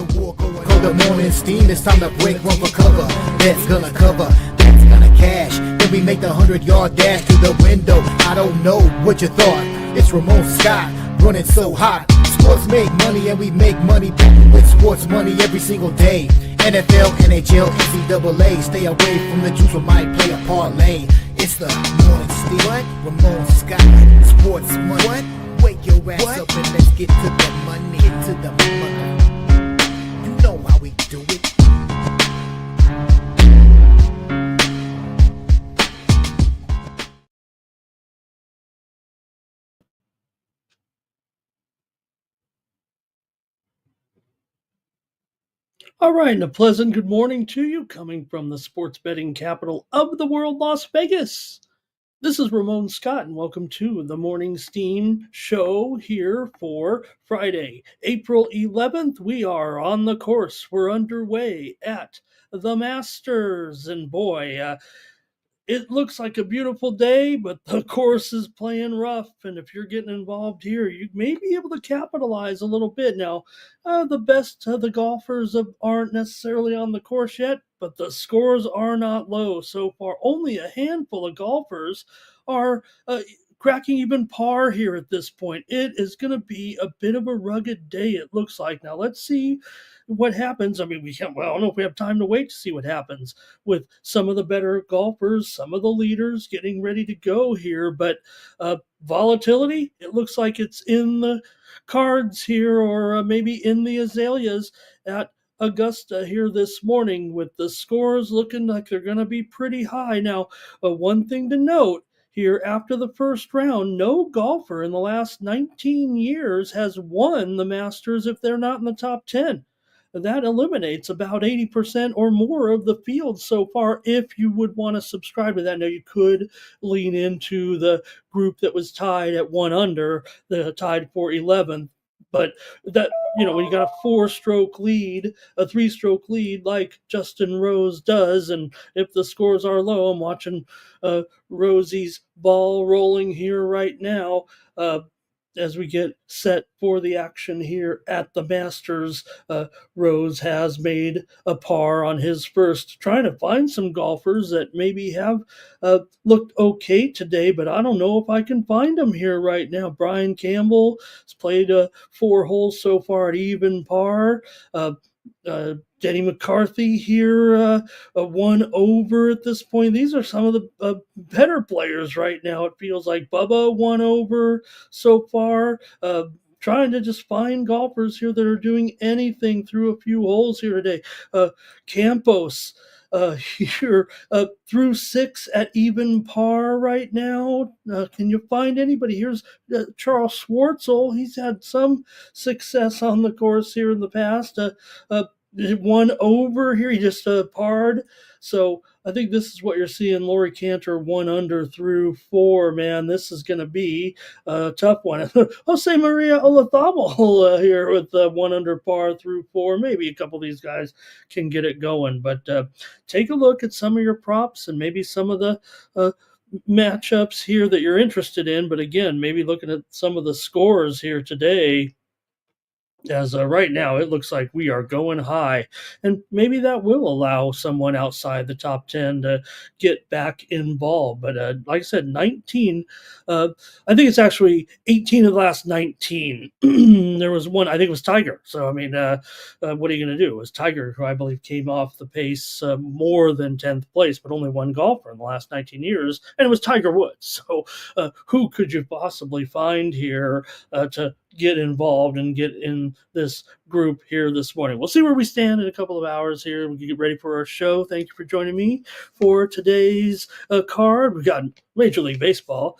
a war going on. Cold the morning steam, it's time to break one for cover. That's gonna cover, that's gonna cash. Then we make the 100-yard dash to the window. I don't know what you thought. It's Ramon Scott, running so hot. Sports make money and we make money with sports money every single day. NFL, NHL, NCAA. Stay away from the juice, we might play a parlay. It's the morning steam. What? Ramon Scott, sports money. What? Wake your ass up and let's get to the money. Get to the money. You know how we do it. All right, and a pleasant good morning to you, coming from the sports betting capital of the world, Las Vegas. This is Ramon Scott, and welcome to the Morning Steam show here for Friday, April 11th. We are on the course. We're underway at the Masters, and boy, it looks like a beautiful day, but the course is playing rough. And if you're getting involved here, you may be able to capitalize a little bit. Now, the best of the golfers aren't necessarily on the course yet, but the scores are not low so far. Only a handful of golfers are cracking even par here at this point. It is going to be a bit of a rugged day, it looks like. Now, let's see what happens. I mean, I don't know if we have time to wait to see what happens with some of the better golfers, some of the leaders getting ready to go here. But volatility, it looks like it's in the cards here, or maybe in the azaleas at Augusta here this morning, with the scores looking like they're going to be pretty high. Now, one thing to note here after the first round, no golfer in the last 19 years has won the Masters if they're not in the top 10. That eliminates about 80% or more of the field so far, if you would want to subscribe to that. Now, you could lean into the group that was tied at 1 under, the tied for 11th. But that, when you got a 4-stroke lead, a 3-stroke lead like Justin Rose does, and if the scores are low, I'm watching Rosie's ball rolling here right now. As we get set for the action here at the Masters, Rose has made a par on his first, trying to find some golfers that maybe have looked okay today, but I don't know if I can find them here right now. Brian Campbell has played 4 holes so far at even par. Denny McCarthy here, a 1 over at this point. These are some of the better players right now. It feels like Bubba 1 over so far. Trying to just find golfers here that are doing anything through a few holes here today. Campos here through 6 at even par right now. Can you find anybody? Here's Charles Schwartzel. He's had some success on the course here in the past. 1 over here. He just parred. So I think this is what you're seeing. Laurie Cantor 1 under through 4. Man, this is going to be a tough one. Jose Maria Olazabal here with 1 under par through 4. Maybe a couple of these guys can get it going. But take a look at some of your props and maybe some of the matchups here that you're interested in. But again, maybe looking at some of the scores here today, as right now it looks like we are going high, and maybe that will allow someone outside the top 10 to get back involved. But like I said, 19, I think it's actually 18 of the last 19. There was one, I think it was Tiger. So I mean, what are you going to do? It was Tiger, who I believe came off the pace more than 10th place, but only one golfer in the last 19 years, and it was Tiger Woods. So who could you possibly find here to get involved and get in this group here this morning? We'll see where we stand in a couple of hours here. We can get ready for our show. Thank you for joining me for today's card. We got Major League Baseball.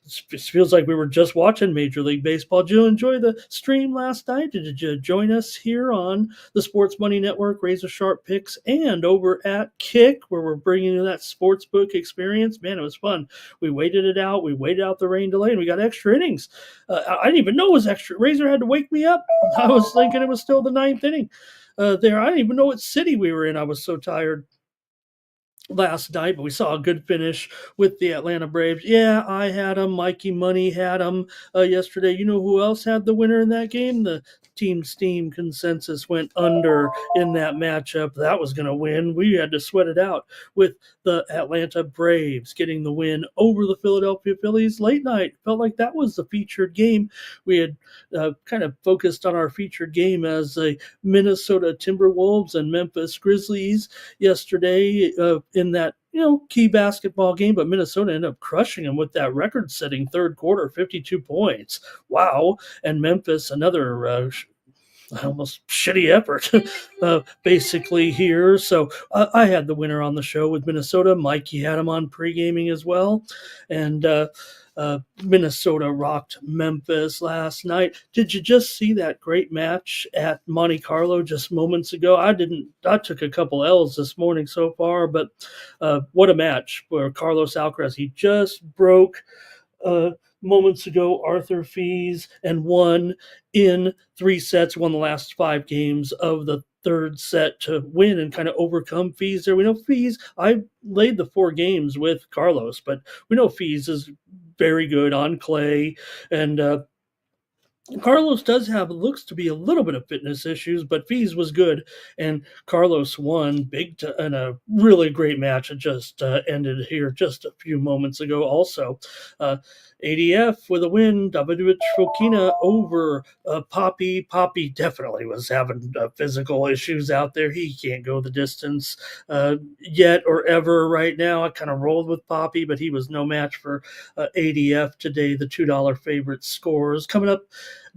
It feels like we were just watching Major League Baseball. Did you enjoy the stream last night? Did you join us here on the Sports Money Network, Razor Sharp Picks, and over at Kick, where we're bringing you that sportsbook experience? Man, it was fun. We waited it out. We waited out the rain delay, and we got extra innings. I didn't even know it was extra. Razor had to wake me up. I was thinking it was still the 9th inning there. I didn't even know what city we were in. I was so tired. last night, but we saw a good finish with the Atlanta Braves. Yeah, I had them. Mikey Money had them yesterday. You know who else had the winner in that game? The Team Steam consensus went under in that matchup. That was going to win. We had to sweat it out with the Atlanta Braves getting the win over the Philadelphia Phillies late night. Felt like that was the featured game. We had kind of focused on our featured game as the Minnesota Timberwolves and Memphis Grizzlies yesterday in that key basketball game, but Minnesota ended up crushing them with that record-setting third quarter, 52 points. Wow! And Memphis, another almost shitty effort, basically here. So I had the winner on the show with Minnesota. Mikey had him on pre-gaming as well, and Minnesota rocked Memphis last night. Did you just see that great match at Monte Carlo just moments ago? I didn't. I took a couple L's this morning so far, but what a match where Carlos Alcaraz, he just broke uh, moments ago Arthur Fees and won in 3 sets, won the last 5 games of the third set to win and kind of overcome Fees there. We know Fees, I laid the 4 games with Carlos, but we know Fees is very good on clay, and Carlos does have looks to be a little bit of fitness issues, but Fees was good, and Carlos won in a really great match. It just ended here just a few moments ago. Also, uh, ADF with a win. Davidovich Fokina over Poppy. Poppy definitely was having physical issues out there. He can't go the distance yet or ever right now. I kind of rolled with Poppy, but he was no match for ADF today. The $2 favorite scores coming up.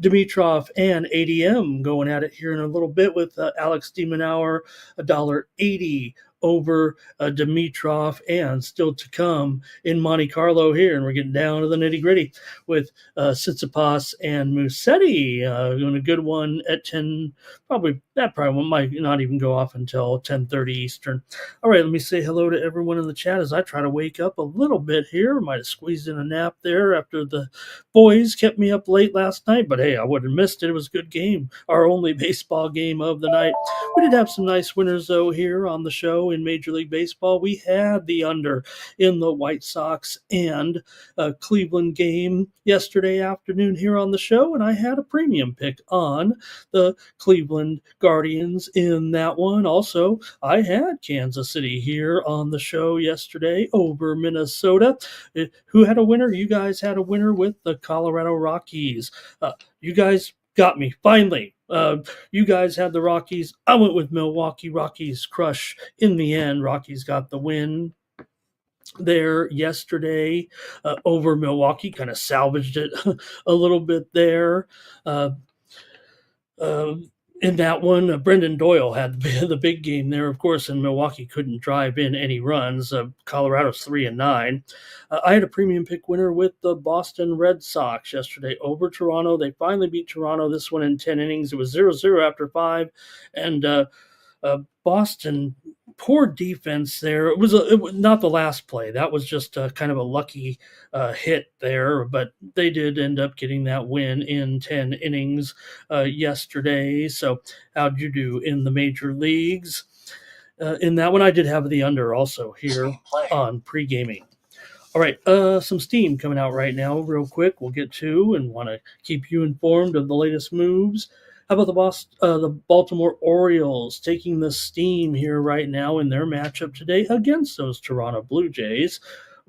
Dimitrov and ADM going at it here in a little bit with Alex Demonauer, $1.80 over Dimitrov, and still to come in Monte Carlo here. And we're getting down to the nitty gritty with Tsitsipas and Musetti. Doing a good one at 10. That probably might not even go off until 10:30 Eastern. All right, let me say hello to everyone in the chat as I try to wake up a little bit here. Might have squeezed in a nap there after the boys kept me up late last night, but hey, I wouldn't have missed it. It was a good game. Our only baseball game of the night. We did have some nice winners, though, here on the show in Major League Baseball. We had the under in the White Sox and Cleveland game yesterday afternoon here on the show, and I had a premium pick on the Cleveland Guardians in that one. Also, I had Kansas City here on the show yesterday over Minnesota. Who had a winner? You guys had a winner with the Colorado Rockies. You guys got me finally. You guys had the Rockies. I went with Milwaukee. Rockies crush in the end. Rockies got the win there yesterday over Milwaukee. Kind of salvaged it a little bit there. Uh, in that one, Brendan Doyle had the big game there, of course, and Milwaukee couldn't drive in any runs. Colorado's 3-9. I had a premium pick winner with the Boston Red Sox yesterday over Toronto. They finally beat Toronto, this one in 10 innings. It was 0-0 after 5, and Boston, poor defense there. It was not the last play. That was just kind of a lucky hit there, but they did end up getting that win in 10 innings yesterday. So how'd you do in the major leagues? In that one, I did have the under also here on pre-gaming. All right, some steam coming out right now real quick we'll get to and want to keep you informed of the latest moves. How about the Baltimore Orioles taking the steam here right now in their matchup today against those Toronto Blue Jays?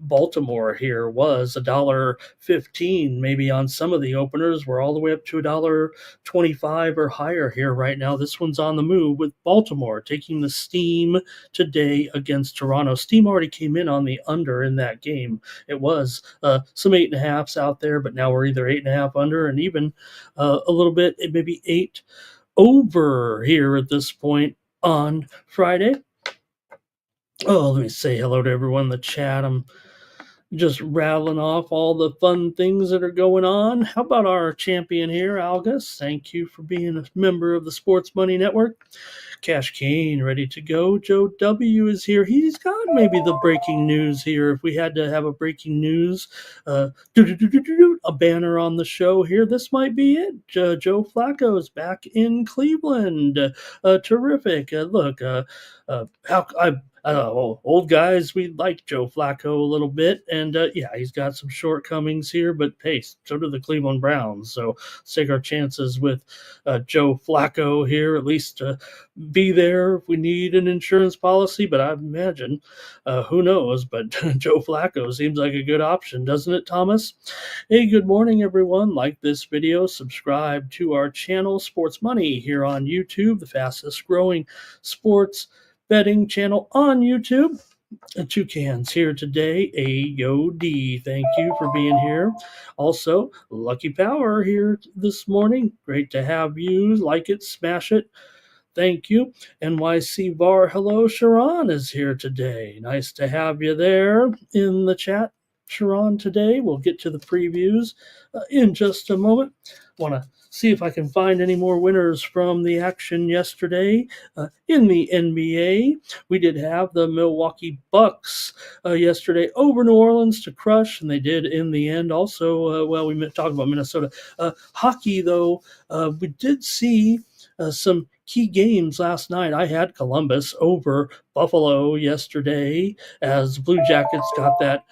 Baltimore here was $1.15, maybe on some of the openers. We're all the way up to $1.25 or higher here right now. This one's on the move with Baltimore taking the steam today against Toronto. Steam already came in on the under in that game. It was some 8.5s out there, but now we're either 8.5 under and even a little bit, maybe 8 over here at this point on Friday. Oh, let me say hello to everyone in the chat. I'm just rattling off all the fun things that are going on. How about our champion here, Algus? Thank you for being a member of the Sports Money Network. Cash Kane ready to go. Joe W is here. He's got maybe the breaking news here. If we had to have a breaking news, a banner on the show here, this might be it. Joe Flacco is back in Cleveland. Terrific. Look, Old guys, we like Joe Flacco a little bit, and yeah, he's got some shortcomings here, but hey, so do the Cleveland Browns. So let's take our chances with Joe Flacco here, at least be there if we need an insurance policy. But I imagine, who knows? But Joe Flacco seems like a good option, doesn't it, Thomas? Hey, good morning, everyone. Like this video, subscribe to our channel, Sports Money, here on YouTube, the fastest growing sports betting channel on YouTube. Two cans here today. AOD. Thank you for being here. Also, Lucky Power here this morning. Great to have you. Like it, smash it. Thank you. NYC Bar, hello. Sharon is here today. Nice to have you there in the chat, Sharon, today. We'll get to the previews in just a moment. Want to see if I can find any more winners from the action yesterday in the NBA. We did have the Milwaukee Bucks yesterday over New Orleans to crush, and they did in the end. Also, well, we talked about Minnesota. Hockey, though, we did see some key games last night. I had Columbus over Buffalo yesterday as Blue Jackets got that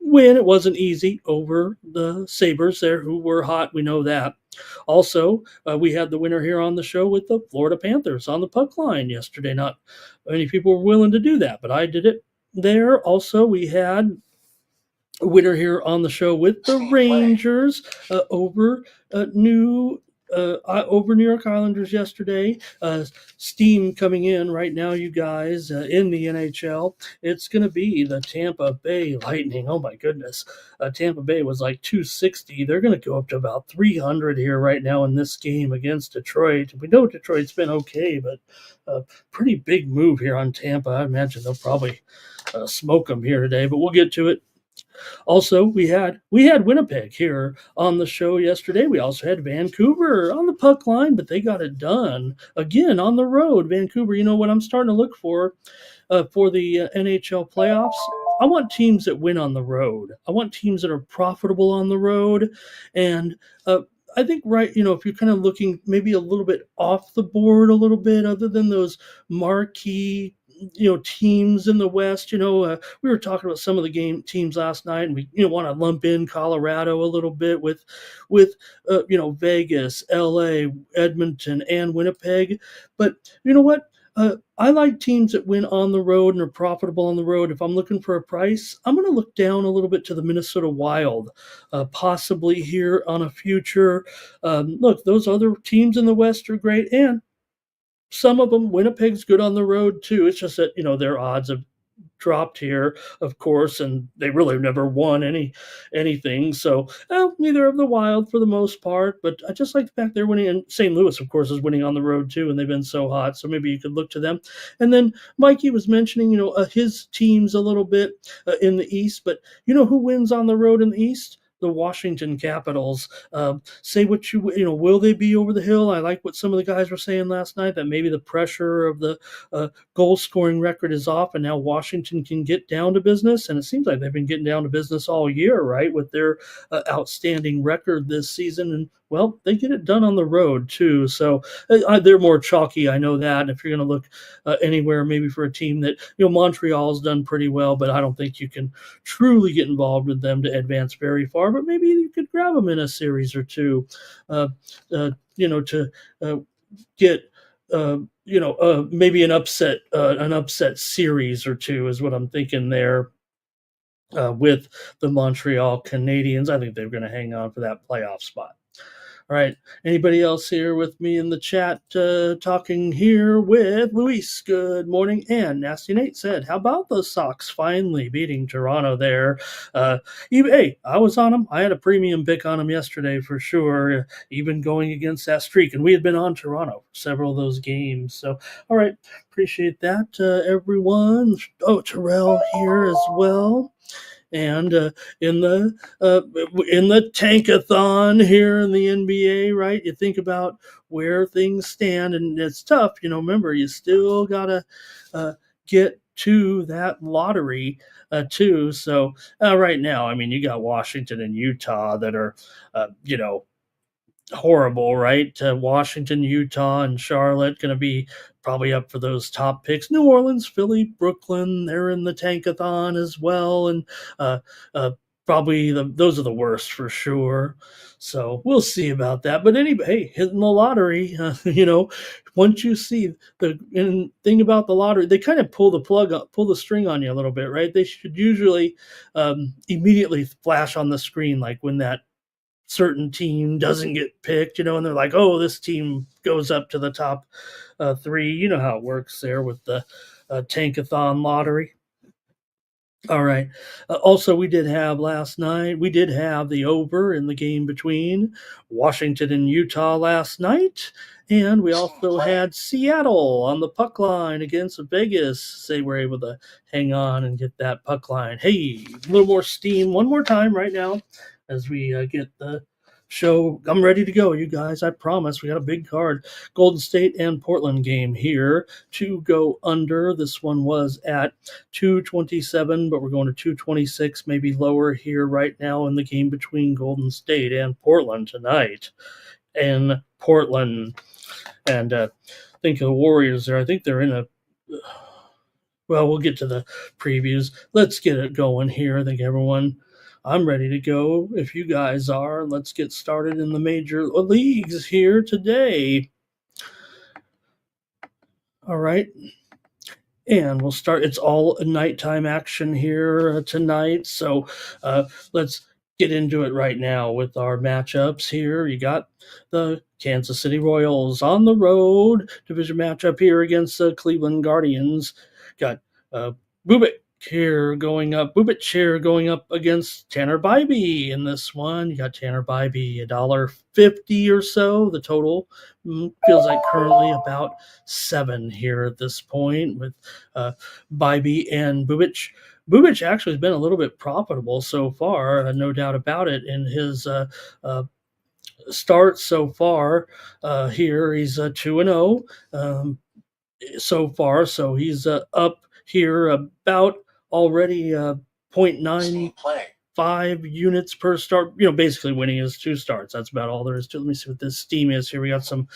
win. It wasn't easy over the Sabres there, who were hot. We know that. Also, we had the winner here on the show with the Florida Panthers on the puck line yesterday. Not many people were willing to do that, but I did it there. Also, we had winner here on the show with the Rangers over New York Islanders yesterday. Steam coming in right now, you guys, in the NHL. It's going to be the Tampa Bay Lightning. Oh my goodness. Tampa Bay was like 260. They're going to go up to about 300 here right now in this game against Detroit. We know Detroit's been okay, but pretty big move here on Tampa. I imagine they'll probably smoke them here today, but we'll get to it. Also, we had Winnipeg here on the show yesterday. We also had Vancouver on the puck line, but they got it done again on the road. Vancouver, you know what I'm starting to look for the NHL playoffs? I want teams that win on the road. I want teams that are profitable on the road, and I think if you're kind of looking maybe a little bit off the board a little bit, other than those marquee teams in the West. We were talking about some of the game teams last night, and we want to lump in Colorado a little bit with Vegas, LA, Edmonton, and Winnipeg. But you know what? I like teams that win on the road and are profitable on the road. If I'm looking for a price, I'm going to look down a little bit to the Minnesota Wild, possibly here on a future. Look, those other teams in the West are great, and some of them, Winnipeg's good on the road too. It's just that their odds have dropped here, of course, and they really never won anything. So neither of the Wild for the most part, but I just like the fact they're winning. And St. Louis, of course, is winning on the road too, and they've been so hot. So maybe you could look to them. And then Mikey was mentioning, his teams a little bit in the East, but who wins on the road in the East? The Washington Capitals. Say what will they be over the hill? I like what some of the guys were saying last night, that maybe the pressure of the goal scoring record is off, and now Washington can get down to business. And it seems like they've been getting down to business all year, right, with their outstanding record this season. And well, they get it done on the road too. So they're more chalky. I know that. And if you're going to look anywhere, maybe for a team that, Montreal's done pretty well, but I don't think you can truly get involved with them to advance very far. But maybe you could grab them in a series or two, to get, maybe an upset series or two is what I'm thinking there. With the Montreal Canadiens, I think they're going to hang on for that playoff spot. All right. Anybody else here with me in the chat talking here with Luis? Good morning. And Nasty Nate said, how about those Sox finally beating Toronto there? Hey, I was on them. I had a premium pick on them yesterday for sure, even going against that streak. And we had been on Toronto for several of those games. So, all right. Appreciate that, everyone. Oh, Terrell here as well. And in the tankathon here in the NBA, right? You think about where things stand, and it's tough. Remember, you still gotta get to that lottery too. So right now, I mean, you got Washington and Utah that are, horrible, right? Washington, Utah, and Charlotte going to be probably up for those top picks. New Orleans, Philly, Brooklyn, they're in the tankathon as well, and uh, uh, probably those are the worst for sure. So we'll see about that. But anyway, hey, hitting the lottery, once you see the thing about the lottery, they kind of pull the plug up, pull the string on you a little bit, right? They should usually immediately flash on the screen, like when that certain team doesn't get picked, and they're like, oh, this team goes up to the top three. You know how it works there with the tankathon lottery. All right. Also, we did have last night, we did have the over in the game between Washington and Utah last night. And we also had Seattle on the puck line against Vegas. They were able to hang on and get that puck line. Hey, a little more steam one more time right now as we get the show. I'm ready to go, you guys. I promise. We got a big card. Golden State and Portland game here to go under. This one was at 227, but we're going to 226, maybe lower here right now in the game between Golden State and Portland tonight. In Portland. And think of the Warriors there. I think they're in a. Well, we'll get to the previews. Let's get it going here. I think everyone. I'm ready to go. If you guys are, let's get started in the major leagues here today. All right. And we'll start. It's all nighttime action here tonight. So let's get into it right now with our matchups here. You got the Kansas City Royals on the road division matchup here against the Cleveland Guardians. Got Bubik Bubich here going up against Tanner Bybee in this one. You got Tanner Bybee $1.50 or so. The total feels like currently about 7 here at this point with Bybee and Bubich. Bubich actually has been a little bit profitable so far, no doubt about it, in his start so far. Here he's 2-0 so far, so he's up here about already 0.95 units per start. Basically winning his 2 starts. That's about all there is to it. Let me see what this steam is here. We got some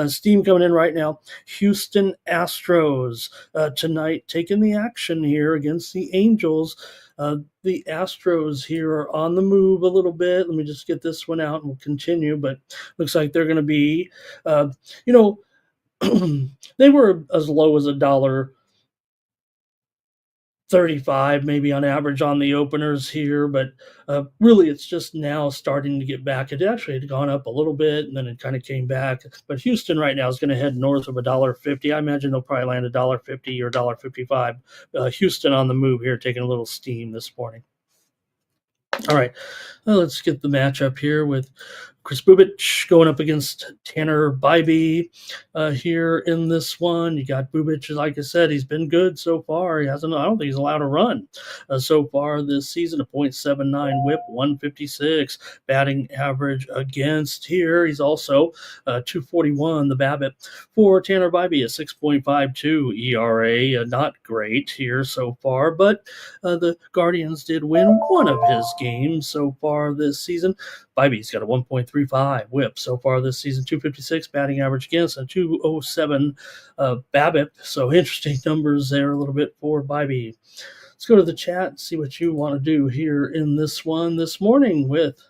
steam coming in right now. Houston Astros tonight taking the action here against the Angels. The Astros here are on the move a little bit. Let me just get this one out and we'll continue. But looks like they're going to be, they were as low as $1.35 maybe on average on the openers here, but really it's just now starting to get back. It actually had gone up a little bit and then it kind of came back. But Houston right now is going to head north of $1.50. I imagine they'll probably land $1.50 or $1.55. Houston on the move here, taking a little steam this morning. All right, let's get the matchup here with Chris Bubich going up against Tanner Bybee here in this one. You got Bubich, like I said, he's been good so far. I don't think he's allowed to run so far this season. A .79 whip, 156 batting average against here. He's also 241 the BABIP for Tanner Bybee, a 6.52 ERA. Not great here so far, but the Guardians did win one of his games so far this season. Bybee's got a 1.35 whip so far this season, 256 batting average against, and 207 BABIP. So interesting numbers there a little bit for Bybee. Let's go to the chat and see what you want to do here in this one this morning with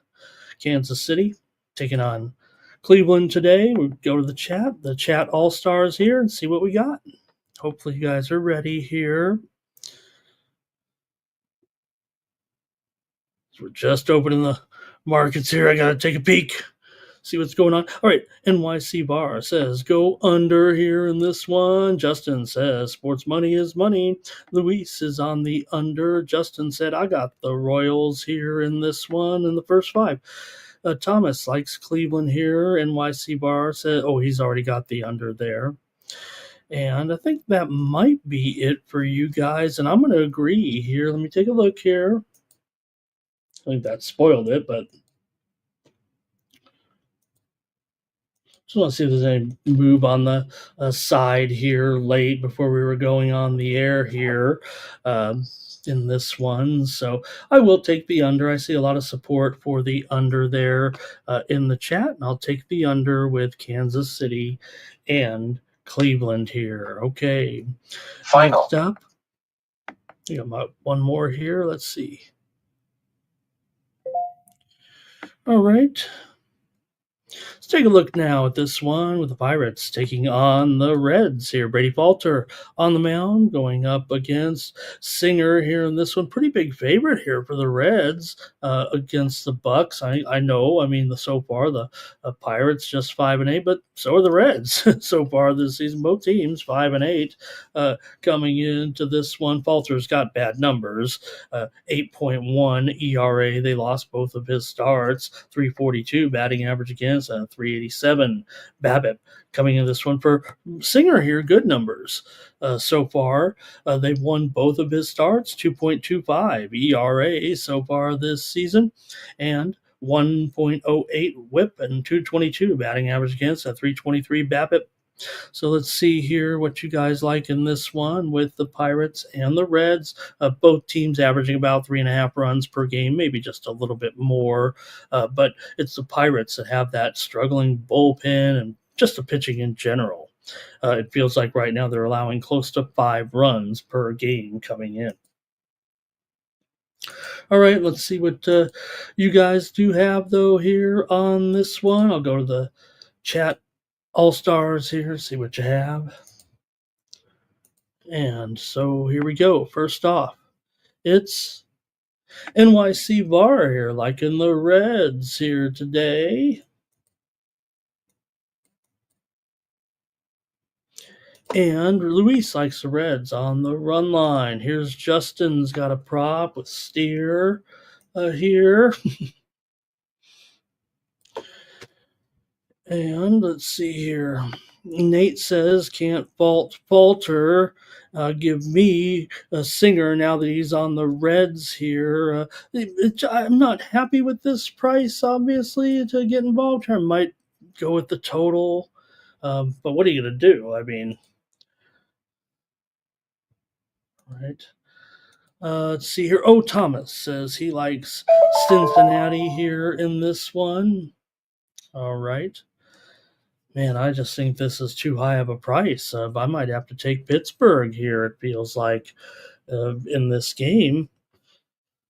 Kansas City taking on Cleveland today. We go to the chat all-stars here, and see what we got. Hopefully you guys are ready here. So we're just opening the markets here. I got to take a peek, see what's going on. All right, NYC Bar says go under here in this one. Justin says sports money is money. Luis is on the under. Justin said I got the Royals here in this one in the first 5. Thomas likes Cleveland here. NYC Bar said, oh, he's already got the under there. And I think that might be it for you guys. And I'm going to agree here. Let me take a look here. I think that spoiled it, but just want to see if there's any move on the side here late before we were going on the air here. in this one. So I will take the under. I see a lot of support for the under there in the chat, and I'll take the under with Kansas City and Cleveland here. Okay. Final. Next up, we got one more here. Let's see. All right. Let's take a look now at this one with the Pirates taking on the Reds here. Brady Falter on the mound going up against Singer here in this one. Pretty big favorite here for the Reds against the Bucks. I know. I mean, so far the Pirates just 5-8, but so are the Reds so far this season. Both teams 5-8 coming into this one. Falter's got bad numbers. 8.1 ERA. They lost both of his starts. 342 batting average against. 387 BABIP coming in this one for Singer here. Good numbers so far. They've won both of his starts. 2.25 ERA so far this season, and 1.08 WHIP and 222 batting average against. 323 BABIP. So let's see here what you guys like in this one with the Pirates and the Reds. Both teams averaging about 3.5 runs per game, maybe just a little bit more. But it's the Pirates that have that struggling bullpen and just the pitching in general. It feels like right now they're allowing close to 5 runs per game coming in. All right, let's see what you guys do have, though, here on this one. I'll go to the chat all-stars here, see what you have. And so here we go. First off, it's NYC VAR here, like in the Reds here today. And Luis likes the Reds on the run line. Here's Justin's got a prop with Steer here. And let's see here. Nate says, can't falter. Give me a Singer now that he's on the Reds here. I'm not happy with this price, obviously, to get involved. I might go with the total. But what are you going to do? I mean, right. Let's see here. Oh, Thomas says he likes Cincinnati here in this one. All right. Man, I just think this is too high of a price. I might have to take Pittsburgh here, it feels like, in this game.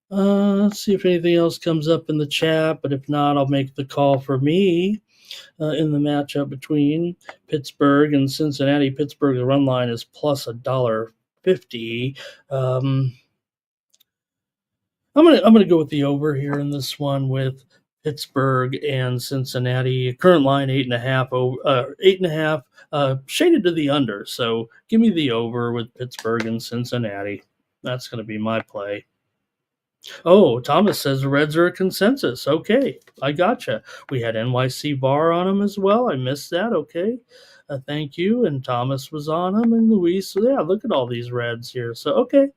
Let's see if anything else comes up in the chat, but if not, I'll make the call for me in the matchup between Pittsburgh and Cincinnati. Pittsburgh, the run line is plus $1.50. I'm gonna go with the over here in this one with Pittsburgh and Cincinnati. Current line 8.5. 8.5. Shaded to the under. So give me the over with Pittsburgh and Cincinnati. That's gonna be my play. Oh, Thomas says the Reds are a consensus. Okay, I gotcha. We had NYC VAR on them as well. I missed that. Okay. Thank you. And Thomas was on them, and Luis. So yeah, look at all these Reds here. So okay.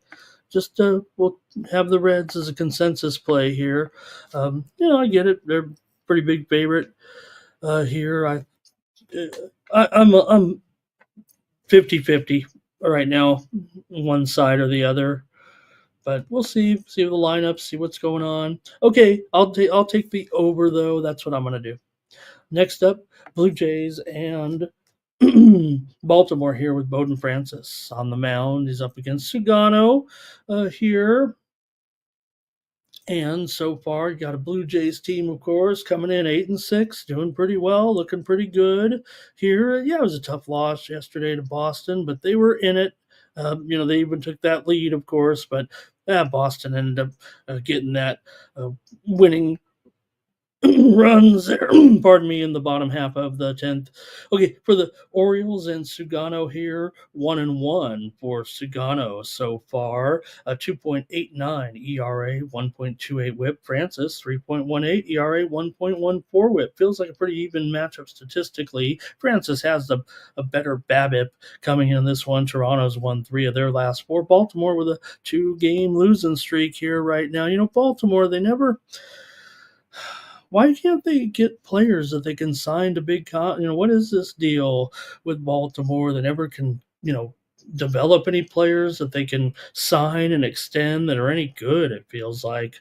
Just we'll have the Reds as a consensus play here. I get it; they're pretty big favorite here. I'm 50-50 right now, one side or the other. But we'll see the lineups, see what's going on. Okay, I'll take the over though. That's what I'm gonna do. Next up, Blue Jays and Baltimore here with Bowden Francis on the mound. He's up against Sugano here. And so far, you got a Blue Jays team, of course, coming in 8-6, doing pretty well, looking pretty good here. Yeah, it was a tough loss yesterday to Boston, but they were in it. They even took that lead, of course, but Boston ended up getting that winning runs there, pardon me, in the bottom half of the 10th. Okay, for the Orioles and Sugano here, 1-1 for Sugano so far. 2.89 ERA, 1.28 WHIP. Francis, 3.18 ERA, 1.14 WHIP. Feels like a pretty even matchup statistically. Francis has a better BABIP coming in this one. Toronto's won 3 of their last 4. Baltimore with a 2-game losing streak here right now. Baltimore, they never... Why can't they get players that they can sign to big what is this deal with Baltimore? They never can, develop any players that they can sign and extend that are any good. It feels like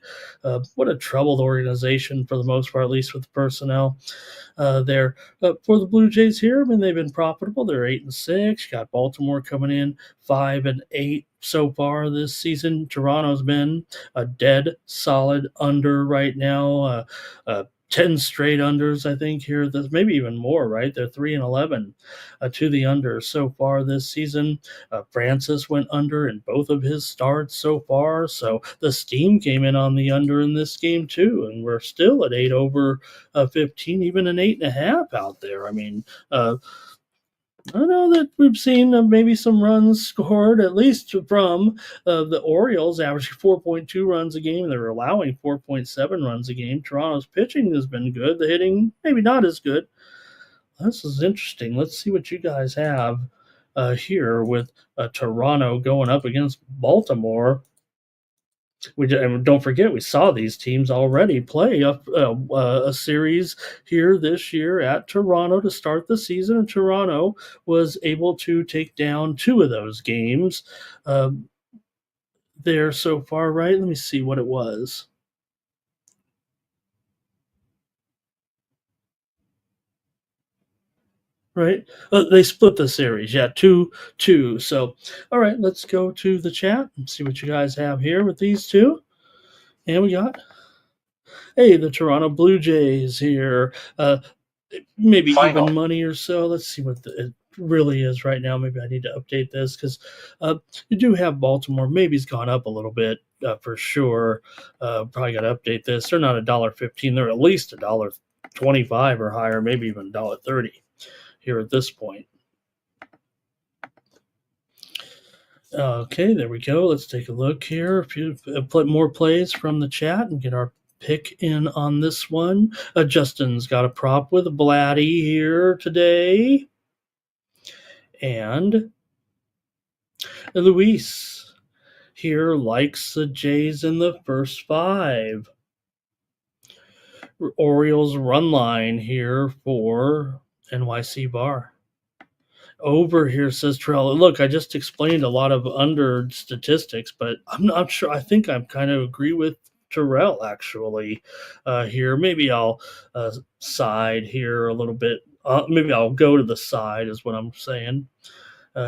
what a troubled organization for the most part, at least with personnel there. For the Blue Jays here, I mean, they've been profitable. They're 8-6. You got Baltimore coming in 5-8 so far this season. Toronto's been a dead solid under right now. 10 straight unders, I think, here. There's maybe even more, right? They're 3-11 to the under so far this season. Francis went under in both of his starts so far. So the steam came in on the under in this game, too. And we're still at 8 over 15, even an 8.5 out there. I mean, I know that we've seen maybe some runs scored, at least from the Orioles, averaging 4.2 runs a game. They're allowing 4.7 runs a game. Toronto's pitching has been good. The hitting, maybe not as good. This is interesting. Let's see what you guys have here with Toronto going up against Baltimore. And don't forget, we saw these teams already play a series here this year at Toronto to start the season, and Toronto was able to take down 2 of those games there so far, right? Let me see what it was. Right? They split the series, yeah, 2-2. So, all right, let's go to the chat and see what you guys have here with these two. And we got, hey, the Toronto Blue Jays here. Maybe Final. even money or so. Let's see what it really is right now. Maybe I need to update this because you do have Baltimore. Maybe it's gone up a little bit for sure. Probably got to update this. They're not $1.15. They're at least $1.25 or higher, maybe even $1.30 here at this point. Okay, there we go. Let's take a look here. A few more plays from the chat and get our pick in on this one. Justin's got a prop with Blatty here today. And Luis here likes the Jays in the first 5. Orioles run line here for NYC Bar. Over here, says Terrell. Look, I just explained a lot of under statistics, but I'm not sure. I think I kind of agree with Terrell actually here. Maybe I'll side here a little bit. Maybe I'll go to the side is what I'm saying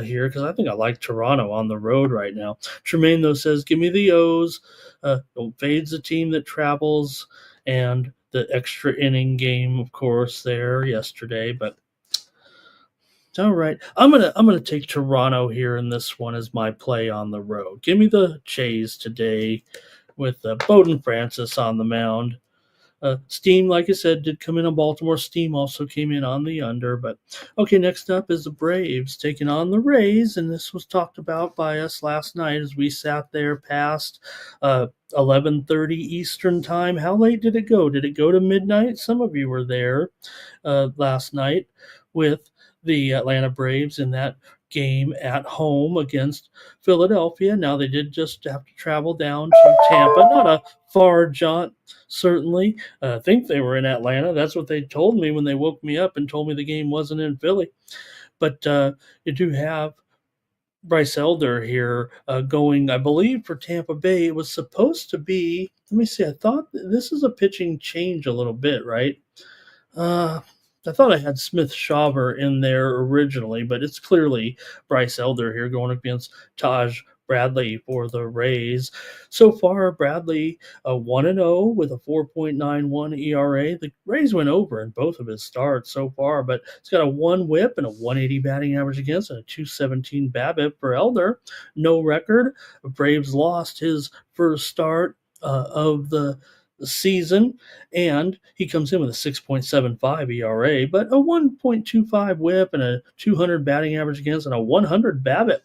here because I think I like Toronto on the road right now. Tremaine, though, says, give me the O's. Don't fades the team that travels and the extra inning game, of course, there yesterday, but all right. I'm gonna take Toronto here in this one as my play on the road. Give me the Jays today with Bowden Francis on the mound. Steam, like I said, did come in on Baltimore. Steam also came in on the under. But okay, next up is the Braves taking on the Rays, and this was talked about by us last night as we sat there past 11:30 Eastern time. How late did it go? Did it go to midnight? Some of you were there last night with the Atlanta Braves in that game at home against Philadelphia. Now they did just have to travel down to Tampa. Not a far jaunt, certainly. I think they were in Atlanta. That's what they told me when they woke me up and told me the game wasn't in Philly. But you do have Bryce Elder here going, I believe, for Tampa Bay. It was supposed to be, let me see, I thought this is a pitching change a little bit, right? I thought I had Smith Shawver in there originally, but it's clearly Bryce Elder here going against Taj Bradley for the Rays. So far, Bradley 1-0 with a 4.91 ERA. The Rays went over in both of his starts so far, but it's got a 1 whip and a 180 batting average against and a 217 BABIP for Elder. No record. Braves lost his first start of the season, and he comes in with a 6.75 ERA, but a 1.25 whip and a 200 batting average against and a 100 BABIP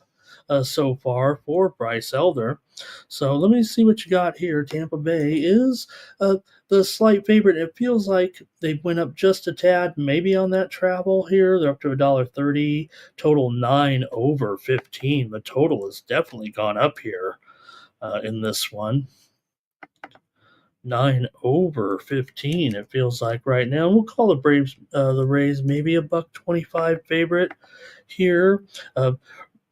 so far for Bryce Elder. So let me see what you got here. Tampa Bay is the slight favorite. It feels like they went up just a tad, maybe on that travel here. They're up to $1.30, total 9 over 15. The total has definitely gone up here in this one. 9 over 15, it feels like right now. We'll call the Rays maybe a $1.25 favorite here.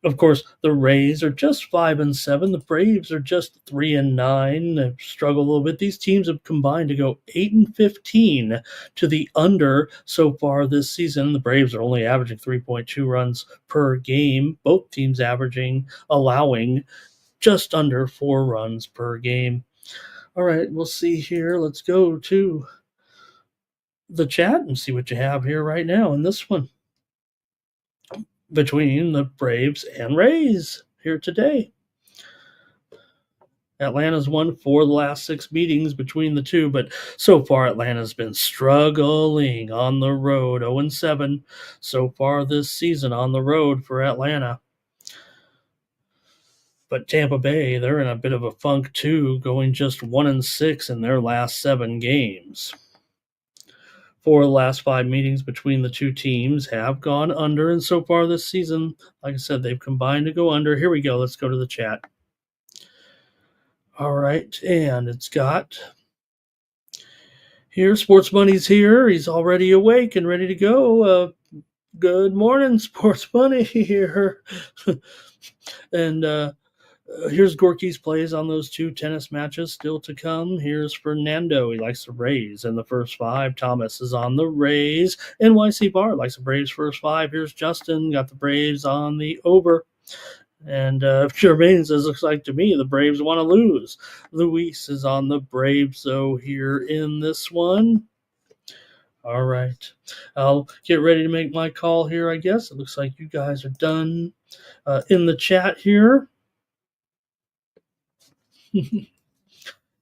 Of course, the Rays are just 5-7. The Braves are just 3-9. They've struggled a little bit. These teams have combined to go 8-15 to the under so far this season. The Braves are only averaging 3.2 runs per game. Both teams allowing just under 4 runs per game. All right, we'll see here. Let's go to the chat and see what you have here right now in this one between the Braves and Rays here today. Atlanta's won 4 of the last 6 meetings between the two, but so far Atlanta's been struggling on the road. 0-7 so far this season on the road for Atlanta. But Tampa Bay, they're in a bit of a funk too, going just 1-6 in their last 7 games. 4 of the last 5 meetings between the two teams have gone under, and so far this season, like I said, they've combined to go under. Here we go. Let's go to the chat. All right, and it's got here, Sports Money's here. He's already awake and ready to go. Good morning, Sports Money here. And here's Gorky's plays on those 2 tennis matches still to come. Here's Fernando. He likes the Rays in the first 5. Thomas is on the Rays. NYC Bar likes the Braves first 5. Here's Justin. Got the Braves on the over. And Jermaine says, looks like to me the Braves want to lose. Luis is on the Braves, though, here in this one. All right. I'll get ready to make my call here, I guess. It looks like you guys are done in the chat here.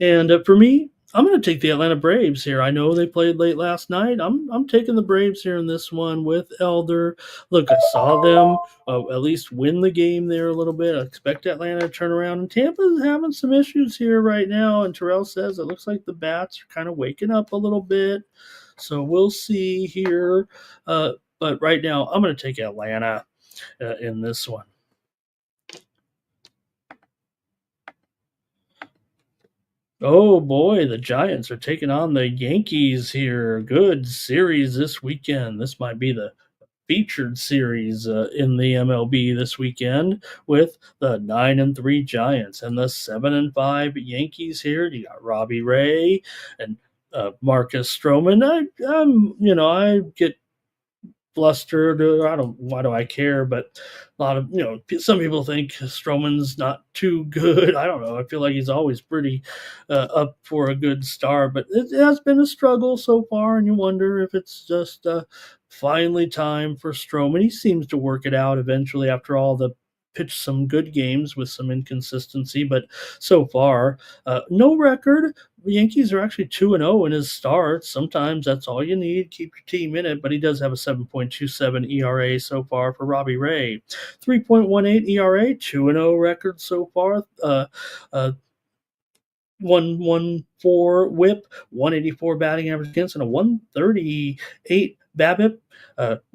And for me, I'm going to take the Atlanta Braves here. I know they played late last night. I'm taking the Braves here in this one with Elder. Look, I saw them at least win the game there a little bit. I expect Atlanta to turn around. And Tampa's having some issues here right now. And Terrell says it looks like the bats are kind of waking up a little bit. So we'll see here. But right now, I'm going to take Atlanta in this one. Oh boy, the Giants are taking on the Yankees here. Good series this weekend. This might be the featured series in the MLB this weekend with the 9-3 Giants and the 7-5 Yankees here. You got Robbie Ray and Marcus Stroman. I get flustered. Why do I care? But a lot of, some people think Stroman's not too good. I don't know. I feel like he's always pretty up for a good start, but it has been a struggle so far, and you wonder if it's just finally time for Stroman. He seems to work it out eventually after all the pitched some good games with some inconsistency, but so far, no record. The Yankees are actually 2-0 in his starts. Sometimes that's all you need. Keep your team in it, but he does have a 7.27 ERA so far for Robbie Ray. 3.18 ERA, 2-0 record so far. 114 whip, 184 batting average against, and a 138 BABIP.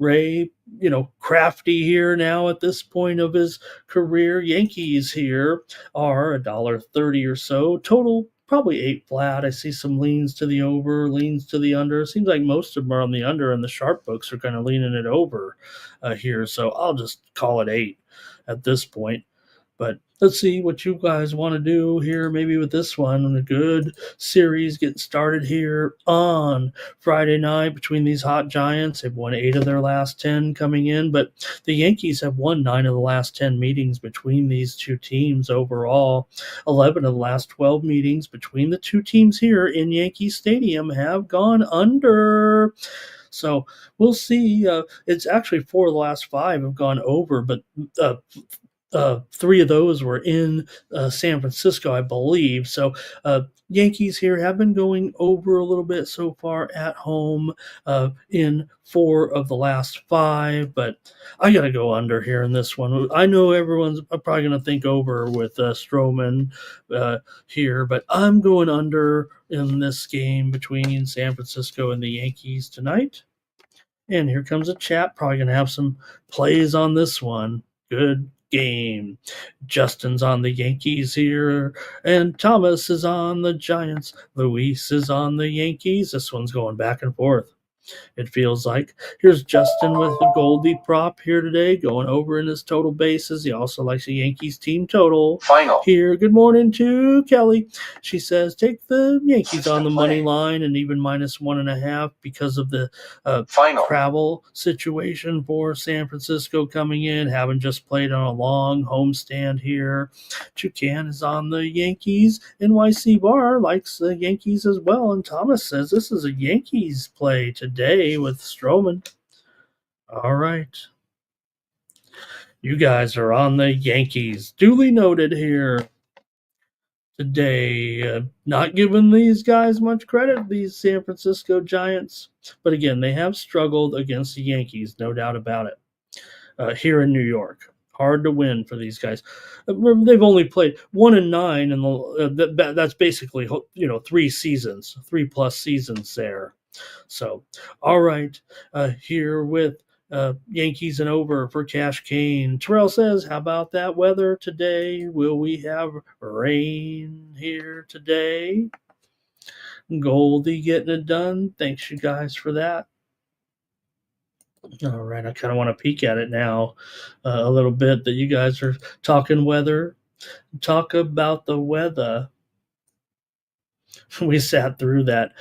Ray, crafty here now at this point of his career. Yankees here are $1.30 or so. Total probably 8 flat. I see some leans to the over, leans to the under. Seems like most of them are on the under, and the sharp books are kind of leaning it over here. So I'll just call it 8 at this point. But let's see what you guys want to do here, maybe with this one. A good series getting started here on Friday night between these hot Giants. They've won 8 of their last 10 coming in, but the Yankees have won 9 of the last 10 meetings between these two teams overall. 11 of the last 12 meetings between the two teams here in Yankee Stadium have gone under. So we'll see. It's actually 4 of the last 5 have gone over, but 3 of those were in San Francisco, I believe. So Yankees here have been going over a little bit so far at home in 4 of the last 5, but I got to go under here in this one. I know everyone's probably going to think over with Stroman here, but I'm going under in this game between San Francisco and the Yankees tonight. And here comes a chat. Probably going to have some plays on this one. Good game. Justin's on the Yankees here, and Thomas is on the Giants. Luis is on the Yankees. This one's going back and forth. it feels like. Here's Justin with the Goldie prop here today, going over in his total bases. He also likes the Yankees team total. Final. Here, good morning to Kelly. She says, take the Yankees on the money line and even -1.5 because of the travel situation for San Francisco coming in, having just played on a long homestand here. Chukan is on the Yankees. NYC Bar likes the Yankees as well. And Thomas says this is a Yankees play today with Stroman. All right. You guys are on the Yankees. Duly noted here today. Not giving these guys much credit, these San Francisco Giants. But again, they have struggled against the Yankees, no doubt about it, here in New York. Hard to win for these guys. They've only played 1-9, and that's basically 3 seasons, 3+ seasons there. So, all right, here with Yankees and over for Cash Kane. Terrell says, how about that weather today? Will we have rain here today? Goldie getting it done. Thanks, you guys, for that. All right, I kind of want to peek at it now a little bit that you guys are talking weather. Talk about the weather. We sat through that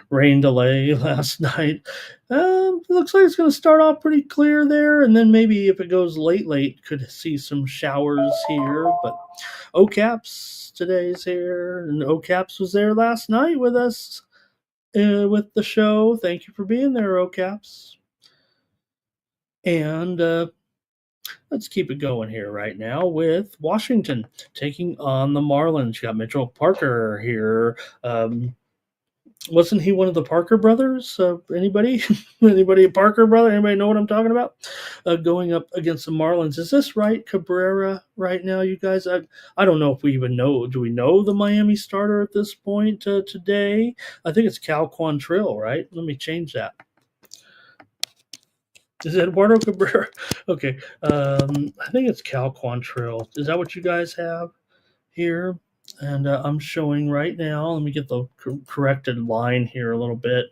rain delay last night. Looks like it's going to start off pretty clear there, and then maybe if it goes late, could see some showers here. But OCAPS today's here, and OCAPS was there last night with us with the show. Thank you for being there, OCAPS. And let's keep it going here right now with Washington taking on the Marlins. You got Mitchell Parker here. Wasn't he one of the Parker brothers? Anybody? Anybody a Parker brother? Anybody know what I'm talking about? Going up against the Marlins. Is this right, Cabrera, right now, you guys? I don't know if we even know. Do we know the Miami starter at this point today? I think it's Cal Quantrill, right? Let me change that. Is it Eduardo Cabrera? Okay. I think it's Cal Quantrill. Is that what you guys have here? And I'm showing right now. Let me get the corrected line here a little bit.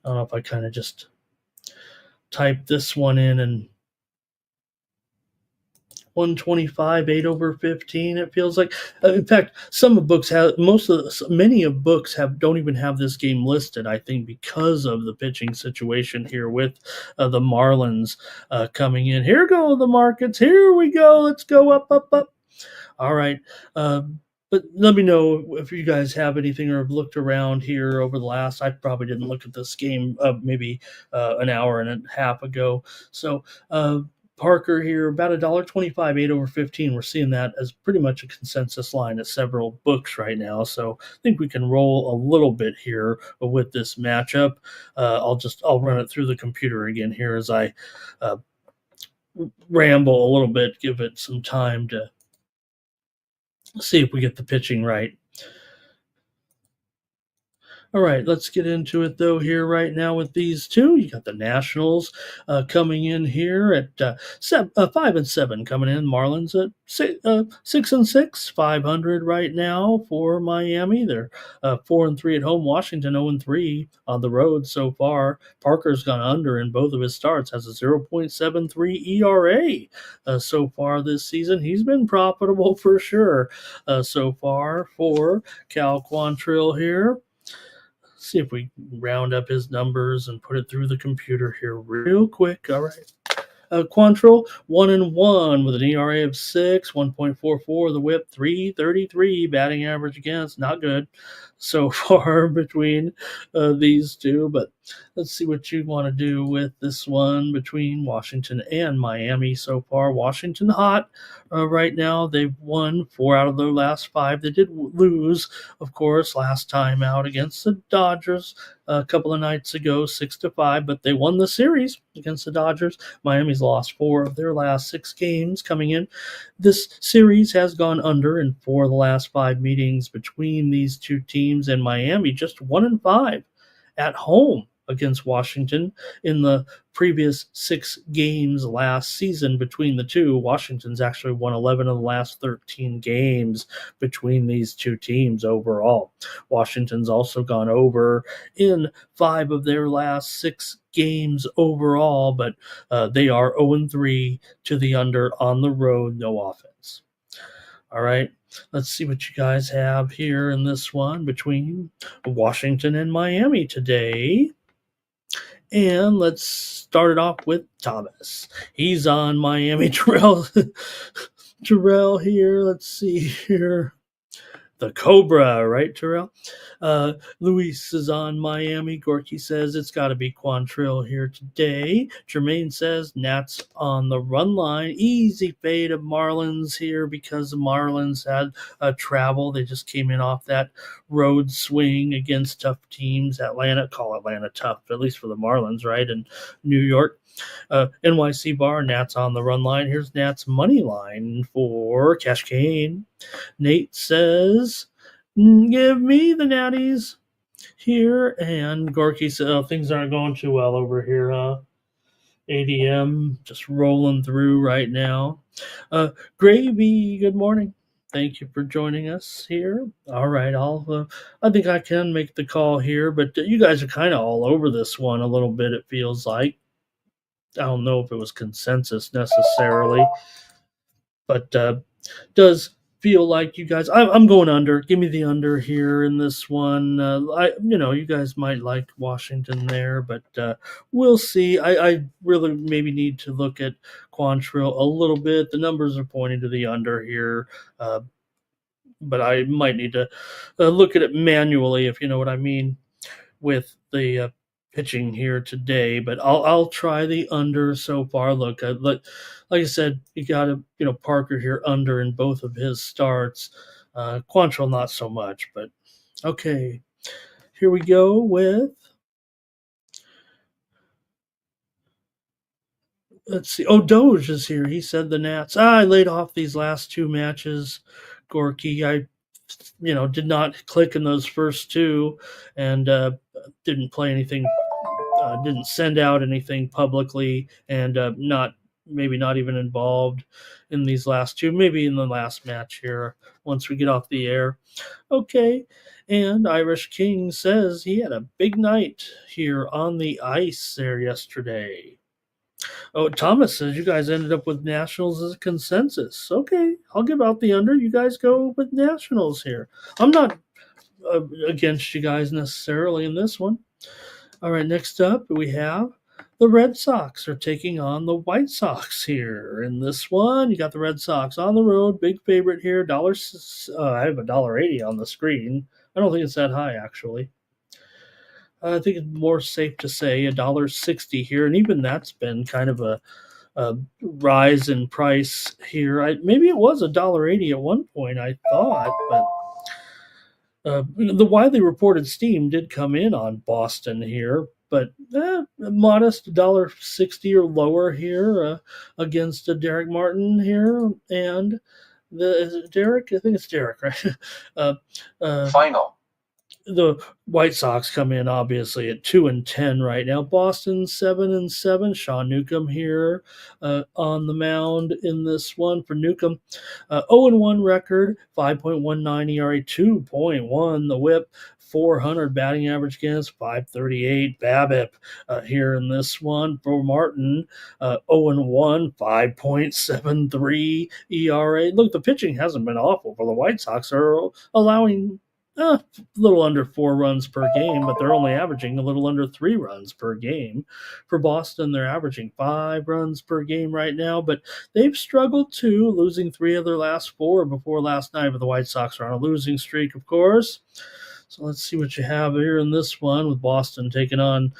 I don't know if I kind of just type this one in and 125, 8/15. It feels like. In fact, some of books have many of books don't even have this game listed. I think because of the pitching situation here with the Marlins coming in. Here go the markets. Here we go. Let's go up, up, up. All right. But let me know if you guys have anything or have looked around here over the last. I probably didn't look at this game maybe an hour and a half ago. So. Parker here, about $1.25, 8/15. We're seeing that as pretty much a consensus line at several books right now. So I think we can roll a little bit here with this matchup. I'll run it through the computer again here as I ramble a little bit, give it some time to see if we get the pitching right. All right, let's get into it, though, here right now with these two. You got the Nationals coming in here at 5-7 coming in. Marlins at 6-6, 500 right now for Miami. They're 4-3 at home. Washington 0-3 on the road so far. Parker's gone under in both of his starts, has a 0.73 ERA so far this season. He's been profitable for sure so far for Cal Quantrill here. See if we round up his numbers and put it through the computer here real quick. All right. Quantrill, 1-1 with an ERA of 6, 1.44. The whip, 3.33. Batting average against, not good so far between these two. But let's see what you want to do with this one between Washington and Miami so far. Washington hot right now. They've won 4 out of their last 5. They did lose, of course, last time out against the Dodgers a couple of nights ago, 6-5, but they won the series against the Dodgers. Miami's lost 4 of their last 6 games coming in. This series has gone under in 4 of the last 5 meetings between these two teams, and Miami just 1-5 at home against Washington. In the previous 6 games last season between the two, Washington's actually won 11 of the last 13 games between these two teams overall. Washington's also gone over in 5 of their last 6 games overall, but they are 0-3 to the under on the road, no offense. All right, let's see what you guys have here in this one between Washington and Miami today. And let's start it off with Thomas. He's on Miami. Terrell here. Let's see here. The Cobra, right, Terrell? Luis is on Miami. Gorky says it's got to be Quantrill here today. Jermaine says Nats on the run line. Easy fade of Marlins here because the Marlins had travel. They just came in off that road swing against tough teams. Call Atlanta tough, at least for the Marlins, right? And New York. NYC Bar, Nats on the run line. Here's Nats money line for Cash Cane. Nate says, give me the Natties here. And Gorky says, oh, things aren't going too well over here. ADM just rolling through right now. Gravy, good morning. Thank you for joining us here. All right, I think I can make the call here, but you guys are kind of all over this one a little bit, it feels like. I don't know if it was consensus necessarily, but does feel like you guys. I'm going under. Give me the under here in this one. You guys might like Washington there, but we'll see. I really maybe need to look at Quantrill a little bit. The numbers are pointing to the under here, but I might need to look at it manually, if you know what I mean, with the pitching here today, but I'll try the under so far. Look, like I said, you got Parker here under in both of his starts. Quantrill not so much, but okay. Here we go with. Let's see. Oh, Doge is here. He said the Nats. I laid off these last 2 matches, Gorky. I did not click in those first 2, and didn't play anything. Didn't send out anything publicly, and not even involved in these last 2, maybe in the last match here once we get off the air. Okay, and Irish King says he had a big night here on the ice there yesterday. Oh, Thomas says you guys ended up with Nationals as a consensus. Okay, I'll give out the under. You guys go with Nationals here. I'm not against you guys necessarily in this one. All right, next up we have the Red Sox are taking on the White Sox here. In this one, you got the Red Sox on the road, big favorite here. I have $1.80 on the screen. I don't think it's that high, actually. I think it's more safe to say $1.60 here, and even that's been kind of a rise in price here. Maybe it was $1.80 at one point, I thought, but the widely reported steam did come in on Boston here, but modest $1.60 or lower here against Derek Martin here, and is it Derek? I think it's Derek, right? Final. The White Sox come in obviously at 2-10 right now. Boston 7-7. Sean Newcomb here on the mound in this one for Newcomb. 0-1 record, 5.19 ERA, 2.1 the WHIP, 400 batting average against, 538 BABIP here in this one for Martin. 0-1, 5.73 ERA. Look, the pitching hasn't been awful for the White Sox. Are allowing a little under 4 runs per game, but they're only averaging a little under 3 runs per game. For Boston, they're averaging 5 runs per game right now, but they've struggled too, losing 3 of their last 4 before last night. But the White Sox are on a losing streak, of course. So let's see what you have here in this one with Boston taking on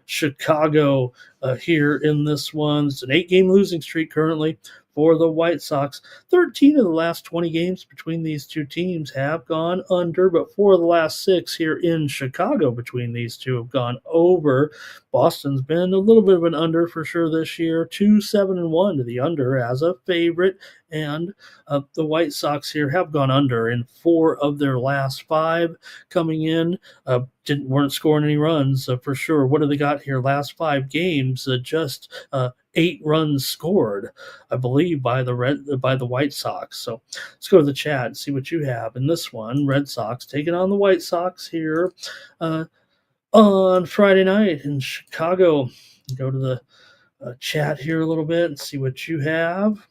Chicago here in this one. It's an 8-game losing streak currently for the White Sox. 13 of the last 20 games between these two teams have gone under, but 4 of the last 6 here in Chicago between these two have gone over. Boston's been a little bit of an under for sure this year, 2-7-1 to the under as a favorite. And the White Sox here have gone under in 4 of their last 5 coming in. Weren't scoring any runs for sure. What do they got here? Last 5 games, just 8 runs scored, I believe, by the White Sox. So let's go to the chat and see what you have in this one. Red Sox taking on the White Sox here on Friday night in Chicago. Go to the chat here a little bit and see what you have.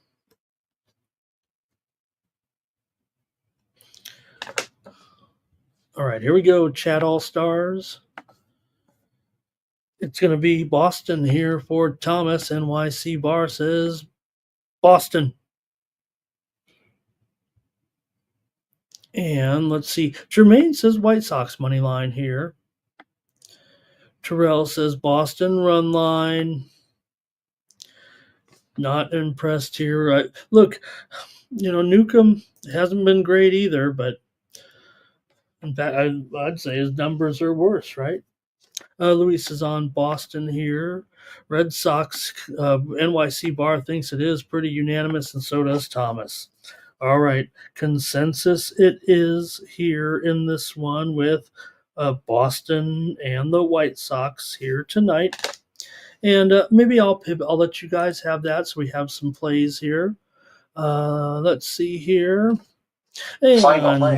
All right, here we go, chat all-stars. It's going to be Boston here for Thomas. NYC Bar says Boston. And let's see. Jermaine says White Sox money line here. Terrell says Boston run line. Not impressed here. Look, Newcomb hasn't been great either, but in fact, I'd say his numbers are worse, right? Luis is on Boston here. Red Sox, NYC Bar thinks it is pretty unanimous, and so does Thomas. All right, consensus it is here in this one with Boston and the White Sox here tonight. And maybe I'll let you guys have that so we have some plays here. Let's see here. And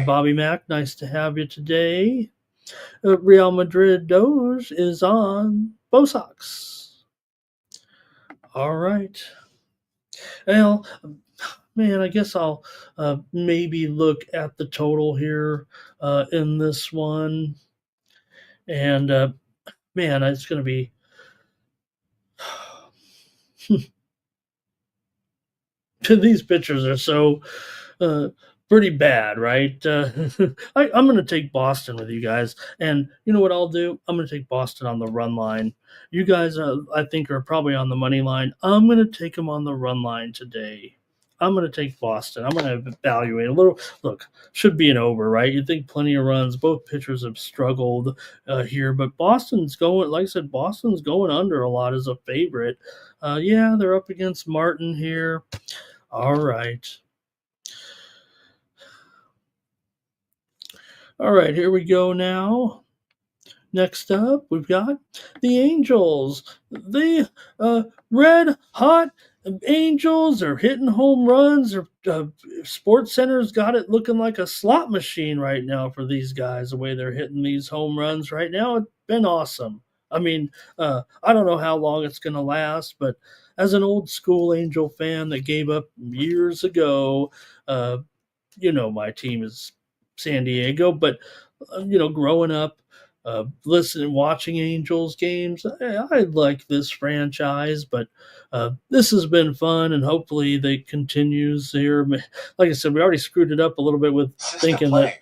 Bobby Mack, nice to have you today. Real Madrid Doge is on Bo Sox. All right. Well, man, I guess I'll maybe look at the total here in this one. And, man, it's going to be these pitchers are so pretty bad, right? I'm going to take Boston with you guys. And you know what I'll do? I'm going to take Boston on the run line. You guys, I think, are probably on the money line. I'm going to take them on the run line today. I'm going to take Boston. I'm going to evaluate a little. Look, should be an over, right? You'd think plenty of runs. Both pitchers have struggled here, but Boston's going, like I said, Boston's going under a lot as a favorite. Yeah, they're up against Martin here. All right. All right, here we go now. Next up, we've got the Angels. The red hot Angels are hitting home runs. Sports Center's got it looking like a slot machine right now for these guys, the way they're hitting these home runs right now. It's been awesome. I mean, I don't know how long it's going to last, but as an old school Angel fan that gave up years ago, my team is San Diego, but growing up, listening, watching Angels games, I like this franchise, but this has been fun, and hopefully they continues here. Like I said, we already screwed it up a little bit with thinking that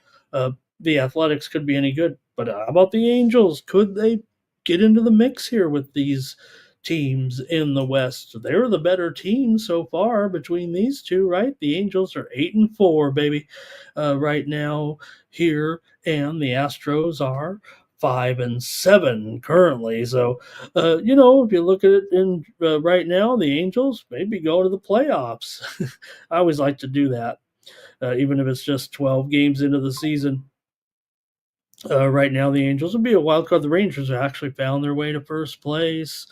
the Athletics could be any good, but how about the Angels? Could they get into the mix here with these teams in the West? They're the better team so far between these two, right? The Angels are 8-4, baby, right now here, and the Astros are 5-7 currently. So, if you look at it in right now, the Angels maybe go to the playoffs. I always like to do that, even if it's just 12 games into the season. Right now, the Angels would be a wild card. The Rangers have actually found their way to first place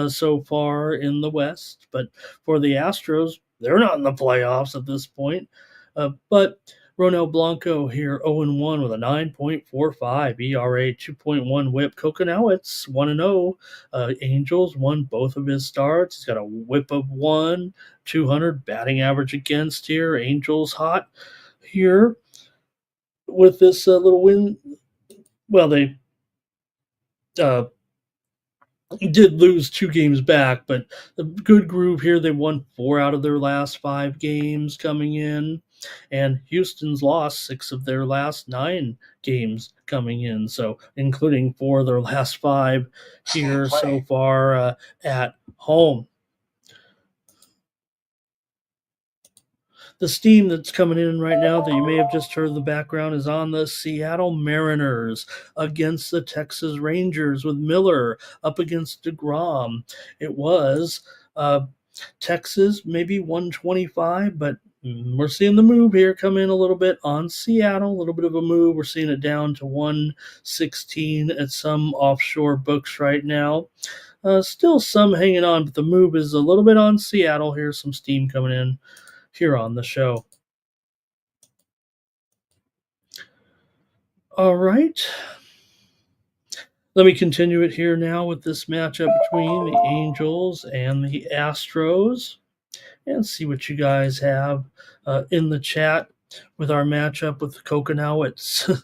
so far in the West. But for the Astros, they're not in the playoffs at this point. But Ronel Blanco here, 0-1 with a 9.45 ERA, 2.1 whip. Kokonowitz, 1-0. Angels won both of his starts. He's got a whip of 1, 200 batting average against here. Angels hot here with this little win. Well, they did lose 2 games back, but a good groove here. They won 4 out of their last 5 games coming in, and Houston's lost 6 of their last 9 games coming in, so including 4 of their last 5 here so far at home. The steam that's coming in right now that you may have just heard in the background is on the Seattle Mariners against the Texas Rangers with Miller up against DeGrom. It was Texas, maybe 125, but we're seeing the move here come in a little bit on Seattle, a little bit of a move. We're seeing it down to 116 at some offshore books right now. Still some hanging on, but the move is a little bit on Seattle. Here's some steam coming in here on the show. All right. Let me continue it here now with this matchup between the Angels and the Astros and see what you guys have in the chat with our matchup with the Coconowitz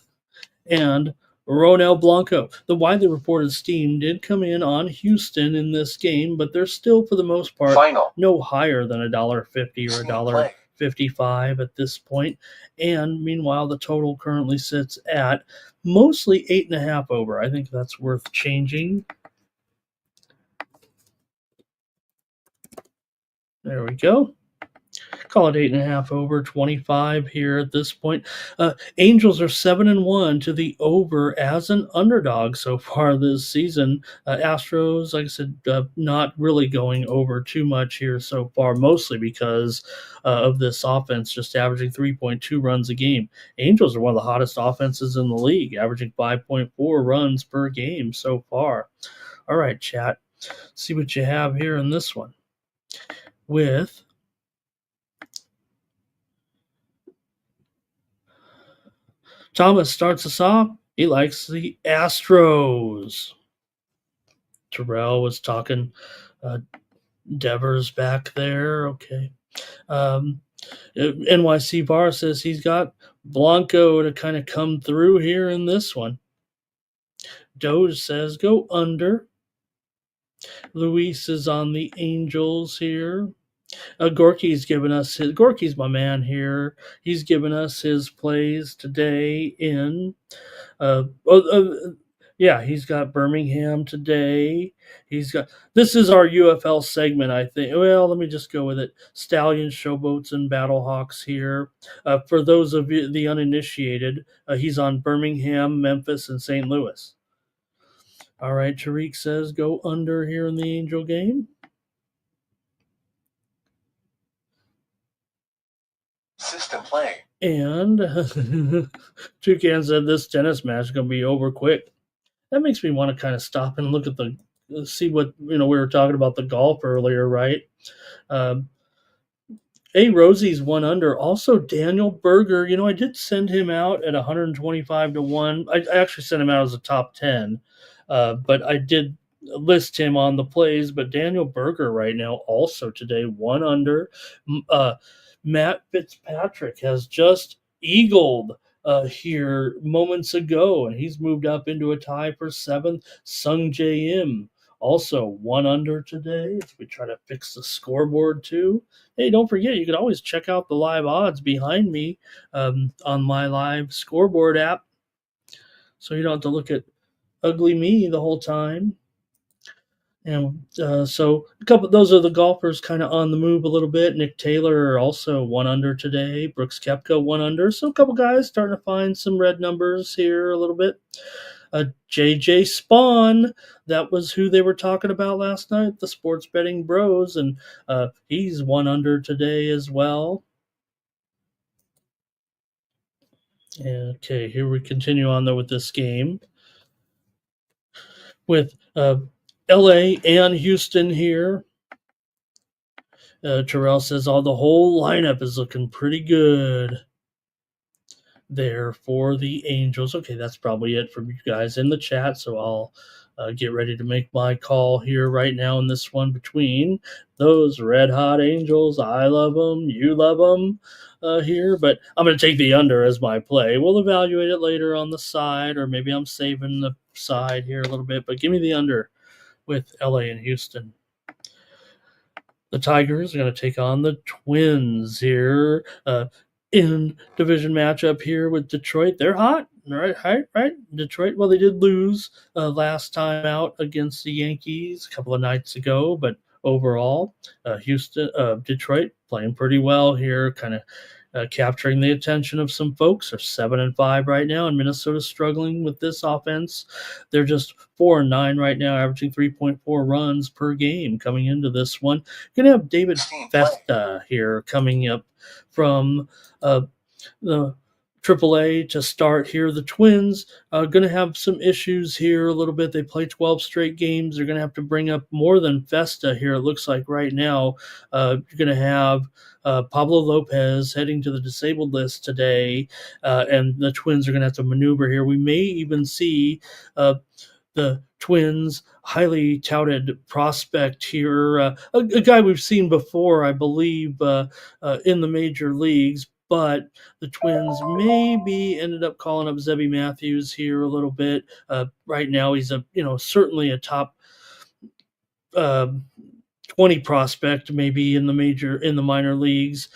and Ronel Blanco. The widely reported steam did come in on Houston in this game, but they're still, for the most part, no higher than $1.50 or $1.55 at this point. And meanwhile, the total currently sits at mostly 8.5 over. I think that's worth changing. There we go. Call it 8.5 over, 25 here at this point. Angels are 7-1 to the over as an underdog so far this season. Astros, like I said, not really going over too much here so far, mostly because of this offense just averaging 3.2 runs a game. Angels are one of the hottest offenses in the league, averaging 5.4 runs per game so far. All right, chat. See what you have here in this one with Thomas starts us off. He likes the Astros. Terrell was talking Devers back there. Okay. NYC Bar says he's got Blanco to kind of come through here in this one. Doge says go under. Luis is on the Angels here. Gorky's given us his. Gorky's my man here. He's given us his plays today in. Yeah, he's got Birmingham today. He's got. This is our UFL segment, I think. Well, let me just go with it. Stallions, Showboats, and Battlehawks here. For those of you, the uninitiated, he's on Birmingham, Memphis, and St. Louis. All right, Tariq says go under here in the Angel game. System play. And Toucan said this tennis match is going to be over quick. That makes me want to kind of stop and look at see what, we were talking about the golf earlier, right? Rosie's 1 under. Also, Daniel Berger, I did send him out at 125 to 1. I actually sent him out as a top 10, but I did list him on the plays. But Daniel Berger right now also today 1 under. Matt Fitzpatrick has just eagled here moments ago, and he's moved up into a tie for 7th. Sung J M also 1 under today. If we try to fix the scoreboard too. Hey, don't forget, you can always check out the live odds behind me on my live scoreboard app, so you don't have to look at ugly me the whole time. And so those are the golfers kind of on the move a little bit. Nick Taylor also 1 under today. Brooks Koepka 1 under. So a couple guys starting to find some red numbers here a little bit. JJ Spawn, that was who they were talking about last night, the Sports Betting Bros, and he's 1 under today as well. Okay, here we continue on though with this game with LA and Houston here. Terrell says, the whole lineup is looking pretty good there for the Angels. Okay, that's probably it from you guys in the chat, so I'll get ready to make my call here right now in this one between those red-hot Angels. I love them. You love them here, but I'm going to take the under as my play. We'll evaluate it later on the side, or maybe I'm saving the side here a little bit, but give me the under with LA and Houston. The Tigers are going to take on the Twins here in division matchup here with Detroit. They're hot, right? Detroit, well, they did lose last time out against the Yankees a couple of nights ago, but overall. Detroit playing pretty well here, kind of capturing the attention of some folks. They're 7-5 right now, and Minnesota's struggling with this offense. They're just 4-9 right now, averaging 3.4 runs per game coming into this one. Going to have David Festa here coming up from the AAA to start here. The Twins are going to have some issues here a little bit. They play 12 straight games. They're going to have to bring up more than Festa here, it looks like right now. You're going to have Pablo Lopez heading to the disabled list today, and the Twins are going to have to maneuver here. We may even see the Twins' highly touted prospect here, a guy we've seen before, I believe, in the major leagues. But the Twins maybe ended up calling up Zebby Matthews here a little bit. Right now, he's certainly a top uh, 20 prospect, maybe in the minor leagues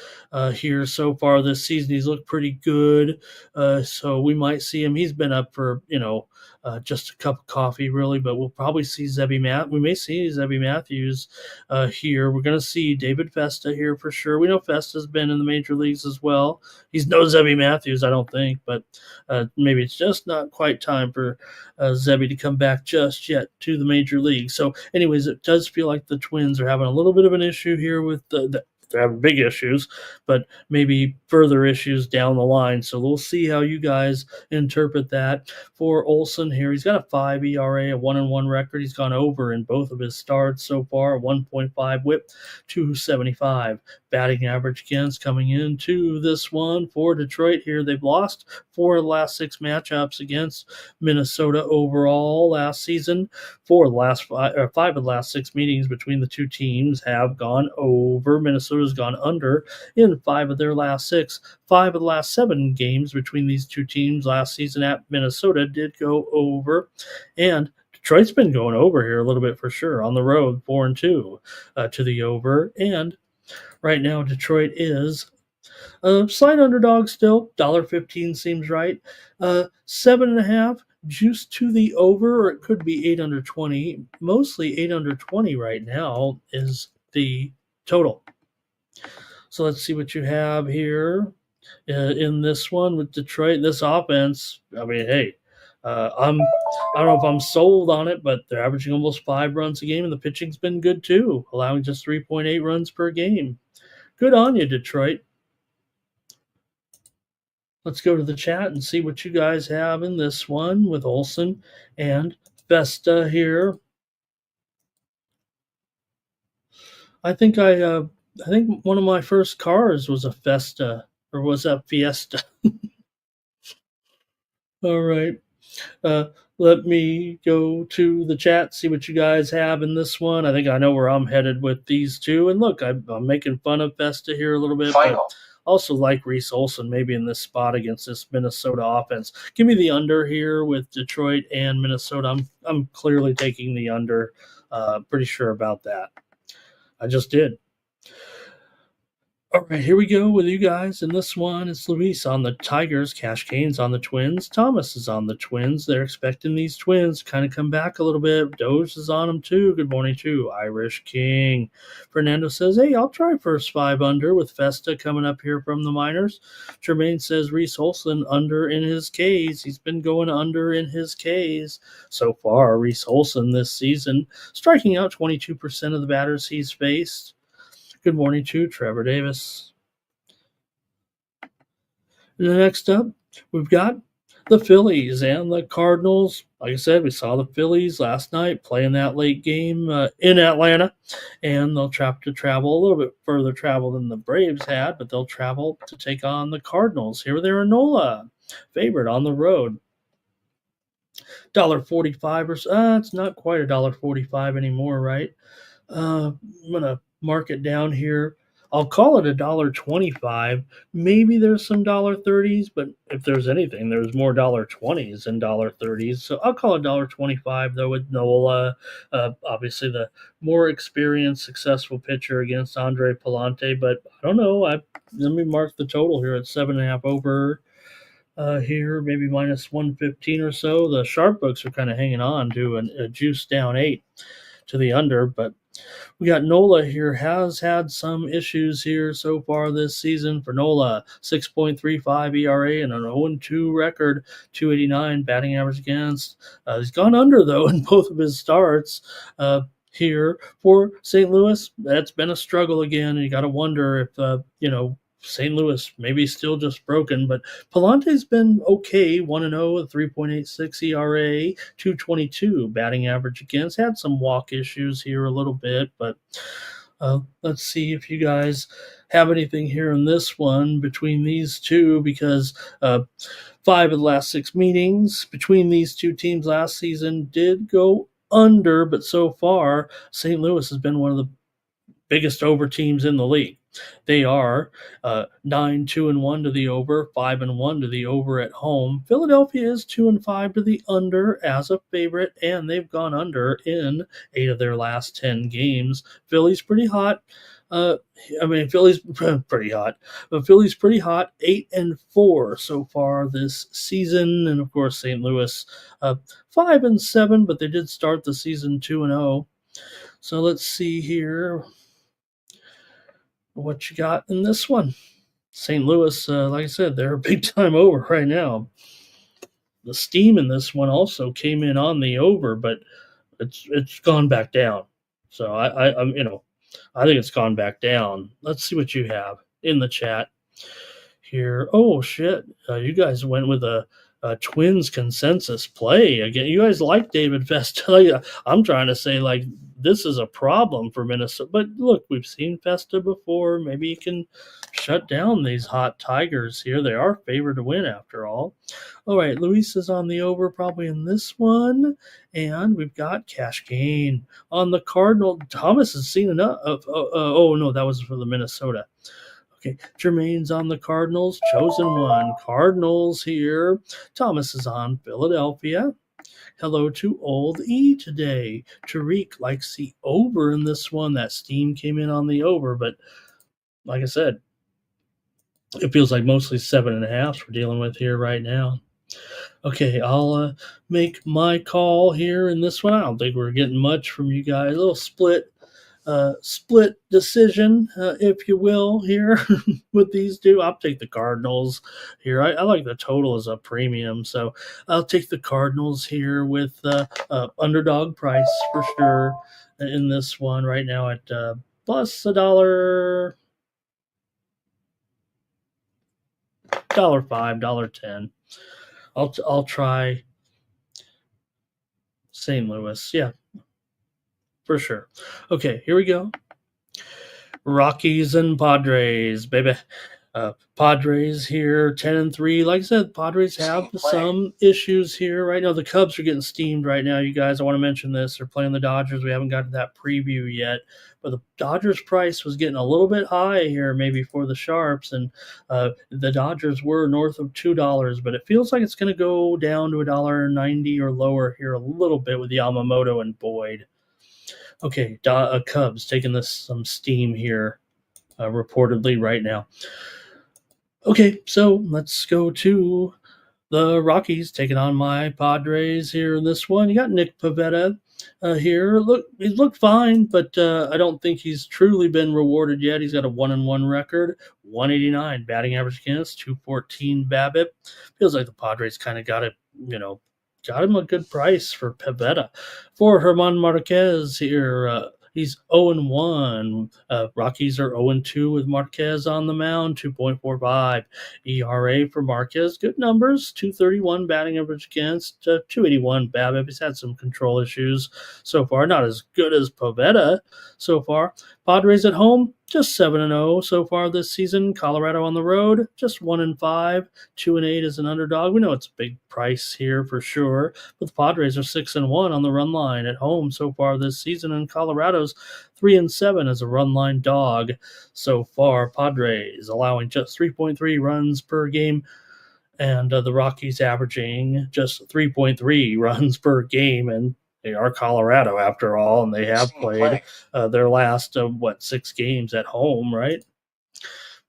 here so far this season. He's looked pretty good, so we might see him. He's been up for just a cup of coffee, really, but we'll probably see we may see Zebby Matthews here. We're going to see David Festa here for sure. We know Festa's been in the major leagues as well. He's no Zebby Matthews, I don't think, but maybe it's just not quite time for Zebby to come back just yet to the major league. So anyways, it does feel like the Twins are having a little bit of an issue here with they're having big issues, but maybe further issues down the line. So we'll see how you guys interpret that. For Olson here, he's got a 5 ERA, a 1-1 record. He's gone over in both of his starts so far, 1.5 whip, 275 batting average against coming into this one for Detroit here. They've lost 4 of the last 6 matchups against Minnesota overall last season. 5 of the last 6 meetings between the two teams have gone over. Minnesota's gone under in 5 of their last 6. 5 of the last 7 games between these two teams last season at Minnesota did go over, and Detroit's been going over here a little bit for sure on the road, 4-2 to the over, and right now Detroit is a slight underdog still. $1.15 seems right. 7.5 juice to the over, or it could be 8 under 20. Mostly 8 under 20 right now is the total. So let's see what you have here in this one with Detroit. This offense, I mean, hey, I don't know if I'm sold on it, but they're averaging almost 5 runs a game, and the pitching's been good too, allowing just 3.8 runs per game. Good on you, Detroit. Let's go to the chat and see what you guys have in this one with Olson and Vesta here. I think one of my first cars was a Vesta, or was that Fiesta? All right. Let me go to the chat, see what you guys have in this one. I think I know where I'm headed with these two. And look, I'm making fun of Vesta here a little bit, but also like Reese Olson maybe in this spot against this Minnesota offense. Give me the under here with Detroit and Minnesota. I'm clearly taking the under. Pretty sure about that. I just did. All right, here we go with you guys in this one. It's Luis on the Tigers. Cash Kane's on the Twins. Thomas is on the Twins. They're expecting these Twins to kind of come back a little bit. Doge is on them too. Good morning to Irish King. Fernando says, hey, I'll try first 5 under with Festa coming up here from the minors. Jermaine says Reese Olson under in his Ks. He's been going under in his Ks so far. Reese Olson this season, striking out 22% of the batters he's faced. Good morning to Trevor Davis. And next up, we've got the Phillies and the Cardinals. Like I said, we saw the Phillies last night playing that late game in Atlanta, and they'll have to travel a little bit further travel than the Braves had, but they'll travel to take on the Cardinals. Here they're Nola, favorite on the road. $1.45 or so. It's not quite $1.45 anymore, right? I'm gonna mark it down here. I'll call it $1.25. Maybe there's some $1.30s, but if there's anything, there's more $1.20s than $1.30s. So I'll call it $1.25 though with Nola. Obviously the more experienced, successful pitcher against Andre Palante, but I don't know. Let me mark the total here at 7.5 over. Here, maybe minus 115 or so. The sharp books are kind of hanging on to a juice down 8 to the under, but We got Nola here, has had some issues here so far this season for Nola. 6.35 ERA and an 0-2 record, 289 batting average against. He's gone under, though, in both of his starts. Here for St. Louis, that's been a struggle again. You got to wonder if, St. Louis maybe still just broken, but Palante's been okay, 1-0, 3.86 ERA, 222 batting average against. Had some walk issues here a little bit, but let's see if you guys have anything here in this one between these two, because 5 of the last 6 meetings between these two teams last season did go under, but so far St. Louis has been one of the biggest over teams in the league. They are 9-2-1 to the over, 5-1 to the over at home. Philadelphia is 2-5 to the under as a favorite, and they've gone under in 8 of their last 10 games. Philly's pretty hot. Philly's pretty hot. But Philly's pretty hot, 8-4 so far this season, and of course St. Louis 5-7, but they did start the season 2-0. So let's see here what you got in this one. St. Louis, like I said, they're a big time over right now. The steam in this one also came in on the over, but it's gone back down. So I think it's gone back down. Let's see what you have in the chat here. Oh shit, you guys went with a Twins consensus play again. You guys like David Festa. I'm trying to say, like, this is a problem for Minnesota. But look, we've seen Festa before. Maybe you can shut down these hot Tigers here. They are favored to win after all. All right, Luis is on the over probably in this one. And we've got cash gain on the Cardinal. Thomas has seen enough. Oh, no, that was for the Minnesota. Okay, Jermaine's on the Cardinals. Chosen one. Cardinals here. Thomas is on Philadelphia. Hello to Old E today. Tariq likes the over in this one. That steam came in on the over, but like I said, it feels like mostly 7.5 we're dealing with here right now. Okay, I'll make my call here in this one. I don't think we're getting much from you guys. A little split decision, if you will, here with these two. I'll take the Cardinals here. I like the total as a premium, so I'll take the Cardinals here with underdog price for sure in this one right now at plus $1, $1.05, $1.10. I'll try St. Louis. Yeah, for sure. Okay, here we go. Rockies and Padres, baby. Padres here, 10-3. Like I said, Padres have some issues here right now. The Cubs are getting steamed right now, you guys. I want to mention this. They're playing the Dodgers. We haven't got to that preview yet. But the Dodgers price was getting a little bit high here maybe for the Sharps. And the Dodgers were north of $2. But it feels like it's going to go down to $1.90 or lower here a little bit with Yamamoto and Boyd. Okay, Cubs taking some steam here reportedly right now. Okay, so let's go to the Rockies taking on my Padres here in this one. You got Nick Pivetta here. He looked fine, but I don't think he's truly been rewarded yet. He's got a 1-1 record, 189 batting average against, 214 BABIP. Feels like the Padres kind of got him a good price for Pivetta. For Herman Marquez here, he's 0-1. Rockies are 0-2 with Marquez on the mound, 2.45 ERA for Marquez. Good numbers, 231 batting average against, 281 BABIP. He's had some control issues so far, not as good as Pivetta so far. Padres at home, just 7-0 so far this season. Colorado on the road, just 1-5. 2-8 as an underdog. We know it's a big price here for sure, but the Padres are 6-1 on the run line at home so far this season, and Colorado's 3-7 as a run line dog so far. Padres allowing just 3.3 runs per game, and the Rockies averaging just 3.3 runs per game, and they are Colorado after all, and they have played their last 6 games at home, right?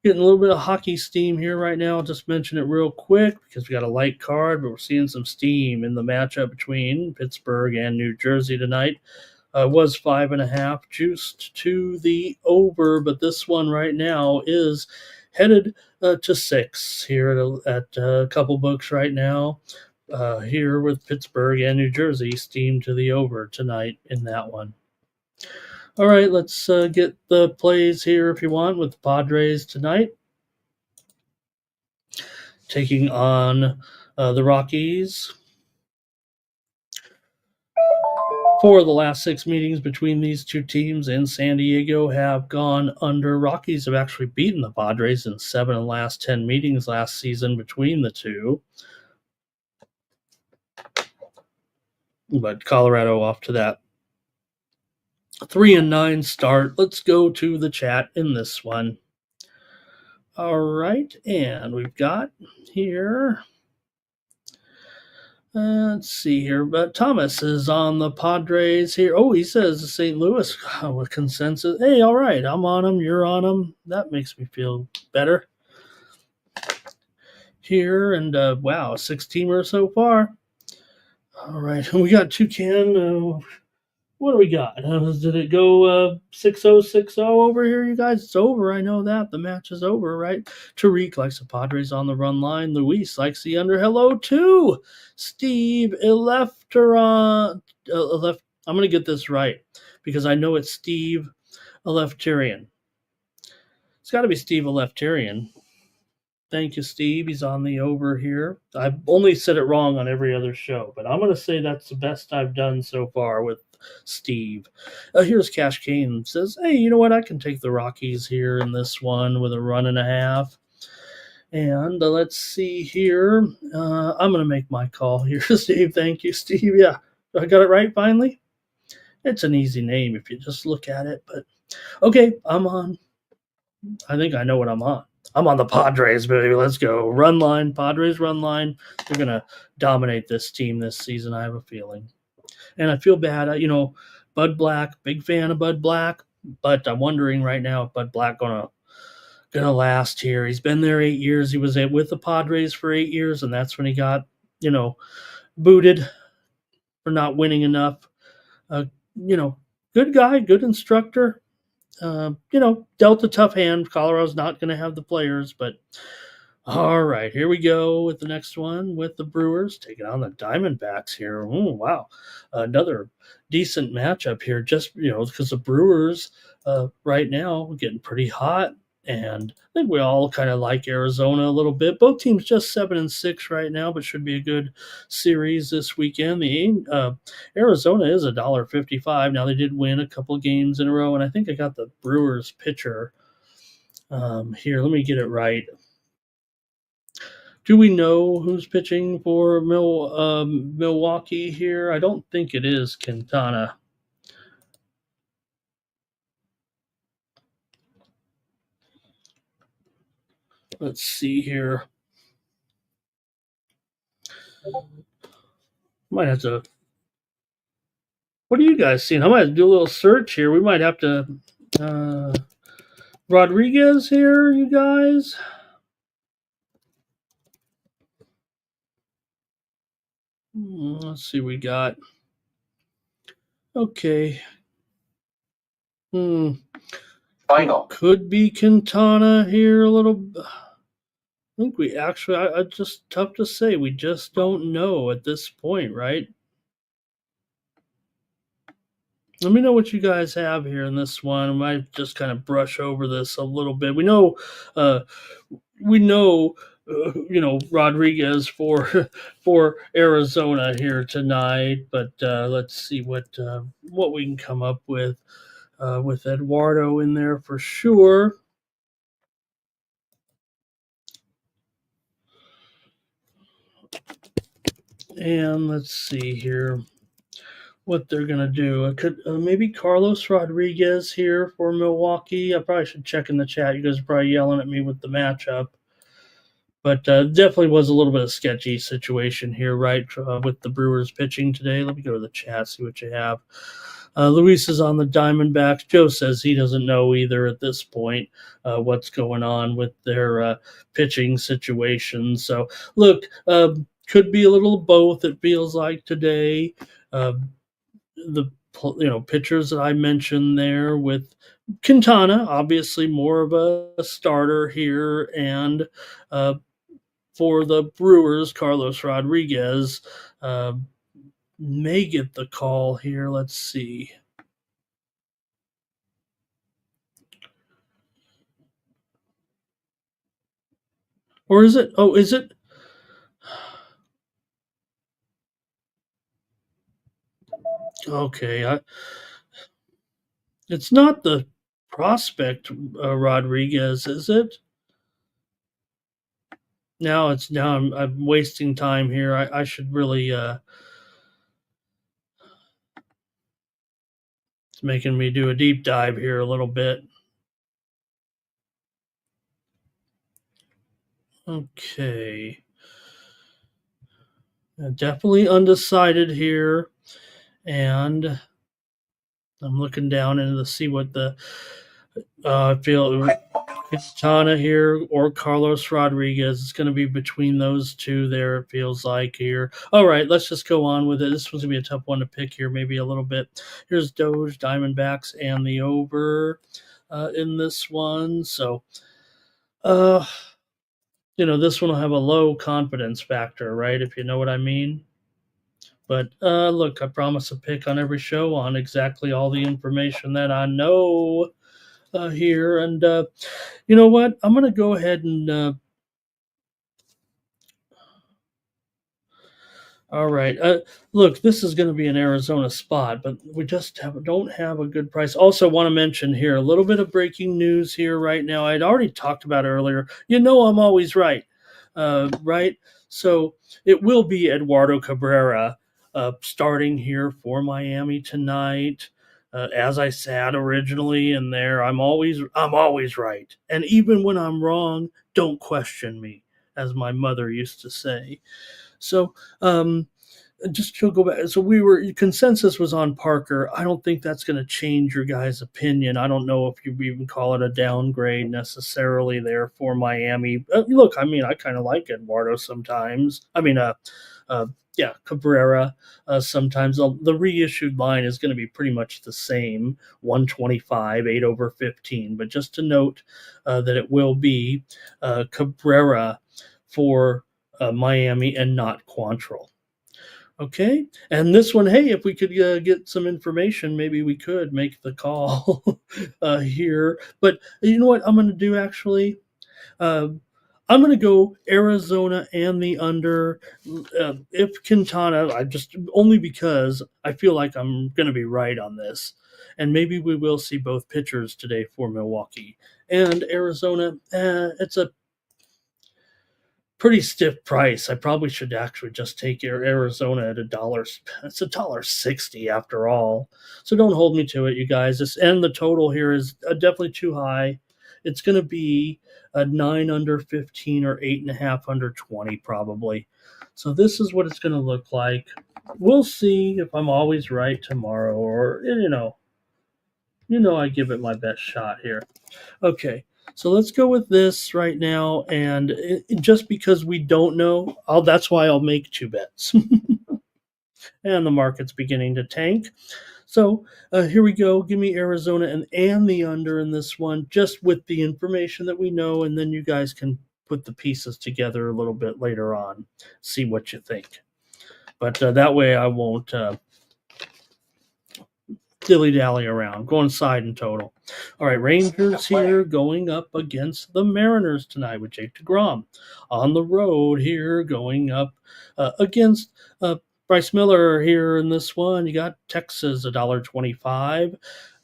Getting a little bit of hockey steam here right now. I'll just mention it real quick because we got a light card, but we're seeing some steam in the matchup between Pittsburgh and New Jersey tonight. Was 5.5, juiced to the over, but this one right now is headed to 6 here at a couple books right now. Here with Pittsburgh and New Jersey steamed to the over tonight in that one. All right, let's get the plays here if you want with the Padres tonight. Taking on the Rockies. Four of the last 6 meetings between these two teams in San Diego have gone under. Rockies have actually beaten the Padres in 7 of the last 10 meetings last season between the two. But Colorado off to that 3-9 start. Let's go to the chat in this one. All right, and we've got here. Let's see here, but Thomas is on the Padres here. Oh, he says St. Louis with consensus. Hey, all right, I'm on them. You're on them. That makes me feel better here. And wow, 6-teamer so far. All right, we got Toucan. What do we got? Did it go 6-0, 6-0 over here, you guys? It's over. I know that. The match is over, right? Tariq likes the Padres on the run line. Luis likes the under. Hello, too. Steve Elefteron. I'm going to get this right because I know it's Steve Elefterian. It's got to be Steve Elefterian. Thank you, Steve. He's on the over here. I've only said it wrong on every other show, but I'm going to say that's the best I've done so far with Steve. Here's Cash Kane. Says, hey, you know what? I can take the Rockies here in this one with a 1.5. And let's see here. I'm going to make my call here, Steve. Thank you, Steve. Yeah, I got it right finally. It's an easy name if you just look at it. But okay, I'm on. I think I know what I'm on. I'm on the Padres, baby. Let's go. Run line, Padres run line. They're going to dominate this team this season, I have a feeling. And I feel bad. Bud Black, big fan of Bud Black, but I'm wondering right now if Bud Black gonna last here. He's been there 8 years. He was with the Padres for 8 years, and that's when he got, booted for not winning enough. Good guy, good instructor. Dealt a tough hand. Colorado's not going to have the players, but all right, here we go with the next one with the Brewers taking on the Diamondbacks here. Oh, wow. Another decent matchup here just, because the Brewers right now are getting pretty hot, and I think we all kind of like Arizona a little bit. Both teams just 7-6 right now, but should be a good series this weekend. The Arizona is $1.55. Now, they did win a couple games in a row, and I think I got the Brewers pitcher here. Let me get it right. Do we know who's pitching for Milwaukee here? I don't think it is Quintana. Let's see here. Might have to. What are you guys seeing? I might have to do a little search here. We might have to. Rodriguez here, you guys. Let's see, we got. Okay. Final. Could be Quintana here a little. I think we actually. I just tough to say. We just don't know at this point, right? Let me know what you guys have here in this one. I might just kind of brush over this a little bit. We know, Rodriguez for Arizona here tonight, but let's see what we can come up with Eduardo in there for sure. And let's see here what they're going to do. Could maybe Carlos Rodriguez here for Milwaukee. I probably should check in the chat. You guys are probably yelling at me with the matchup. But definitely was a little bit of sketchy situation here, right, with the Brewers pitching today. Let me go to the chat, see what you have. Luis is on the Diamondbacks. Joe says he doesn't know either at this point what's going on with their pitching situation. So, look, could be a little of both, it feels like today. The pitchers that I mentioned there with Quintana, obviously more of a starter here, and uh, for the Brewers, Carlos Rodriguez uh, may get the call here. Let's see. Or is it? Oh, is it? Okay, it's not the prospect Rodriguez, is it? Now I'm wasting time here. I should really it's making me do a deep dive here a little bit. Okay. Definitely undecided here, and I'm looking down into to see what the I feel Quintana here or Carlos Rodriguez. It's going to be between those two there, it feels like here. All right, let's just go on with it. This one's going to be a tough one to pick here, maybe a little bit. Here's Doge, Diamondbacks, and the over in this one. So, uh, this one will have a low confidence factor, right? If you know what I mean. But look, I promise a pick on every show on exactly all the information that I know here. And you know what? I'm going to go ahead and all right. Look, this is going to be an Arizona spot, but we just don't have a good price. Also, want to mention here a little bit of breaking news here right now. I'd already talked about it earlier. I'm always right, right? So it will be Eduardo Cabrera starting here for Miami tonight. As I said originally in there, I'm always right, and even when I'm wrong, don't question me, as my mother used to say. So, just to go back, so consensus was on Parker. I don't think that's going to change your guys' opinion. I don't know if you even call it a downgrade necessarily there for Miami. Look, I mean, I kind of like Eduardo sometimes. Yeah, Cabrera sometimes. The reissued line is going to be pretty much the same, 125, 8 over 15. But just to note that it will be Cabrera for Miami and not Quantrill. Okay, and this one, hey, if we could get some information, maybe we could make the call here. But you know what I'm going to do actually? Uh, I'm going to go Arizona and the under. If Quintana, I just only because I feel like I'm going to be right on this, and maybe we will see both pitchers today for Milwaukee and Arizona. It's a pretty stiff price. I probably should actually just take Arizona at $1. It's $1.60 after all. So don't hold me to it, you guys. And the total here is definitely too high. It's going to be a 9 under 15 or 8.5 under 20 probably. So this is what it's going to look like. We'll see if I'm always right tomorrow, or I give it my best shot here. Okay. So let's go with this right now, and just because we don't know, that's why I'll make 2 bets. And the market's beginning to tank. So here we go. Give me Arizona and the under in this one, just with the information that we know, and then you guys can put the pieces together a little bit later on, see what you think. But that way I won't dilly-dally around, going side and total. All right, Rangers here going up against the Mariners tonight with Jake DeGrom. On the road here going up against Bryce Miller here in this one. You got Texas, $1.25,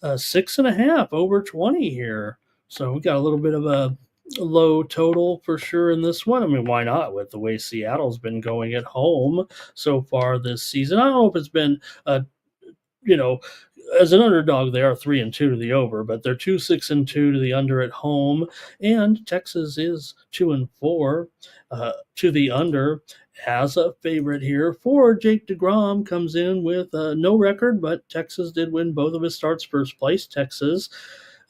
6.5 over 20 here. So we got a little bit of a low total for sure in this one. I mean, why not with the way Seattle's been going at home so far this season? I don't know if it's been as an underdog, they are 3-2 to the over, but they're 2-6-2 to the under at home. And Texas is 2-4 to the under as a favorite here. For Jake DeGrom comes in with no record, but Texas did win both of his starts. First place, Texas,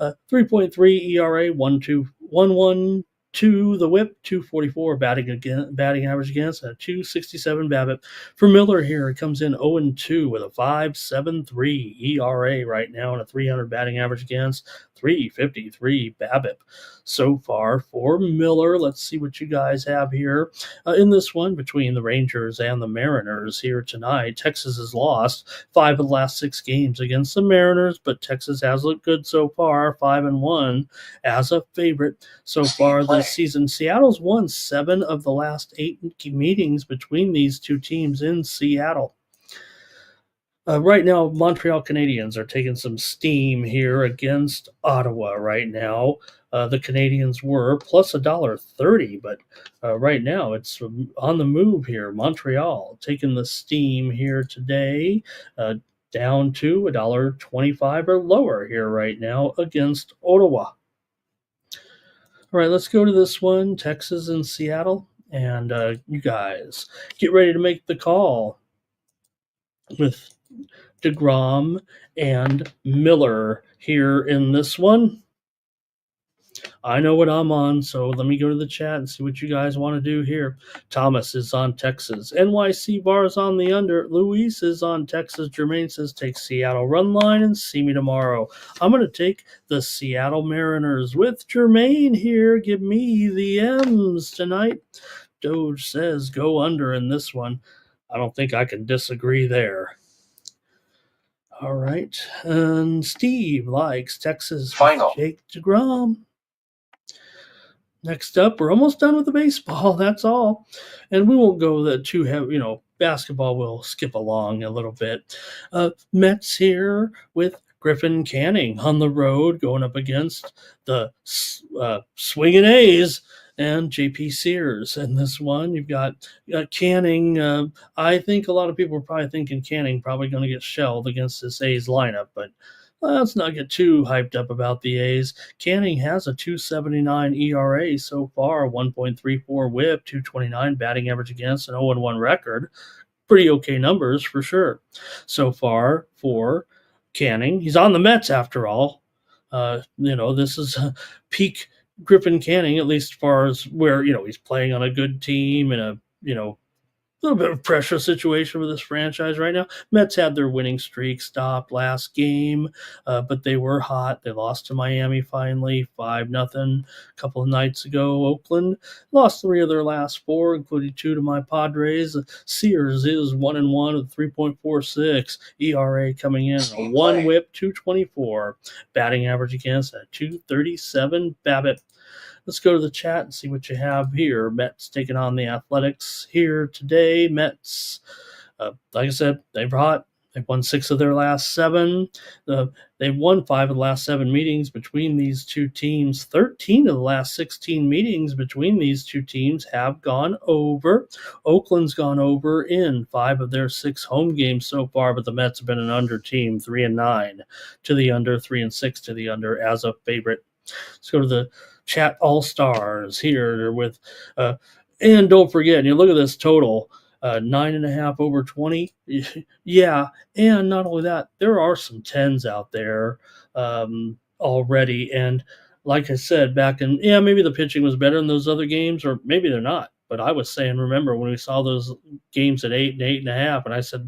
3.3 ERA, 1.211 to the whip, 244 batting average against, a 267 BABIP. For Miller here, it comes in 0-2 with a 5.73 ERA right now and a 300 batting average against, 353 BABIP so far for Miller. Let's see what you guys have here in this one between the Rangers and the Mariners here tonight. Texas has lost 5 of the last 6 games against the Mariners, but Texas has looked good so far, 5-1 as a favorite so far this season. Seattle's won 7 of the last 8 meetings between these two teams in Seattle. Right now, Montreal Canadiens are taking some steam here against Ottawa right now. The Canadiens were plus $1.30, but right now it's on the move here. Montreal taking the steam here today, down to $1.25 or lower here right now against Ottawa. All right, let's go to this one, Texas and Seattle, and you guys get ready to make the call with DeGrom and Miller here in this one. I know what I'm on, so let me go to the chat and see what you guys want to do here. Thomas is on Texas. NYC Bar is on the under. Luis is on Texas. Jermaine says take Seattle run line and see me tomorrow. I'm going to take the Seattle Mariners with Jermaine here. Give me the M's tonight. Doge says go under in this one. I don't think I can disagree there. All right. And Steve likes Texas Final. Jake DeGrom. Next up, we're almost done with the baseball. That's all. And we won't go too heavy. Basketball will skip along a little bit. Mets here with Griffin Canning on the road going up against the swinging A's and JP Sears. And this one, you've got Canning. I think a lot of people are probably thinking Canning probably going to get shelled against this A's lineup, but let's not get too hyped up about the A's. Canning has a 2.79 ERA so far, 1.34 whip, 2.29 batting average against, an 0-1 record. Pretty okay numbers for sure so far for Canning. He's on the Mets after all. This is peak Griffin Canning, at least as far as where, he's playing on a good team and a little bit of pressure situation with this franchise right now. Mets had their winning streak stopped last game, but they were hot. They lost to Miami finally, 5-0 a couple of nights ago. Oakland lost 3 of their last 4, including 2 to my Padres. Sears is 1-1 with 3.46 ERA coming in, a 1 whip, 2.24 batting average against, a 2.37 BABIP. Let's go to the chat and see what you have here. Mets taking on the Athletics here today. Mets, like I said, they're hot. They've won 6 of their last 7. They've won 5 of the last 7 meetings between these two teams. 13 of the last 16 meetings between these two teams have gone over. Oakland's gone over in 5 of their 6 home games so far, but the Mets have been an under team, 3-9 to the under, 3-6 to the under as a favorite. Let's go to the chat all-stars here with and don't forget, and you look at this total, 9.5 over 20. Yeah, and not only that, there are some 10s out there already, and like I said back in, maybe the pitching was better in those other games, or maybe they're not, but I was saying, remember when we saw those games at 8 and 8.5, and I said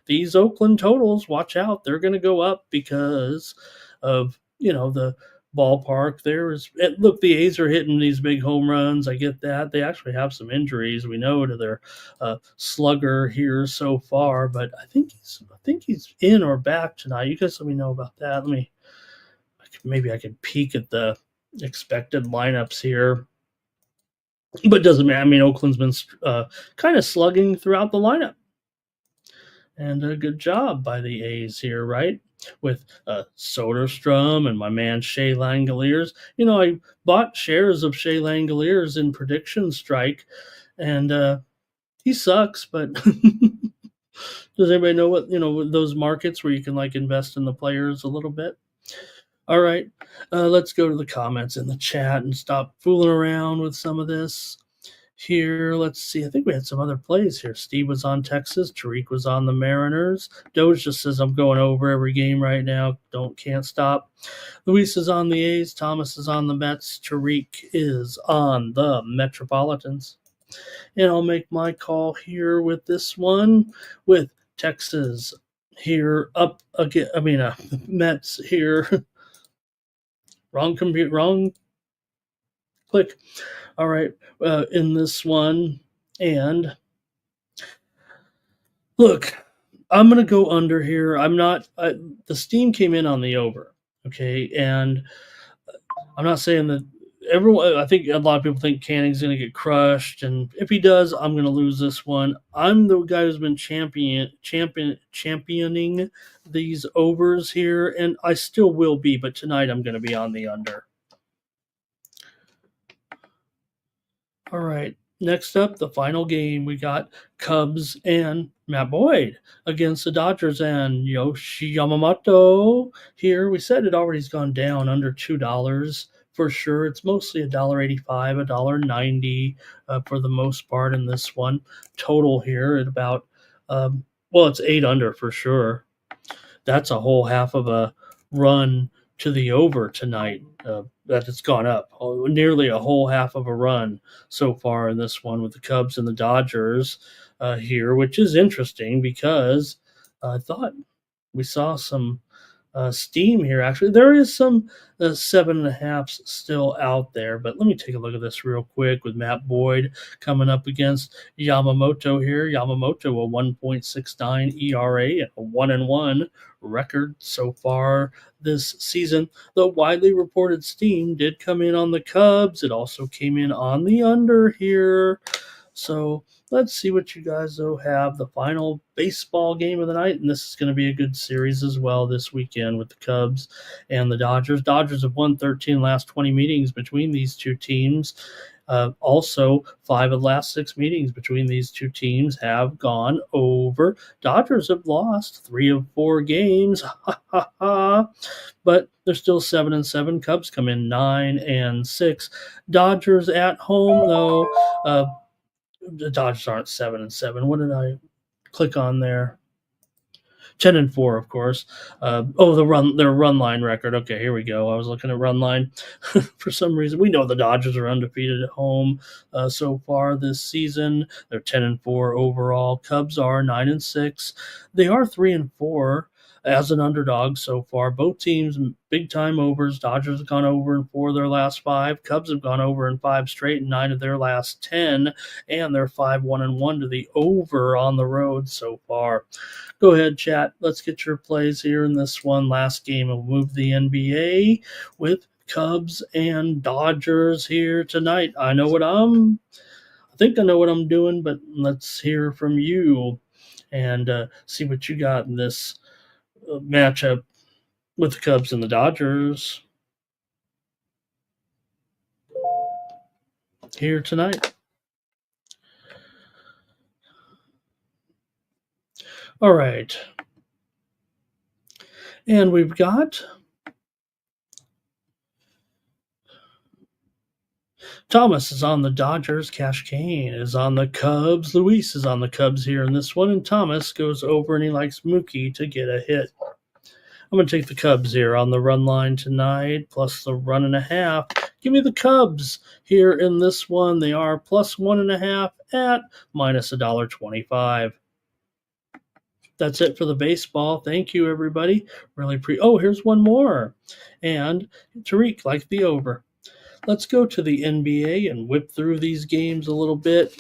these Oakland totals, watch out, they're going to go up because of the ballpark. Look, the A's are hitting these big home runs. I get that. They actually have some injuries, we know, to their slugger here so far, but I think he's in or back tonight. You guys let me know about that. Maybe I could peek at the expected lineups here, but it doesn't matter. I mean, Oakland's been kind of slugging throughout the lineup, and a good job by the A's here, right? With Soderstrom and my man Shea Langoliers. I bought shares of Shea Langoliers in Prediction Strike, and he sucks, but does anybody know what, those markets where you can invest in the players a little bit? All right, let's go to the comments in the chat and stop fooling around with some of this. here. Let's see. I think we had some other plays here. Steve was on Texas. Tariq was on the Mariners. Doge just says I'm going over every game right now. Can't stop. Luis is on the A's. Thomas is on the Mets. Tariq is on the Metropolitans. And I'll make my call here with this one with Texas here up again. Mets here. Wrong click. All right, in this one. And look, I'm going to go under here. The steam came in on the over. Okay. And I'm not saying that I think a lot of people think Canning's going to get crushed. And if he does, I'm going to lose this one. I'm the guy who's been championing these overs here. And I still will be, but tonight I'm going to be on the under. All right. Next up, the final game, we got Cubs and Matt Boyd against the Dodgers and Yoshi Yamamoto. Here, we said it already's gone down under $2 for sure. It's mostly $1.85, $1.90 for the most part in this one. Total here at about, it's 8 under for sure. That's a whole half of a run to the over tonight. That it's gone up nearly a whole half of a run so far in this one with the Cubs and the Dodgers here, which is interesting because I thought we saw some steam here. Actually, there is some 7.5s still out there, but let me take a look at this real quick with Matt Boyd coming up against Yamamoto here. Yamamoto a 1.69 ERA and a 1-1 record so far this season. The widely reported steam did come in on the Cubs. It also came in on the under here. So let's see what you guys have. The final baseball game of the night, and this is going to be a good series as well this weekend with the Cubs and the Dodgers. Dodgers have won 13 last 20 meetings between these two teams. Also, 5 of the last 6 meetings between these two teams have gone over. Dodgers have lost 3 of 4 games. But they're still 7-7. Cubs come in 9-6. Dodgers at home, though. The Dodgers aren't 7-7. What did I click on there? 10-4, of course. Their run line record. Okay, here we go. I was looking at run line for some reason. We know the Dodgers are undefeated at home so far this season. They're 10-4 overall. Cubs are 9-6. They are 3-4 as an underdog so far. Both teams big time overs. Dodgers have gone over in 4 of their last 5. Cubs have gone over in 5 straight and 9 of their last 10, and they're 5-1-1 to the over on the road so far. Go ahead, chat. Let's get your plays here in this one. Last game, we'll move the NBA with Cubs and Dodgers here tonight. I think I know what I'm doing, but let's hear from you and see what you got in this matchup with the Cubs and the Dodgers here tonight. All right. And we've got Thomas is on the Dodgers. Cash Kane is on the Cubs. Luis is on the Cubs here in this one. And Thomas goes over and he likes Mookie to get a hit. I'm going to take the Cubs here on the run line tonight, plus the 1.5. Give me the Cubs here in this one. They are plus 1.5 at minus $1.25. That's it for the baseball. Thank you, everybody. Here's one more. And Tariq liked the over. Let's go to the NBA and whip through these games a little bit.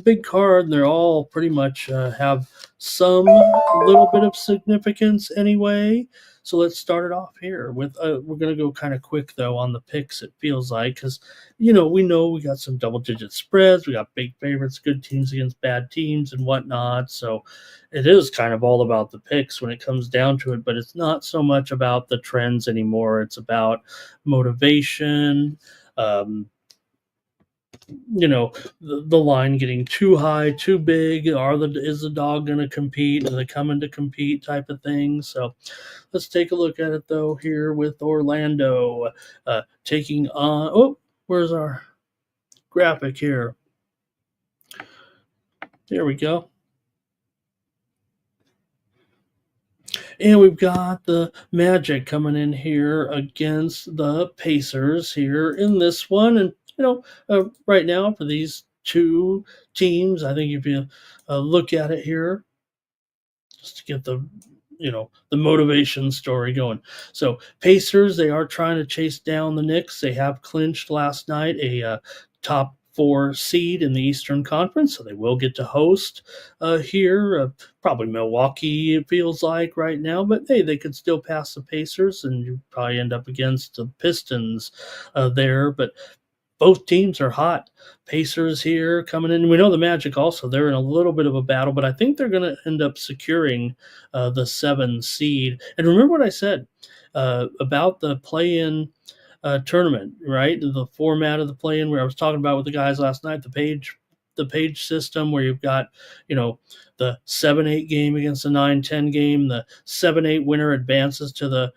Big card, and they're all pretty much have some little bit of significance anyway. So let's start it off here with we're going to go kind of quick, though, on the picks, it feels like, because, we know we got some double-digit spreads. We got big favorites, good teams against bad teams and whatnot. So it is kind of all about the picks when it comes down to it, but it's not so much about the trends anymore. It's about motivation, the line getting too high, too big. Is the dog going to compete? Are they coming to compete type of thing? So let's take a look at it, though, here with Orlando taking on – where's our graphic here? There we go. And we've got the Magic coming in here against the Pacers here in this one. And, right now for these two teams, I think if you look at it here, just to get the motivation story going. So Pacers, they are trying to chase down the Knicks. They have clinched last night a top four seed in the Eastern Conference, so they will get to host here. Probably Milwaukee, it feels like right now, but hey, they could still pass the Pacers, and you probably end up against the Pistons there. But both teams are hot. Pacers here coming in. We know the Magic also, they're in a little bit of a battle, but I think they're going to end up securing the 7 seed. And remember what I said about the play in tournament, right? The format of the play in, where I was talking about with the guys last night, the page system where you've got, the 7-8 game against the 9-10 game, the 7-8 winner advances to the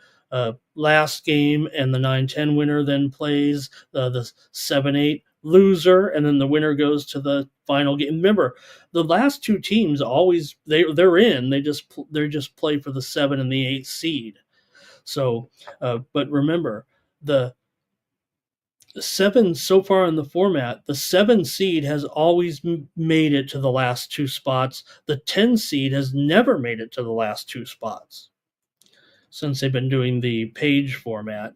last game, and the 9-10 winner then plays the 7-8 loser, and then the winner goes to the final game. Remember, the last two teams always they're in. They just play for the 7 and the 8 seed. So, but remember, the 7 so far in the format, the 7 seed has always made it to the last two spots. The 10 seed has never made it to the last two spots since they've been doing the page format.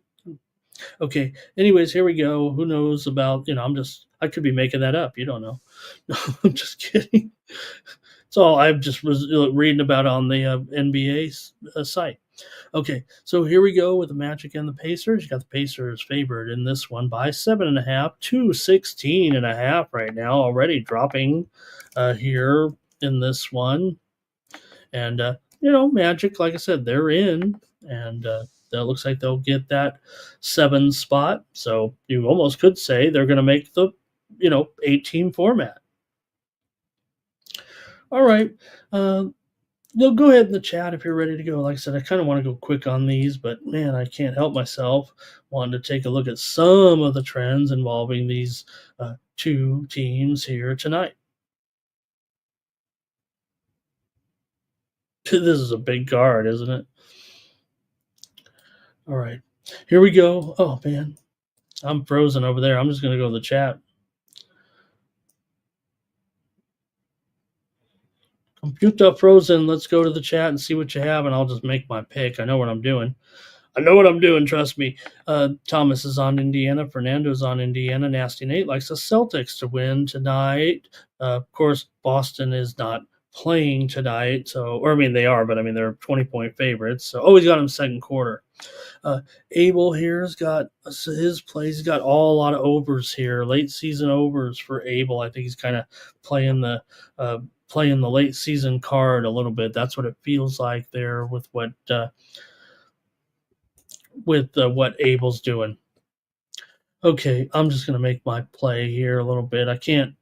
Okay. Anyways, here we go. Who knows about, I could be making that up. You don't know. No, I'm just kidding. It's all I've just was reading about on the NBA site. Okay, so here we go with the Magic and the Pacers. You got the Pacers favored in this one by 7.5 to 16.5 right now, already dropping here in this one. And Magic, like I said, they're in, and that looks like they'll get that 7 spot. So you almost could say they're going to make the 8-team format. All right. Go ahead in the chat if you're ready to go. Like I said, I kind of want to go quick on these, but man, I can't help myself wanting to take a look at some of the trends involving these two teams here tonight. This is a big card, isn't it? All right, here we go. Oh man, I'm frozen over there. I'm just going to go to the chat. Computer frozen. Let's go to the chat and see what you have, and I'll just make my pick. I know what I'm doing. Trust me. Thomas is on Indiana. Fernando's on Indiana. Nasty Nate likes the Celtics to win tonight. Of course, Boston is not playing tonight. They are, but they're 20-point favorites. So, he's got him second quarter. Abel here's got his plays. He's got a lot of overs here, late season overs for Abel. I think he's kind of playing the late season card a little bit. That's what it feels like there with what Abel's doing. Okay, I'm just going to make my play here a little bit. I can't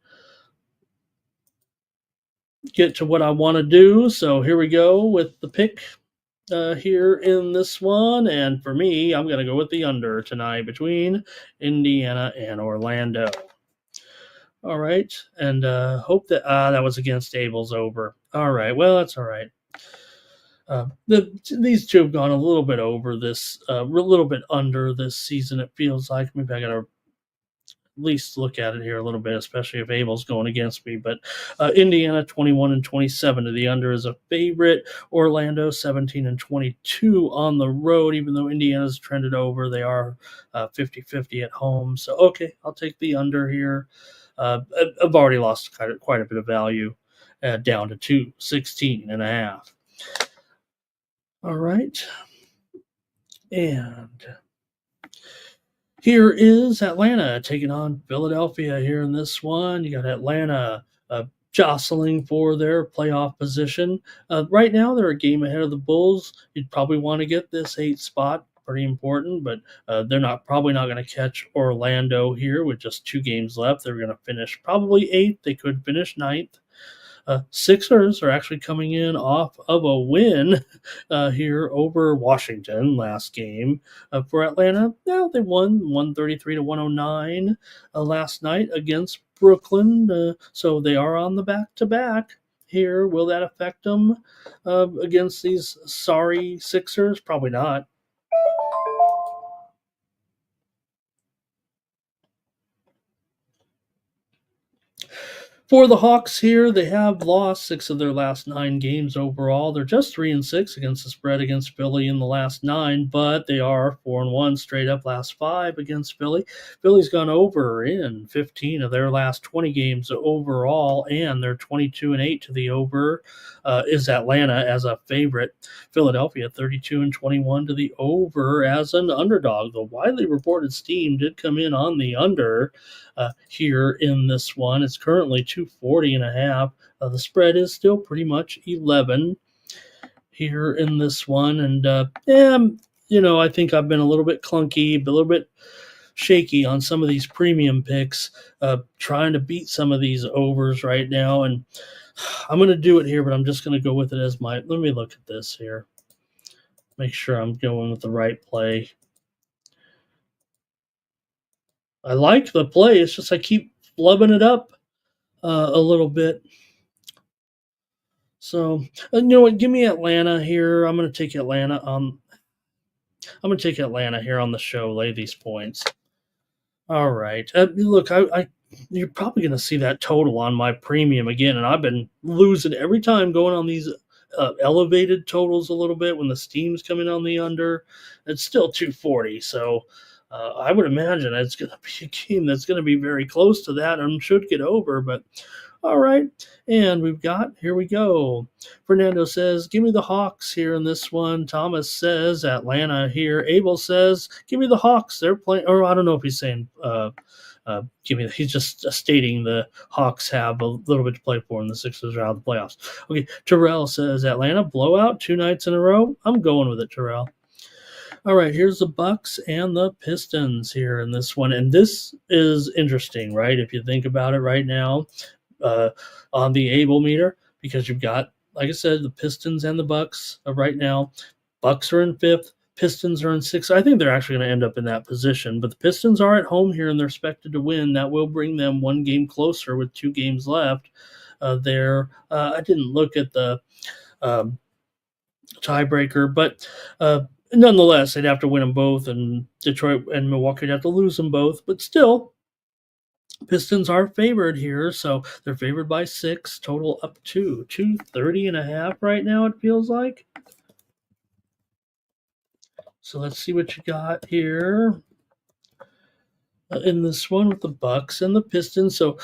get to what I want to do, so here we go with the pick here in this one. And for me, I'm going to go with the under tonight between Indiana and Orlando. All right, and hope that was against Abel's over. All right, well, that's all right. These two have gone a little bit over this, a little bit under this season. It feels like maybe I got to at least look at it here a little bit, especially if Abel's going against me. But Indiana 21-27 to the under is a favorite. Orlando 17-22 on the road. Even though Indiana's trended over, they are 50-50 at home. So okay, I'll take the under here. I've already lost quite a bit of value down to 216.5. All right. And here is Atlanta taking on Philadelphia here in this one. You got Atlanta jostling for their playoff position. Right now, they're a game ahead of the Bulls. You'd probably want to get this 8 spot. Pretty important, but they're probably not going to catch Orlando here with just 2 games left. They're going to finish probably 8th. They could finish 9th. Sixers are actually coming in off of a win here over Washington last game for Atlanta. Now they won 133 to 109 last night against Brooklyn, so they are on the back to back here. Will that affect them against these sorry Sixers? Probably not. For the Hawks here, they have lost 6 of their last 9 games overall. They're just 3-6 against the spread against Philly in the last 9, but they are 4-1 straight up last 5 against Philly. Philly's gone over in 15 of their last 20 games overall, and they're 22-8 to the over. Is Atlanta as a favorite. Philadelphia 32-21 to the over as an underdog. The widely reported steam did come in on the under here in this one. It's currently 240.5. The spread is still pretty much 11 here in this one. And, I think I've been a little bit clunky, a little bit shaky on some of these premium picks, trying to beat some of these overs right now. And I'm going to do it here, but I'm just going to go with it as let me look at this here. Make sure I'm going with the right play. I like the play. It's just I keep flubbing it up a little bit. So, you know what? Give me Atlanta here. I'm going to take Atlanta. I'm going to take Atlanta here on the show. Lay these points. All right. Look, you're probably going to see that total on my premium again, and I've been losing every time going on these elevated totals a little bit when the steam's coming on the under. It's still 240, so I would imagine it's going to be a game that's going to be very close to that and should get over, but all right. And here we go. Fernando says, give me the Hawks here in this one. Thomas says, Atlanta here. Abel says, give me the Hawks. They're playing, or I don't know if he's saying, he's just stating the Hawks have a little bit to play for and the Sixers are out of the playoffs. Okay. Terrell says, Atlanta blowout 2 nights in a row. I'm going with it, Terrell. All right, here's the Bucks and the Pistons here in this one. And this is interesting, right? If you think about it right now, on the Able meter, because you've got, like I said, the Pistons and the Bucks right now. Bucks are in 5th, Pistons are in 6th. I think they're actually going to end up in that position, but the Pistons are at home here and they're expected to win. That will bring them 1 game closer with 2 games left there. I didn't look at the tiebreaker, but nonetheless, they'd have to win them both, and Detroit and Milwaukee would have to lose them both, but still, Pistons are favored here, so they're favored by 6, total up to 230.5 right now, it feels like. So let's see what you got here in this one with the Bucks and the Pistons. So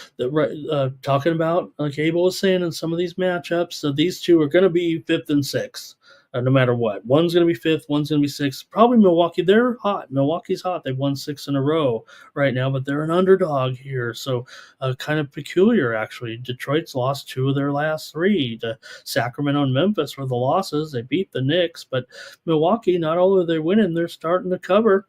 talking about, like Abel was saying, in some of these matchups, so these two are going to be 5th and 6th. No matter what. One's going to be 5th, one's going to be 6th. Probably Milwaukee. They're hot. Milwaukee's hot. They've won 6 in a row right now, but they're an underdog here. So kind of peculiar, actually. Detroit's lost 2 of their last 3. To Sacramento and Memphis were the losses. They beat the Knicks, but Milwaukee, not only are they winning, they're starting to cover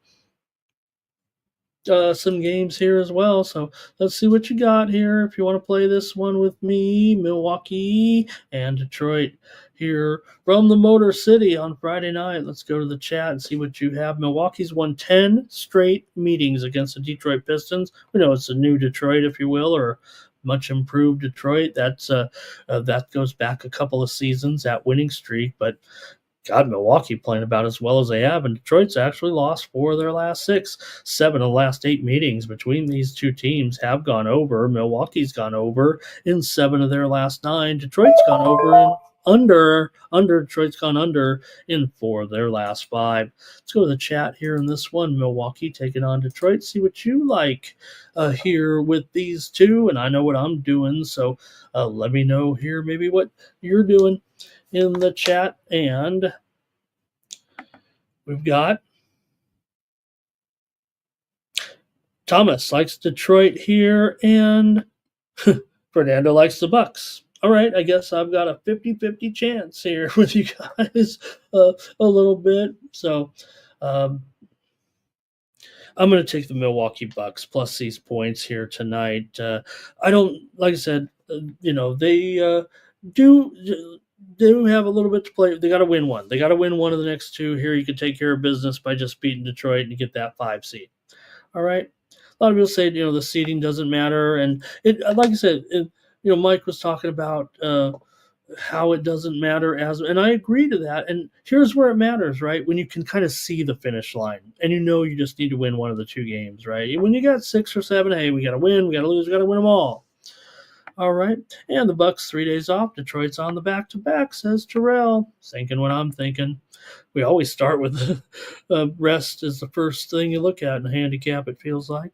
some games here as well. So let's see what you got here. If you want to play this one with me, Milwaukee and Detroit here from the Motor City on Friday night. Let's go to the chat and see what you have. Milwaukee's won 10 straight meetings against the Detroit Pistons. We know it's a new Detroit, if you will, or much improved Detroit. That goes back a couple of seasons, that winning streak, but God, Milwaukee playing about as well as they have, and Detroit's actually lost 4 of their last 6. 7 of the last 8 meetings between these two teams have gone over. Milwaukee's gone over in 7 of their last 9. Detroit's gone over in under. Detroit's gone under in 4 of their last 5. Let's go to the chat here in this one. Milwaukee taking on Detroit. See what you like here with these two, and I know what I'm doing, so let me know here maybe what you're doing in the chat. And we've got Thomas likes Detroit here, and Fernando likes the Bucks. All right, I guess I've got a 50-50 chance here with you guys a little bit. So I'm going to take the Milwaukee Bucks plus these points here tonight. I don't, like I said, do have a little bit to play. They got to win one. They got to win one of the next two here. You can take care of business by just beating Detroit and get that 5 seed. All right. A lot of people say the seeding doesn't matter, and it like I said, Mike was talking about how it doesn't matter and I agree to that. And here's where it matters, right? When you can kind of see the finish line and you just need to win one of the two games, right? When you got 6 or 7, hey, we got to win, we got to lose, we got to win them all. All right. And the Bucks 3 days off. Detroit's on the back-to-back, says Terrell. Thinking what I'm thinking. We always start with rest is the first thing you look at in a handicap, it feels like.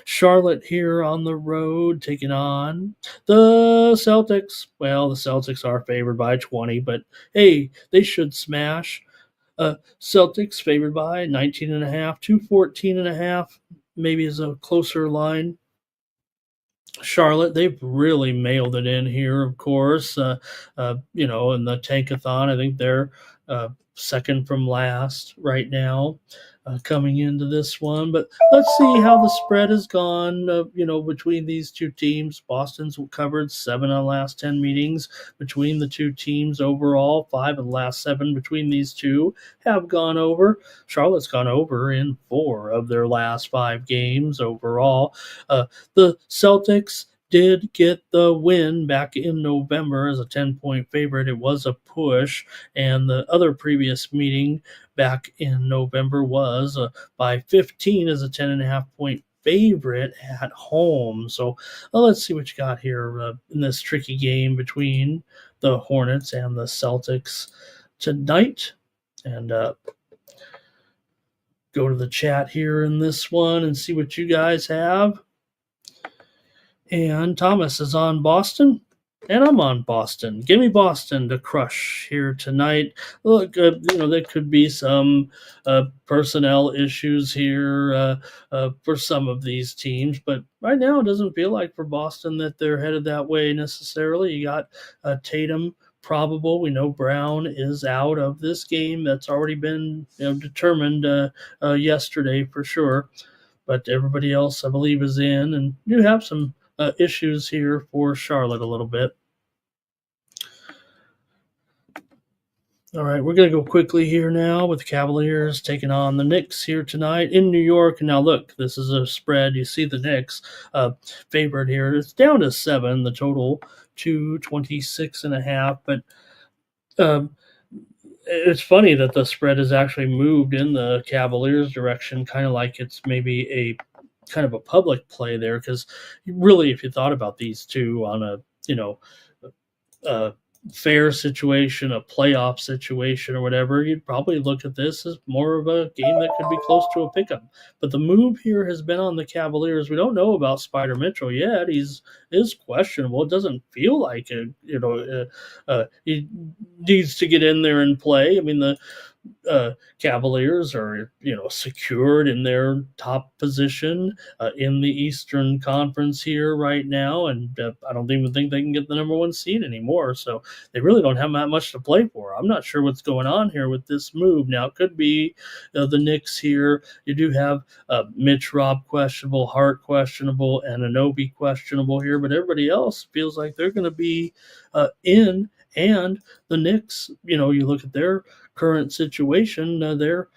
Charlotte here on the road taking on the Celtics. Well, the Celtics are favored by 20, but hey, they should smash. Celtics favored by 19.5 to 14.5. Maybe is a closer line. Charlotte, they've really mailed it in here, of course. In the Tankathon, I think they're second from last right now coming into this one. But let's see how the spread has gone, between these two teams. Boston's covered 7 of the last 10 meetings between the two teams overall. 5 of the last 7 between these two have gone over. Charlotte's gone over in 4 of their last 5 games overall. The Celtics did get the win back in November as a 10-point favorite. It was a push, and the other previous meeting back in November was by 15 as a 10.5-point favorite at home. So let's see what you got here in this tricky game between the Hornets and the Celtics tonight. And go to the chat here in this one and see what you guys have. And Thomas is on Boston, and I'm on Boston. Give me Boston to crush here tonight. Look, there could be some personnel issues here for some of these teams, but right now it doesn't feel like for Boston that they're headed that way necessarily. You got Tatum probable. We know Brown is out of this game. That's already been determined yesterday for sure. But everybody else, I believe, is in, and you have some issues here for Charlotte a little bit. All right, we're going to go quickly here now with the Cavaliers taking on the Knicks here tonight in New York. And now, look, this is a spread. You see the Knicks favored here. It's down to 7, the total 226.5. But it's funny that the spread has actually moved in the Cavaliers' direction, kind of like it's maybe a kind of a public play there, because really, if you thought about these two on a fair situation, a playoff situation or whatever, you'd probably look at this as more of a game that could be close to a pick 'em. But the move here has been on the Cavaliers. We don't know about Spider Mitchell yet. Is questionable. It doesn't feel like it. He needs to get in there and play. I mean, the Cavaliers are, secured in their top position in the Eastern Conference here right now, and I don't even think they can get the number 1 seed anymore. So they really don't have that much to play for. I'm not sure what's going on here with this move. Now it could be the Knicks here. You do have Mitch Robb questionable, Hart questionable, and Anunoby questionable here, but everybody else feels like they're going to be in. And the Knicks, you look at their current situation, they're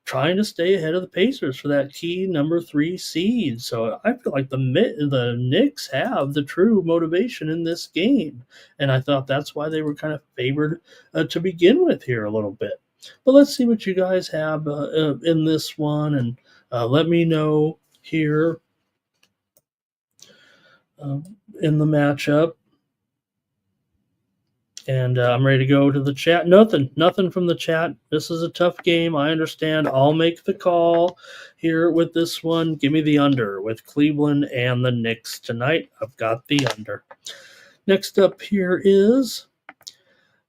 trying to stay ahead of the Pacers for that key number 3 seed. So I feel like the Knicks have the true motivation in this game, and I thought that's why they were kind of favored to begin with here a little bit. But let's see what you guys have in this one, and let me know here in the matchup. And I'm ready to go to the chat. Nothing from the chat. This is a tough game. I understand. I'll make the call here with this one. Give me the under with Cleveland and the Knicks tonight. I've got the under. Next up here is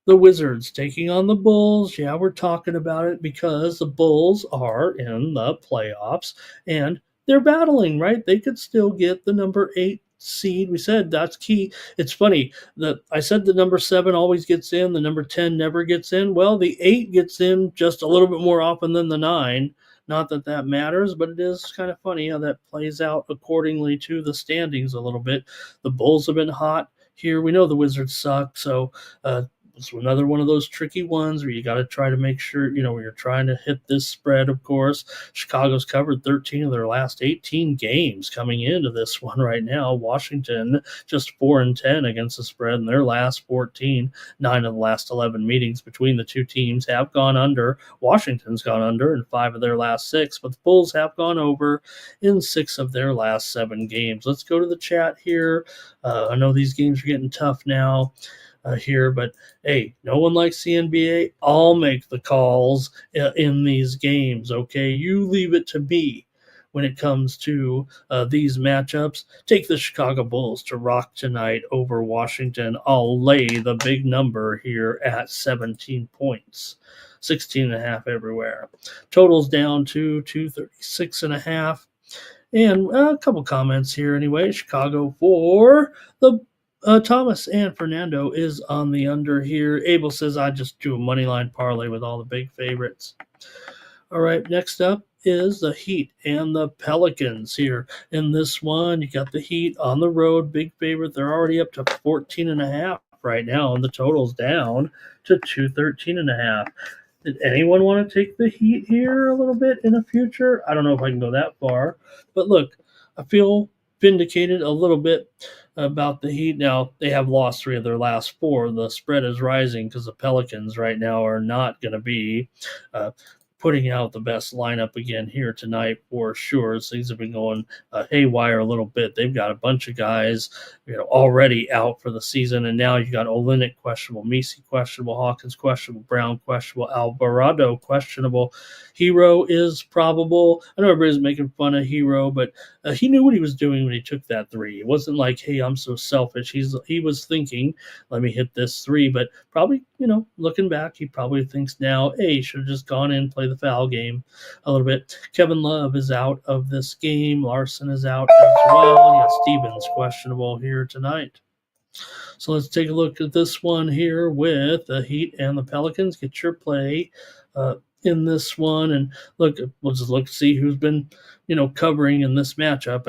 the Wizards taking on the Bulls. Yeah, we're talking about it because the Bulls are in the playoffs and they're battling, right? They could still get the number 8 seed. We said that's key. It's funny that I said the number 7 always gets in, the number 10 never gets in. Well, the 8 gets in just a little bit more often than the 9. Not that that matters, but it is kind of funny how that plays out accordingly to the standings a little bit. The Bulls have been hot here. We know the Wizards suck, so it's another one of those tricky ones where you got to try to make sure, when you're trying to hit this spread, of course. Chicago's covered 13 of their last 18 games coming into this one right now. Washington just 4-10 against the spread in their last 14. 9 of the last 11 meetings between the two teams have gone under. Washington's gone under in 5 of their last 6, but the Bulls have gone over in 6 of their last 7 games. Let's go to the chat here. I know these games are getting tough now. Here, but hey, no one likes the NBA. I'll make the calls in these games, okay? You leave it to me when it comes to these matchups. Take the Chicago Bulls to rock tonight over Washington. I'll lay the big number here at 17 points. 16.5 everywhere. Totals down to 236.5. And a couple comments here anyway. Chicago for the Thomas and Fernando is on the under here. Abel says, I just do a money line parlay with all the big favorites. All right, next up is the Heat and the Pelicans here. In this one, you got the Heat on the road, big favorite. They're already up to 14.5 right now, and the total's down to 213.5. Did anyone want to take the Heat here a little bit in the future? I don't know if I can go that far. But look, I feel vindicated a little bit about the Heat. Now, they have lost 3 of their last 4. The spread is rising because the Pelicans right now are not going to be putting out the best lineup again here tonight for sure. Things have been going haywire a little bit. They've got a bunch of guys, already out for the season, and now you got Olynyk questionable, Messi questionable, Hawkins questionable, Brown questionable, Alvarado questionable. Hero is probable. I know everybody's making fun of Hero, but he knew what he was doing when he took that 3. It wasn't like, hey, I'm so selfish. He was thinking, let me hit this 3, but probably, looking back, he probably thinks now, hey, he should have just gone in, play the foul game a little bit. Kevin Love is out of this game. Larson is out as well. You got Stevens questionable here tonight. So let's take a look at this one here with the Heat and the Pelicans. Get your play in this one, and we'll just see who's been covering in this matchup.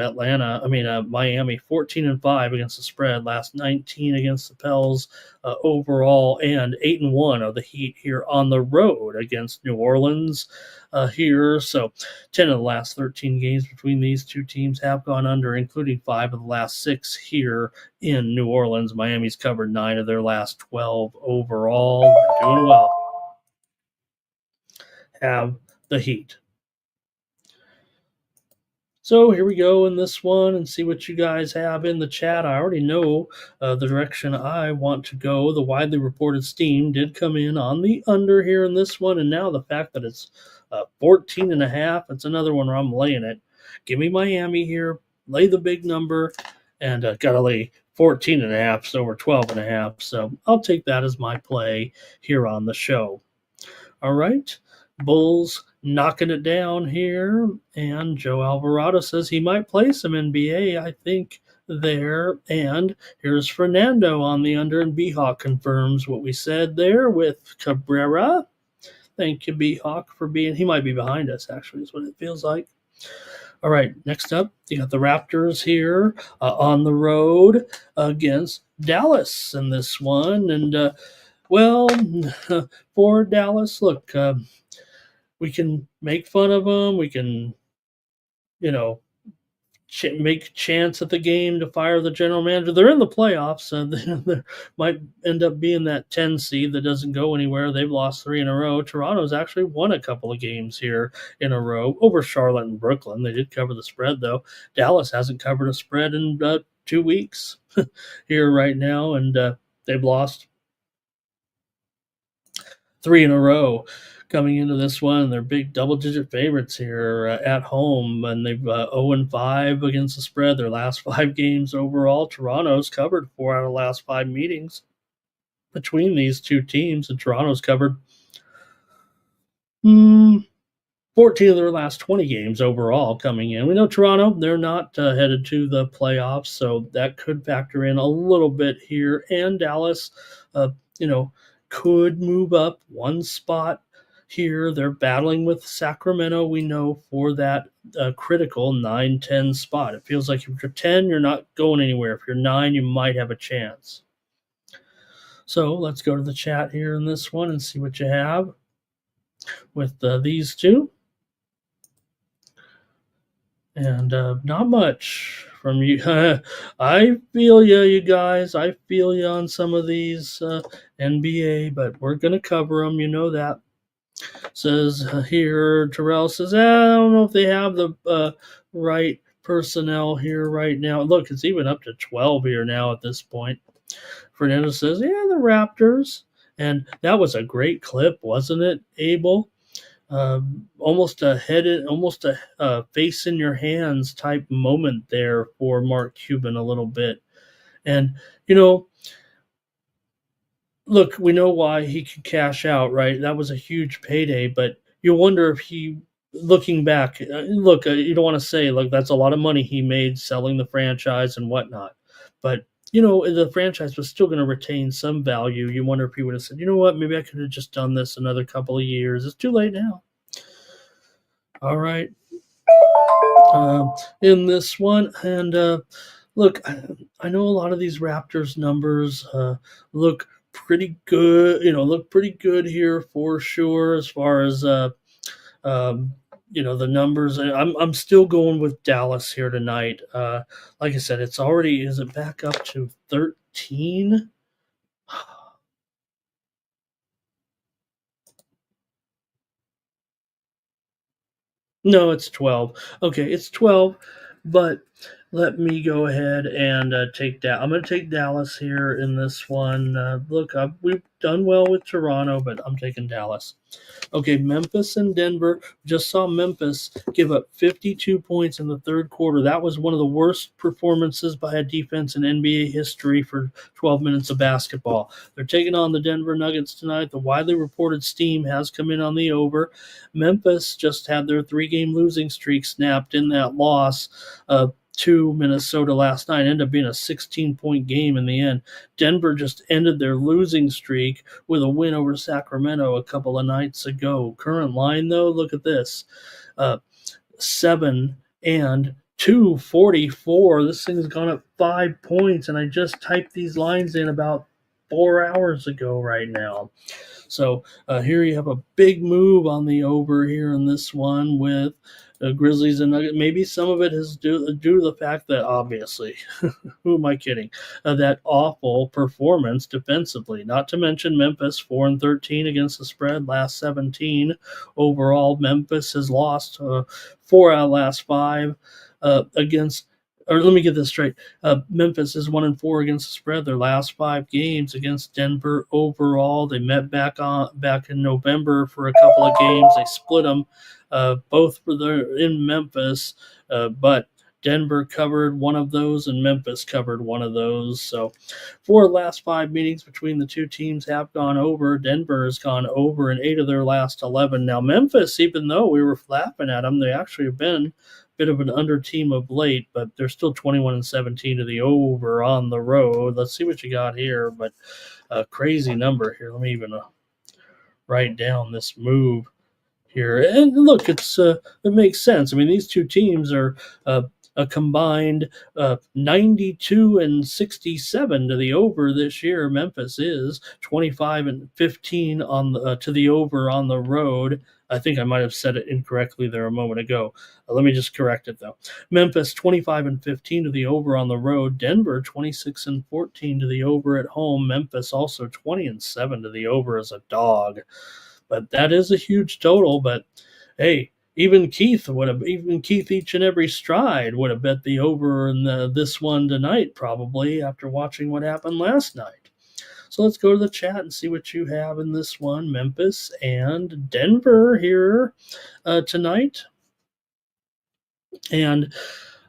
Miami 14-5 against the spread, last 19 against the Pels overall, and 8-1 of the Heat here on the road against New Orleans here. So 10 of the last 13 games between these two teams have gone under, including 5 of the last 6 here in New Orleans. Miami's covered 9 of their last 12 overall. They're doing well. Have the Heat. So here we go in this one and see what you guys have in the chat. I already know the direction I want to go. The widely reported steam did come in on the under here in this one, and now the fact that it's 14.5, it's another one where I'm laying it. Give me Miami here, lay the big number, and got to lay 14.5, so we're 12.5. So I'll take that as my play here on the show. All right. Bulls knocking it down here, and Joe Alvarado says he might play some NBA, I think, there. And here's Fernando on the under, and B-Hawk confirms what we said there with Cabrera. Thank you, B-Hawk, for being – he might be behind us, actually, is what it feels like. All right, next up, you got the Raptors here on the road against Dallas in this one. And, for Dallas, look – we can make fun of them. We can, make chance at the game to fire the general manager. They're in the playoffs, so they might end up being that 10 seed that doesn't go anywhere. They've lost 3 in a row. Toronto's actually won a couple of games here in a row over Charlotte and Brooklyn. They did cover the spread, though. Dallas hasn't covered a spread in 2 weeks here right now, and they've lost 3 in a row coming into this one. They're big double-digit favorites here at home, and they've 0-5 against the spread their last 5 games overall. Toronto's covered 4 out of the last 5 meetings between these two teams, and Toronto's covered 14 of their last 20 games overall coming in. We know Toronto, they're not headed to the playoffs, so that could factor in a little bit here. And Dallas, could move up one spot here. They're battling with Sacramento, we know, for that critical 9-10 spot. It feels like if you're 10, you're not going anywhere. If you're 9, you might have a chance. So let's go to the chat here in this one and see what you have with these two. And not much from you. I feel you guys. I feel you on some of these NBA, but we're going to cover them. You know that. Says here, Terrell says, I don't know if they have the right personnel here right now. Look, it's even up to 12 here now at this point. Fernando says, yeah, the Raptors. And that was a great clip, wasn't it, Abel? Almost a face in your hands type moment there for Mark Cuban a little bit. And, look, we know why he could cash out, right? That was a huge payday, but you wonder if he, looking back, you don't want to say, look, that's a lot of money he made selling the franchise and whatnot. But, the franchise was still going to retain some value. You wonder if he would have said, you know what, maybe I could have just done this another couple of years. It's too late now. All right. In this one, and look, I know a lot of these Raptors numbers look pretty good. Look pretty good here for sure as far as the numbers. I'm still going with Dallas here tonight. Like I said, is it back up to 13? No, it's 12. Okay, it's 12, but let me go ahead and take that. I'm going to take Dallas here in this one. Look, we've done well with Toronto, but I'm taking Dallas. Okay, Memphis and Denver. Just saw Memphis give up 52 points in the third quarter. That was one of the worst performances by a defense in NBA history for 12 minutes of basketball. They're taking on the Denver Nuggets tonight. The widely reported steam has come in on the over. Memphis just had their 3-game losing streak snapped in that loss to Minnesota last night. It ended up being a 16-point game in the end. Denver just ended their losing streak with a win over Sacramento a couple of nights ago. Current line, though, look at this. 7 and 244. This thing's gone up 5 points, and I just typed these lines in about 4 hours ago right now. So here you have a big move on the over here in this one with Grizzlies and Nuggets. Maybe some of it is due to the fact that, obviously, who am I kidding? That awful performance defensively. Not to mention Memphis 4-13 against the spread, last 17 overall. Memphis has lost 4 out of last 5 against. Or let me get this straight. Memphis is 1-4 against the spread. Their last 5 games against Denver overall. They met back in November for a couple of games. They split them. Both were in Memphis, but Denver covered one of those and Memphis covered one of those. So 4 of the last 5 meetings between the two teams have gone over. Denver has gone over in 8 of their last 11. Now Memphis, even though we were laughing at them, they actually have been bit of an under team of late, but they're still 21-17 to the over on the road. Let's see what you got here, but a crazy number here. Let me even write down this move here. And look, it makes sense. I mean, these two teams are a combined 92-67 to the over this year. Memphis is 25-15 on to the over on the road. I think I might have said it incorrectly there a moment ago. Let me just correct it, though. Memphis 25-15 to the over on the road. Denver 26-14 to the over at home. Memphis also 20-7 to the over as a dog. But that is a huge total. But hey, even Keith each and every stride would have bet the over in this one tonight, probably after watching what happened last night. So let's go to the chat and see what you have in this one. Memphis and Denver here tonight. And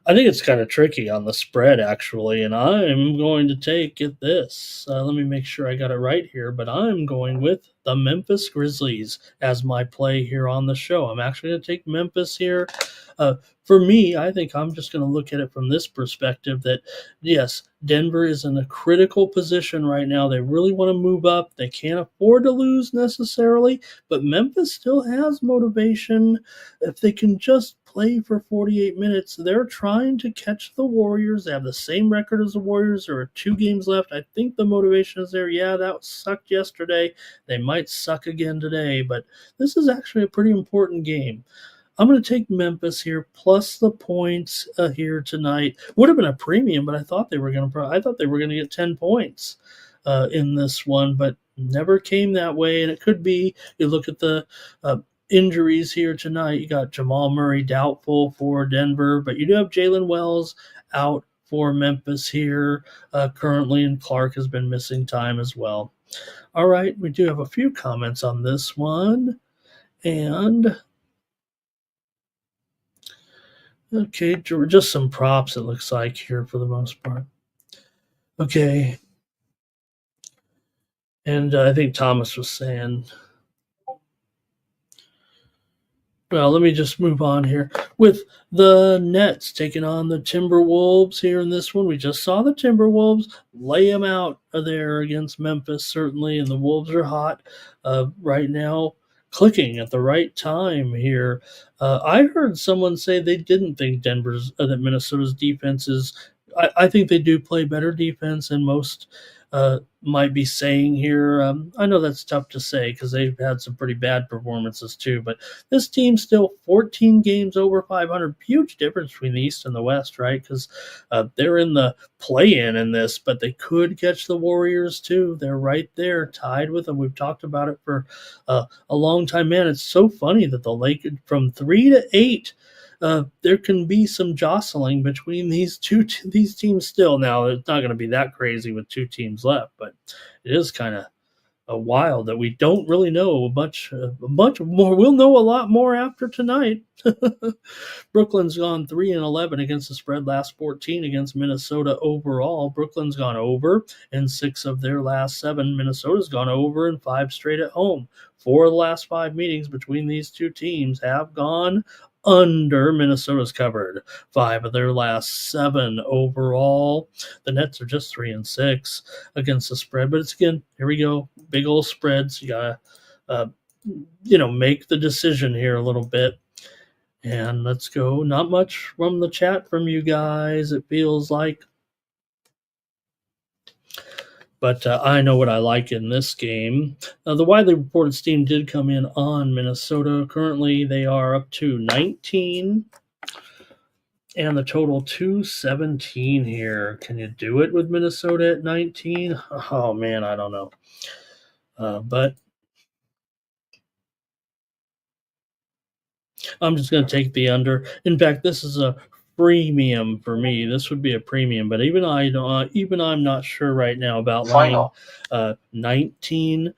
I think it's kind of tricky on the spread, actually, and I'm going to get this. Let me make sure I got it right here, but I'm going with the Memphis Grizzlies as my play here on the show. I'm actually going to take Memphis here. Uh, for me, I think I'm just going to look at it from this perspective that, yes, Denver is in a critical position right now. They really want to move up. They can't afford to lose necessarily, but Memphis still has motivation. If they can just play for 48 minutes, they're trying to catch the Warriors. They have the same record as the Warriors. There are 2 games left. I think the motivation is there. Yeah, that sucked yesterday. They might suck again today, but this is actually a pretty important game. I'm going to take Memphis here plus the points here tonight. Would have been a premium, but I thought they were going to. I thought they were going to get 10 points in this one, but never came that way. And it could be. You look at the injuries here tonight. You got Jamal Murray doubtful for Denver, but you do have Jalen Wells out for Memphis here currently, and Clark has been missing time as well. All right, we do have a few comments on this one, and okay, just some props, it looks like, here for the most part. Okay. And I think Thomas was saying, well, let me just move on here with the Nets taking on the Timberwolves here in this one. We just saw the Timberwolves lay them out there against Memphis, certainly, and the Wolves are hot right now, clicking at the right time here. I heard someone say they didn't think that Minnesota's defense is. I think they do play better defense than most might be saying here. I know that's tough to say because they've had some pretty bad performances too, but this team's still 14 games over 500. Huge difference between the East and the West, right? Because they're in the play-in in this, but they could catch the Warriors too. They're right there, tied with them. We've talked about it for a long time. Man, it's so funny that the Lakers from 3 to 8. There can be some jostling between these teams still. Now, it's not going to be that crazy with 2 teams left, but it is kind of wild that we don't really know much more. We'll know a lot more after tonight. Brooklyn's gone 3-11 against the spread, last 14 against Minnesota overall. Brooklyn's gone over in 6 of their last 7. Minnesota's gone over in 5 straight at home. 4 of the last 5 meetings between these 2 teams have gone under. Minnesota's covered 5 of their last 7 overall. The Nets are just 3-6 against the spread, but it's again, here we go, big old spreads. You gotta make the decision here a little bit. And let's go. Not much from the chat from you guys, it feels like. But I know what I like in this game. The widely reported steam did come in on Minnesota. Currently, they are up to 19. And the total 217 here. Can you do it with Minnesota at 19? Oh, man, I don't know. But I'm just going to take the under. In fact, this is a premium for me. This would be a premium, but even I'm not sure right now about laying 19.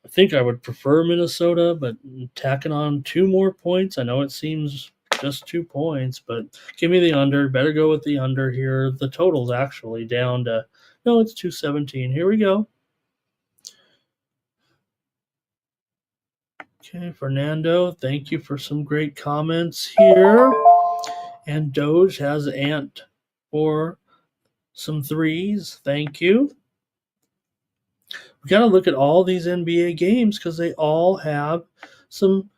I think I would prefer Minnesota, but tacking on 2 more points. I know it seems just 2 points, but give me the under. Better go with the under here. The total's actually down to, no, it's 217. Here we go. Okay, Fernando, thank you for some great comments here. And Doge has Ant for some 3s. Thank you. We got to look at all these NBA games because they all have some,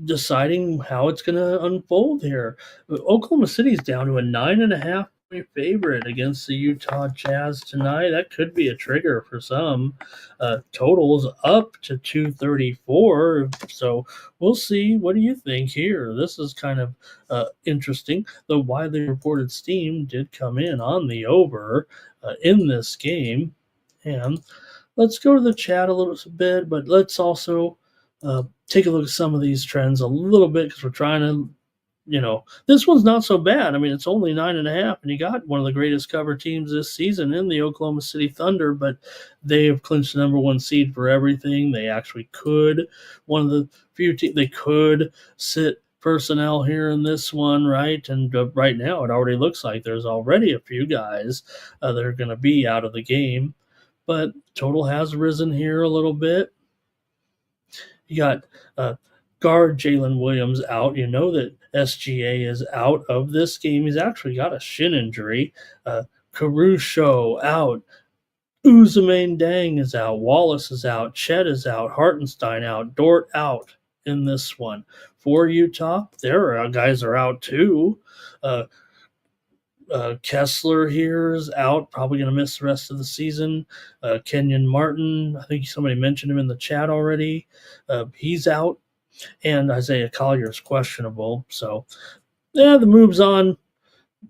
deciding how it's going to unfold here. Oklahoma City's down to a 9.5 point favorite against the Utah Jazz tonight. That could be a trigger for some. Totals up to 234. So we'll see. What do you think here? This is kind of interesting. The widely reported steam did come in on the over in this game. And let's go to the chat a little bit, but let's also take a look at some of these trends a little bit because we're trying to, this one's not so bad. I mean, it's only 9.5, and you got one of the greatest cover teams this season in the Oklahoma City Thunder, but they have clinched the number 1 seed for everything. They actually could, one of the few teams, they could sit personnel here in this one, right? And right now, it already looks like there's already a few guys that are going to be out of the game, but total has risen here a little bit. You got guard Jalen Williams out. You know that SGA is out of this game. He's actually got a shin injury. Caruso out. Uzumane Dang is out. Wallace is out. Chet is out. Hartenstein out. Dort out in this one. For Utah, their guys are out too. Kessler here is out, probably going to miss the rest of the season. Kenyon Martin, I think somebody mentioned him in the chat already. He's out. And Isaiah Collier is questionable. So, yeah, the move's on.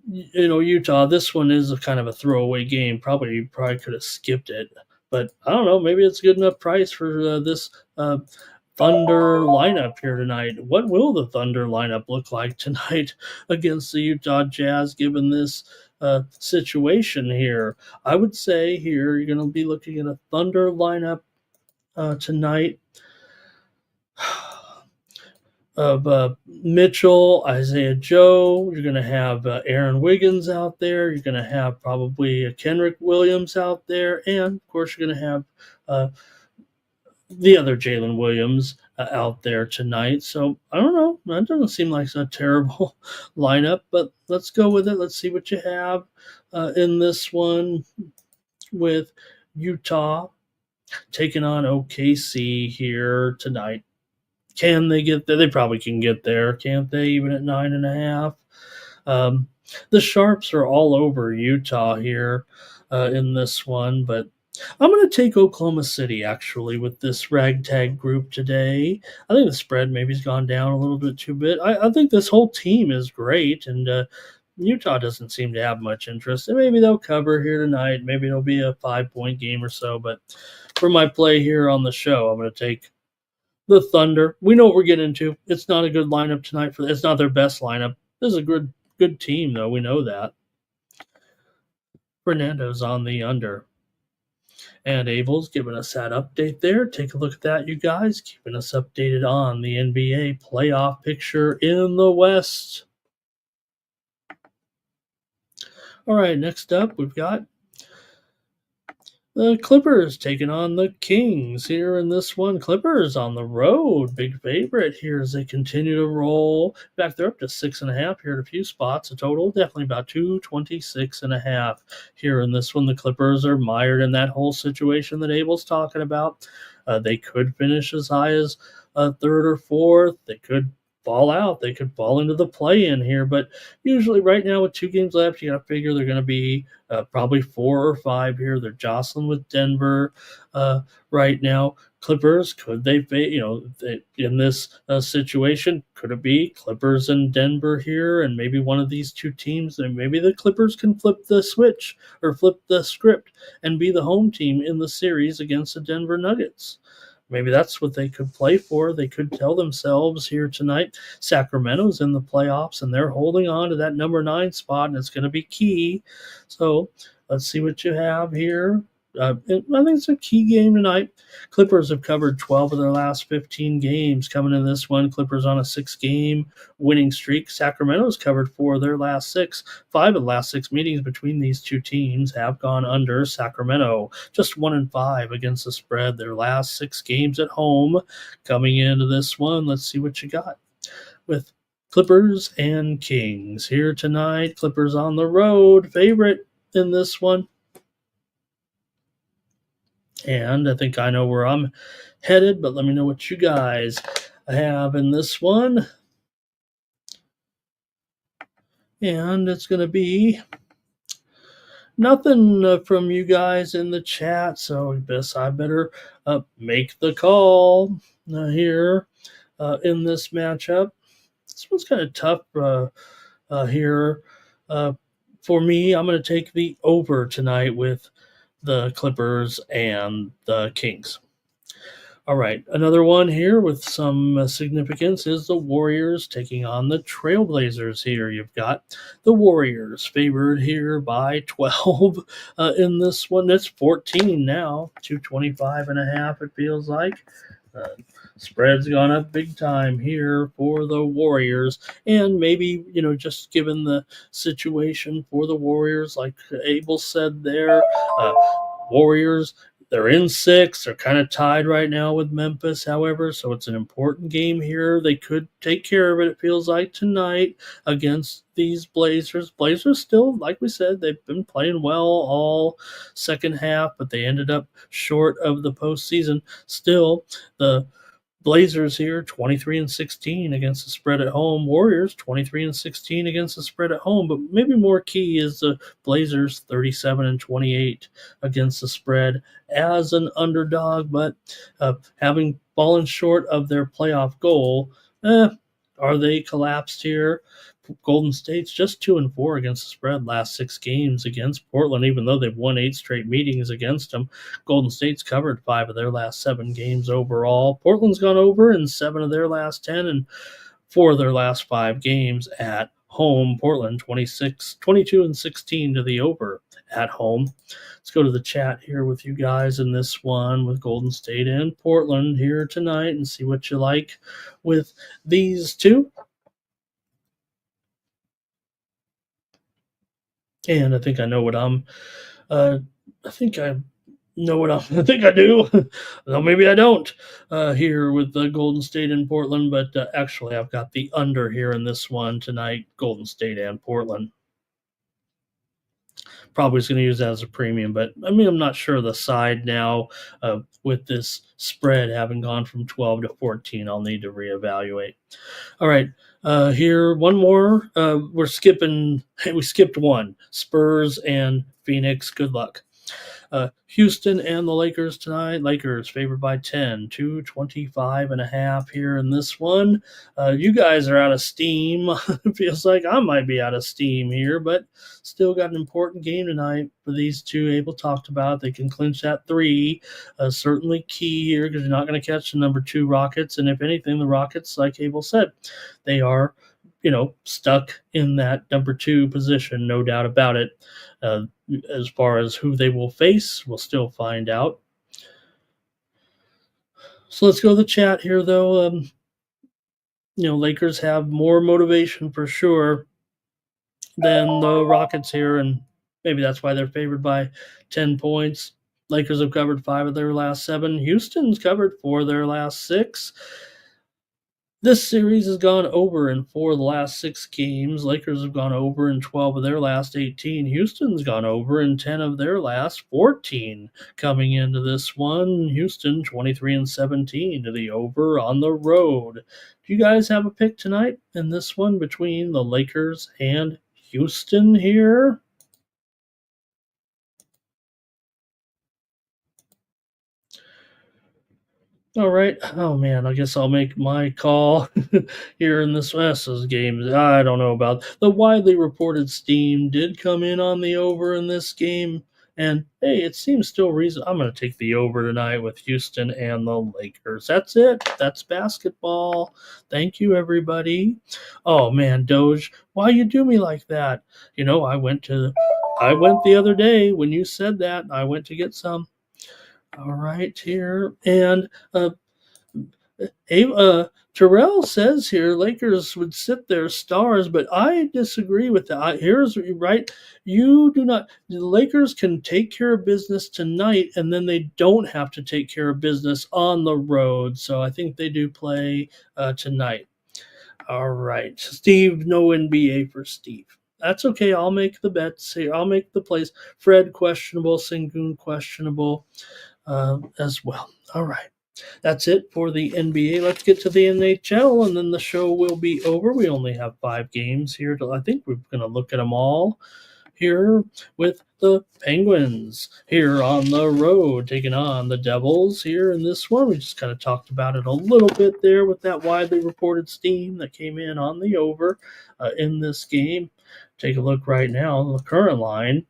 Utah, this one is a kind of a throwaway game. Probably could have skipped it. But I don't know. Maybe it's a good enough price for this Thunder lineup here tonight. What will the Thunder lineup look like tonight against the Utah Jazz given this situation here? I would say here you're going to be looking at a Thunder lineup tonight of Mitchell, Isaiah Joe. You're going to have Aaron Wiggins out there. You're going to have probably Kenrick Williams out there. And, of course, you're going to have the other Jalen Williams out there tonight. So, I don't know. That doesn't seem like a terrible lineup, but let's go with it. Let's see what you have in this one with Utah taking on OKC here tonight. Can they get there? They probably can get there, can't they? Even at 9.5. The Sharps are all over Utah here in this one, but I'm going to take Oklahoma City actually with this ragtag group today. I think the spread maybe has gone down a little bit too bit. I think this whole team is great, and Utah doesn't seem to have much interest. And maybe they'll cover here tonight. Maybe it'll be a 5-point game or so. But for my play here on the show, I'm going to take the Thunder. We know what we're getting into. It's not a good lineup tonight. It's not their best lineup. This is a good team, though. We know that. Fernando's on the under. And Abel's giving us that update there. Take a look at that, you guys. Keeping us updated on the NBA playoff picture in the West. All right, next up, we've got the Clippers taking on the Kings here in this one. Clippers on the road. Big favorite here as they continue to roll. In fact, they're up to 6.5 here at a few spots. A total, definitely about 226.5 here in this one. The Clippers are mired in that whole situation that Abel's talking about. They could finish as high as third or fourth. They could fall out. They could fall into the play-in here. But usually right now with 2 games left, you got to figure they're going to be probably 4 or 5 here. They're jostling with Denver right now. Clippers, could they in this situation, could it be Clippers and Denver here and maybe one of these 2 teams? And maybe the Clippers can flip the switch or flip the script and be the home team in the series against the Denver Nuggets. Maybe that's what they could play for. They could tell themselves here tonight, Sacramento's in the playoffs, and they're holding on to that number 9 spot, and it's going to be key. So let's see what you have here. I think it's a key game tonight. Clippers have covered 12 of their last 15 games. Coming in this one, Clippers on a 6-game winning streak. Sacramento's covered 4 of their last 6. 5 of the last 6 meetings between these 2 teams have gone under. Sacramento just 1-5 against the spread. Their last 6 games at home. Coming into this one, let's see what you got with Clippers and Kings here tonight. Clippers on the road, favorite in this one. And I think I know where I'm headed, but let me know what you guys have in this one. And it's going to be nothing from you guys in the chat, so I guess I better make the call here in this matchup. This one's kind of tough here for me. I'm going to take the over tonight with the Clippers and the Kings. All right, another one here with some significance is the Warriors taking on the Trailblazers here. You've got the Warriors favored here by 12 in this one. It's 14 now, 225.5 it feels like. Spread's gone up big time here for the Warriors, and maybe just given the situation for the Warriors, like Abel said there, Warriors. They're in six. They're kind of tied right now with Memphis, however, so it's an important game here. They could take care of it, it feels like, tonight against these Blazers. Blazers still, like we said, they've been playing well all second half, but they ended up short of the postseason. Still, the Blazers here 23-16 against the spread at home. Warriors 23-16 against the spread at home. But maybe more key is the Blazers 37-28 against the spread as an underdog, but having fallen short of their playoff goal, are they collapsed here? Golden State's just 2-4 against the spread last 6 games against Portland, even though they've won 8 straight meetings against them. Golden State's covered 5 of their last 7 games overall. Portland's gone over in 7 of their last 10 and 4 of their last 5 games at home. Portland 22-16 to the over at home. Let's go to the chat here with you guys in this one with Golden State and Portland here tonight and see what you like with these two. And I think I know what I think I know what I think I do. Well, maybe I don't here with the Golden State and Portland, but actually I've got the under here in this one tonight, Golden State and Portland. Probably is going to use that as a premium, but I mean, I'm not sure the side now with this spread having gone from 12 to 14. I'll need to reevaluate. All right, here one more. We skipped one. Spurs and Phoenix. Good luck. Houston and the Lakers tonight. Lakers favored by 10, 225.5 here in this one. You guys are out of steam. It feels like I might be out of steam here, but still got an important game tonight for these two. Abel talked about they can clinch that 3. Certainly key here because you're not going to catch the number 2 Rockets. And if anything, the Rockets, like Abel said, they are stuck in that number 2 position, no doubt about it. As far as who they will face, we'll still find out. So let's go to the chat here, though. Lakers have more motivation for sure than the Rockets here, and maybe that's why they're favored by 10 points. Lakers have covered 5 of their last 7. Houston's covered 4 of their last 6. This series has gone over in 4 of the last 6 games. Lakers have gone over in 12 of their last 18. Houston's gone over in 10 of their last 14 coming into this one. Houston 23-17 to the over on the road. Do you guys have a pick tonight in this one between the Lakers and Houston here? All right. Oh man, I guess I'll make my call here in this West's game. I don't know about the widely reported steam did come in on the over in this game, and hey, it seems still reasonable. I'm going to take the over tonight with Houston and the Lakers. That's it. That's basketball. Thank you, everybody. Oh man, Doge, why you do me like that? I went the other day when you said that. I went to get some. All right, here. And Terrell says here Lakers would sit their stars, but I disagree with that. Here's right. You do not. The Lakers can take care of business tonight, and then they don't have to take care of business on the road. So I think they do play tonight. All right. Steve, no NBA for Steve. That's okay. I'll make the bets here. I'll make the plays. Fred, questionable. Sengun, questionable. As well. All right. That's it for the NBA. Let's get to the NHL, and then the show will be over. We only have 5 games here. I think we're going to look at them all here with the Penguins here on the road, taking on the Devils here in this one. We just kind of talked about it a little bit there with that widely reported steam that came in on the over in this game. Take a look right now. The current line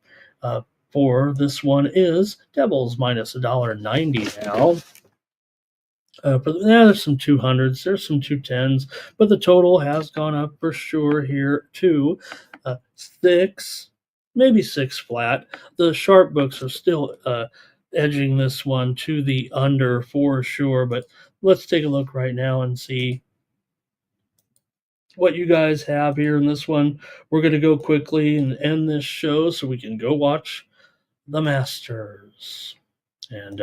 for this one is Devils minus $1.90 now. There's some 200s, there's some 210s, but the total has gone up for sure here to 6, maybe 6 flat. The sharp books are still edging this one to the under for sure, but let's take a look right now and see what you guys have here in this one. We're going to go quickly and end this show so we can go watch the Masters. And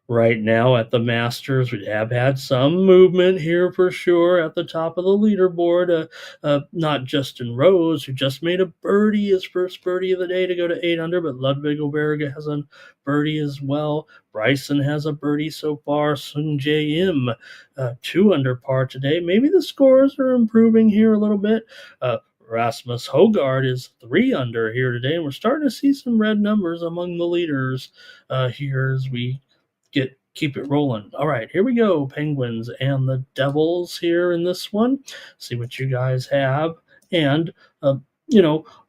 right now at the Masters, we have had some movement here for sure at the top of the leaderboard. Not Justin Rose, who just made a birdie, his first birdie of the day to go to 8 under, but Ludwig Oberga has a birdie as well. Bryson has a birdie so far. Sung Jae Im, 2 under par today. Maybe the scores are improving here a little bit. Rasmus Hogard is 3 under here today, and we're starting to see some red numbers among the leaders here as we keep it rolling. All right, here we go. Penguins and the Devils here in this one. See what you guys have, and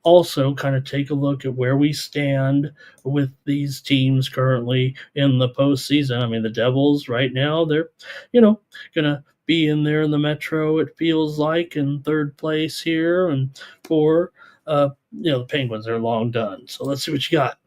also kind of take a look at where we stand with these teams currently in the postseason. I mean, the Devils right now, they're gonna be in there in the Metro, it feels like, in third place here. And for the Penguins are long done. So let's see what you got.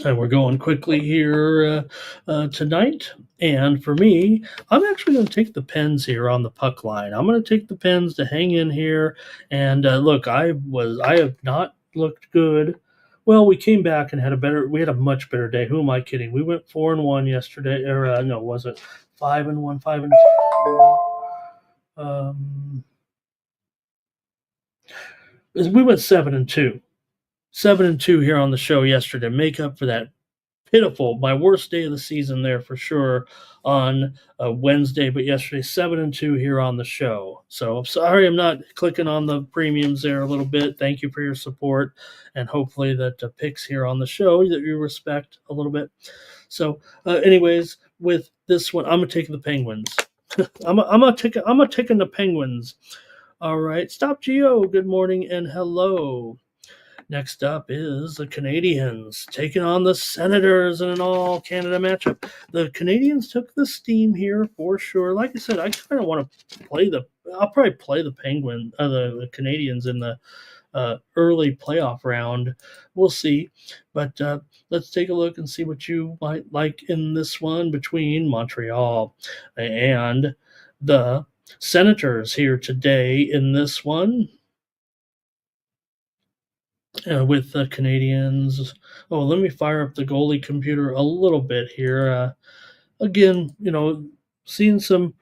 And we're going quickly here tonight. And for me, I'm actually going to take the Pens here on the puck line. I'm going to take the Pens to hang in here. And look, I have not looked good. Well, we came back and had a much better day. Who am I kidding? We went 4-1 yesterday, or no, was it 5-1, 5-2? We went 7-2. 7-2 here on the show yesterday. Make up for that pitiful, my worst day of the season there for sure on Wednesday, but yesterday 7-2 here on the show. So I'm sorry I'm not clicking on the premiums there a little bit. Thank you for your support, and hopefully that the picks here on the show that you respect a little bit. So anyways, with this one, I'm gonna take the Penguins. I'm taking the Penguins. All right, Stop Geo. Good morning and hello. Next up is the Canadians taking on the Senators in an all-Canada matchup. The Canadians took the steam here for sure. Like I said, I kind of want to I'll probably play the the Canadians in the early playoff round. We'll see. But let's take a look and see what you might like in this one between Montreal and the Senators here today in this one. With the Canadians. Oh, let me fire up the goalie computer a little bit here. Again, seeing some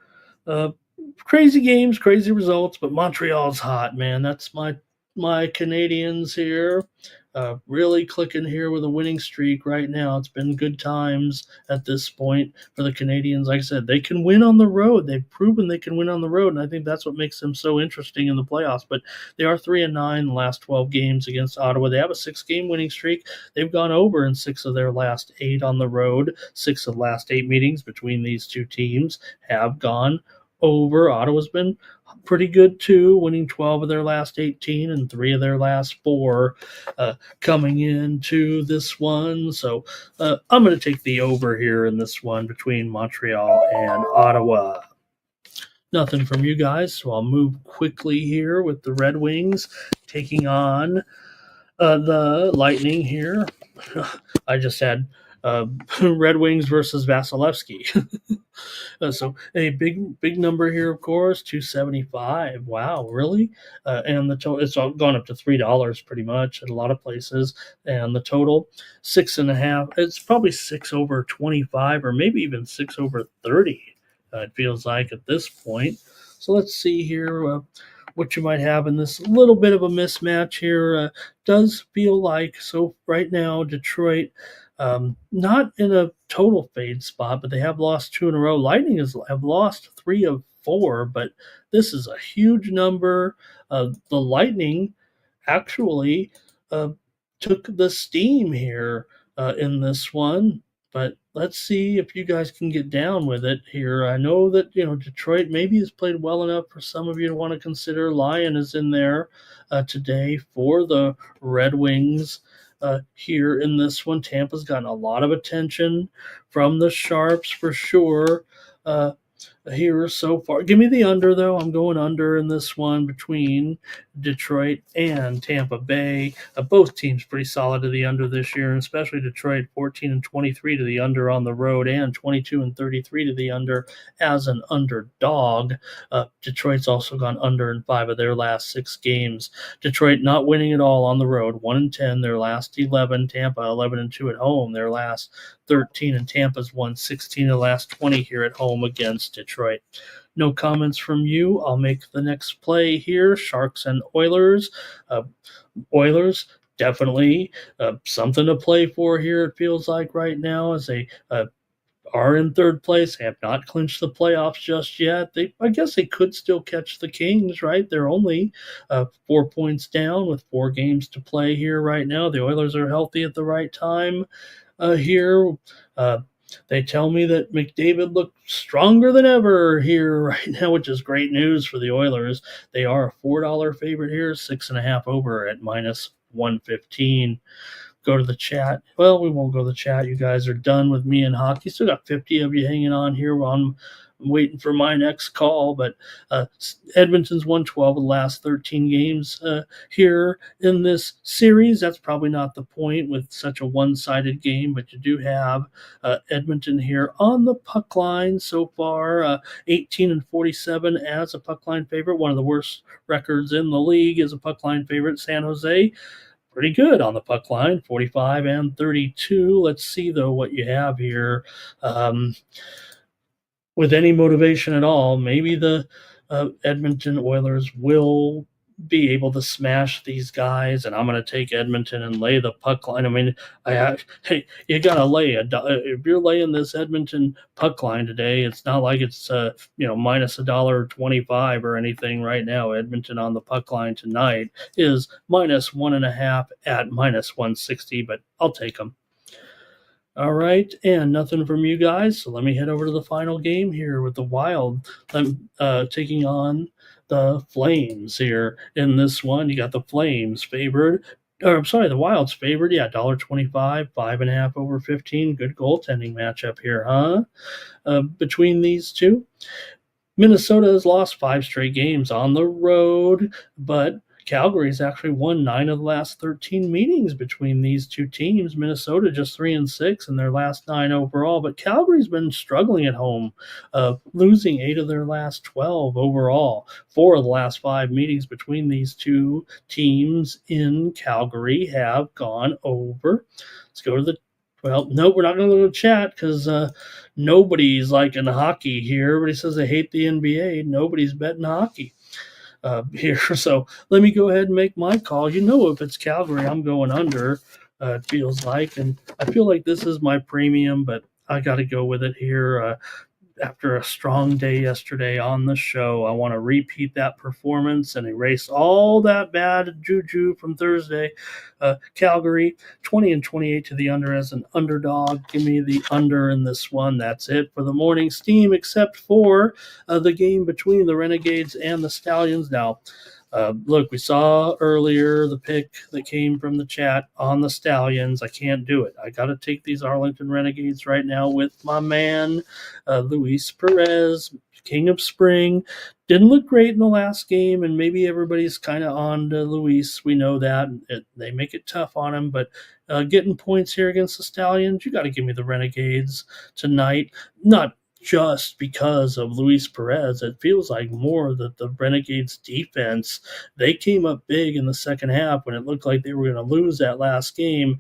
crazy games, crazy results, but Montreal's hot, man. That's my Canadians here. Really clicking here with a winning streak right now. It's been good times at this point for the Canadians. Like I said, they can win on the road. They've proven they can win on the road, and I think that's what makes them so interesting in the playoffs. But they are 3-9 in the last 12 games against Ottawa. They have a 6-game winning streak. They've gone over in 6 of their last 8 on the road. 6 of the last 8 meetings between these two teams have gone over. Ottawa's been pretty good too, winning 12 of their last 18 and 3 of their last 4 coming into this one. So I'm going to take the over here in this one between Montreal and Ottawa. Nothing from you guys, so I'll move quickly here with the Red Wings taking on the Lightning here. I just had Red Wings versus Vasilevsky. So a big number here, of course, 275. Wow, really? And the total, it's all gone up to $3 pretty much at a lot of places. And the total, 6.5. It's probably 6 over 25, or maybe even 6 over 30. It feels like at this point. So let's see here what you might have in this little bit of a mismatch here. Does feel like, so right now, Detroit, not in a total fade spot, but they have lost 2 in a row. Lightning have lost 3 of 4, but this is a huge number. The Lightning actually took the steam here in this one, but let's see if you guys can get down with it here. I know that Detroit maybe has played well enough for some of you to want to consider. Lyon is in there today for the Red Wings. Here in this one, Tampa's gotten a lot of attention from the Sharps for sure. here so far. Give me the under, though. I'm going under in this one between Detroit and Tampa Bay. Both teams pretty solid to the under this year, and especially Detroit, 14 and 23 to the under on the road, and 22 and 33 to the under as an underdog. Detroit's also gone under in 5 of their last 6 games. Detroit not winning at all on the road, 1 and 10 their last 11. Tampa 11 and 2 at home their last 13, and Tampa's won 16 of the last 20 here at home against Detroit. No comments from you. I'll make the next play here. Sharks and Oilers. Oilers definitely something to play for here, it feels like right now, as they are in third place, have not clinched the playoffs just yet. I guess they could still catch the Kings, right? They're only 4 points down with 4 games to play here right now. The Oilers are healthy at the right time here. They tell me that McDavid looked stronger than ever here right now, which is great news for the Oilers. They are a $4 favorite here, 6.5 over at minus 115. Go to the chat. Well, we won't go to the chat. You guys are done with me and hockey. Still got 50 of you hanging on here while I'm waiting for my next call. But Edmonton's won 12 of the last 13 games here in this series. That's probably not the point with such a one-sided game, but you do have Edmonton here on the puck line so far, 18 and 47 as a puck line favorite. One of the worst records in the league as a puck line favorite. San Jose, pretty good on the puck line, 45 and 32. Let's see, though, what you have here. With any motivation at all, maybe the Edmonton Oilers will be able to smash these guys, and I'm going to take Edmonton and lay the puck line. I mean, hey, you got to lay if you're laying this Edmonton puck line today, it's not like it's minus $1.25 or anything right now. Edmonton on the puck line tonight is minus 1.5 at minus 160, but I'll take them. All right, and nothing from you guys, so let me head over to the final game here with the Wild taking on the Flames here in this one. You got the Flames favored. The Wild's favored. Yeah, $1.25, 5.5 over 15. Good goaltending matchup here, huh? Between these two. Minnesota has lost 5 straight games on the road, but Calgary's actually won 9 of the last 13 meetings between these two teams. Minnesota just 3-6 in their last 9 overall, but Calgary's been struggling at home, losing 8 of their last 12 overall. 4 of the last 5 meetings between these two teams in Calgary have gone over. Let's go to the no, we're not going to go to chat because nobody's liking hockey here. Everybody says they hate the NBA. Nobody's betting hockey here. So let me go ahead and make my call. If it's Calgary, I'm going under, it feels like. And I feel like this is my premium, but I got to go with it here. After a strong day yesterday on the show, I want to repeat that performance and erase all that bad juju from Thursday. Calgary, 20 and 28 to the under as an underdog. Give me the under in this one. That's it for the morning steam, except for the game between the Renegades and the Stallions. Now, look, we saw earlier the pick that came from the chat on the Stallions. I can't do it. I got to take these Arlington Renegades right now with my man, Luis Perez, King of Spring. Didn't look great in the last game, and maybe everybody's kind of on to Luis. We know that. They make it tough on him, but getting points here against the Stallions, you got to give me the Renegades tonight. Not just because of Luis Perez. It feels like more that the Renegades defense, they came up big in the second half when it looked like they were going to lose that last game.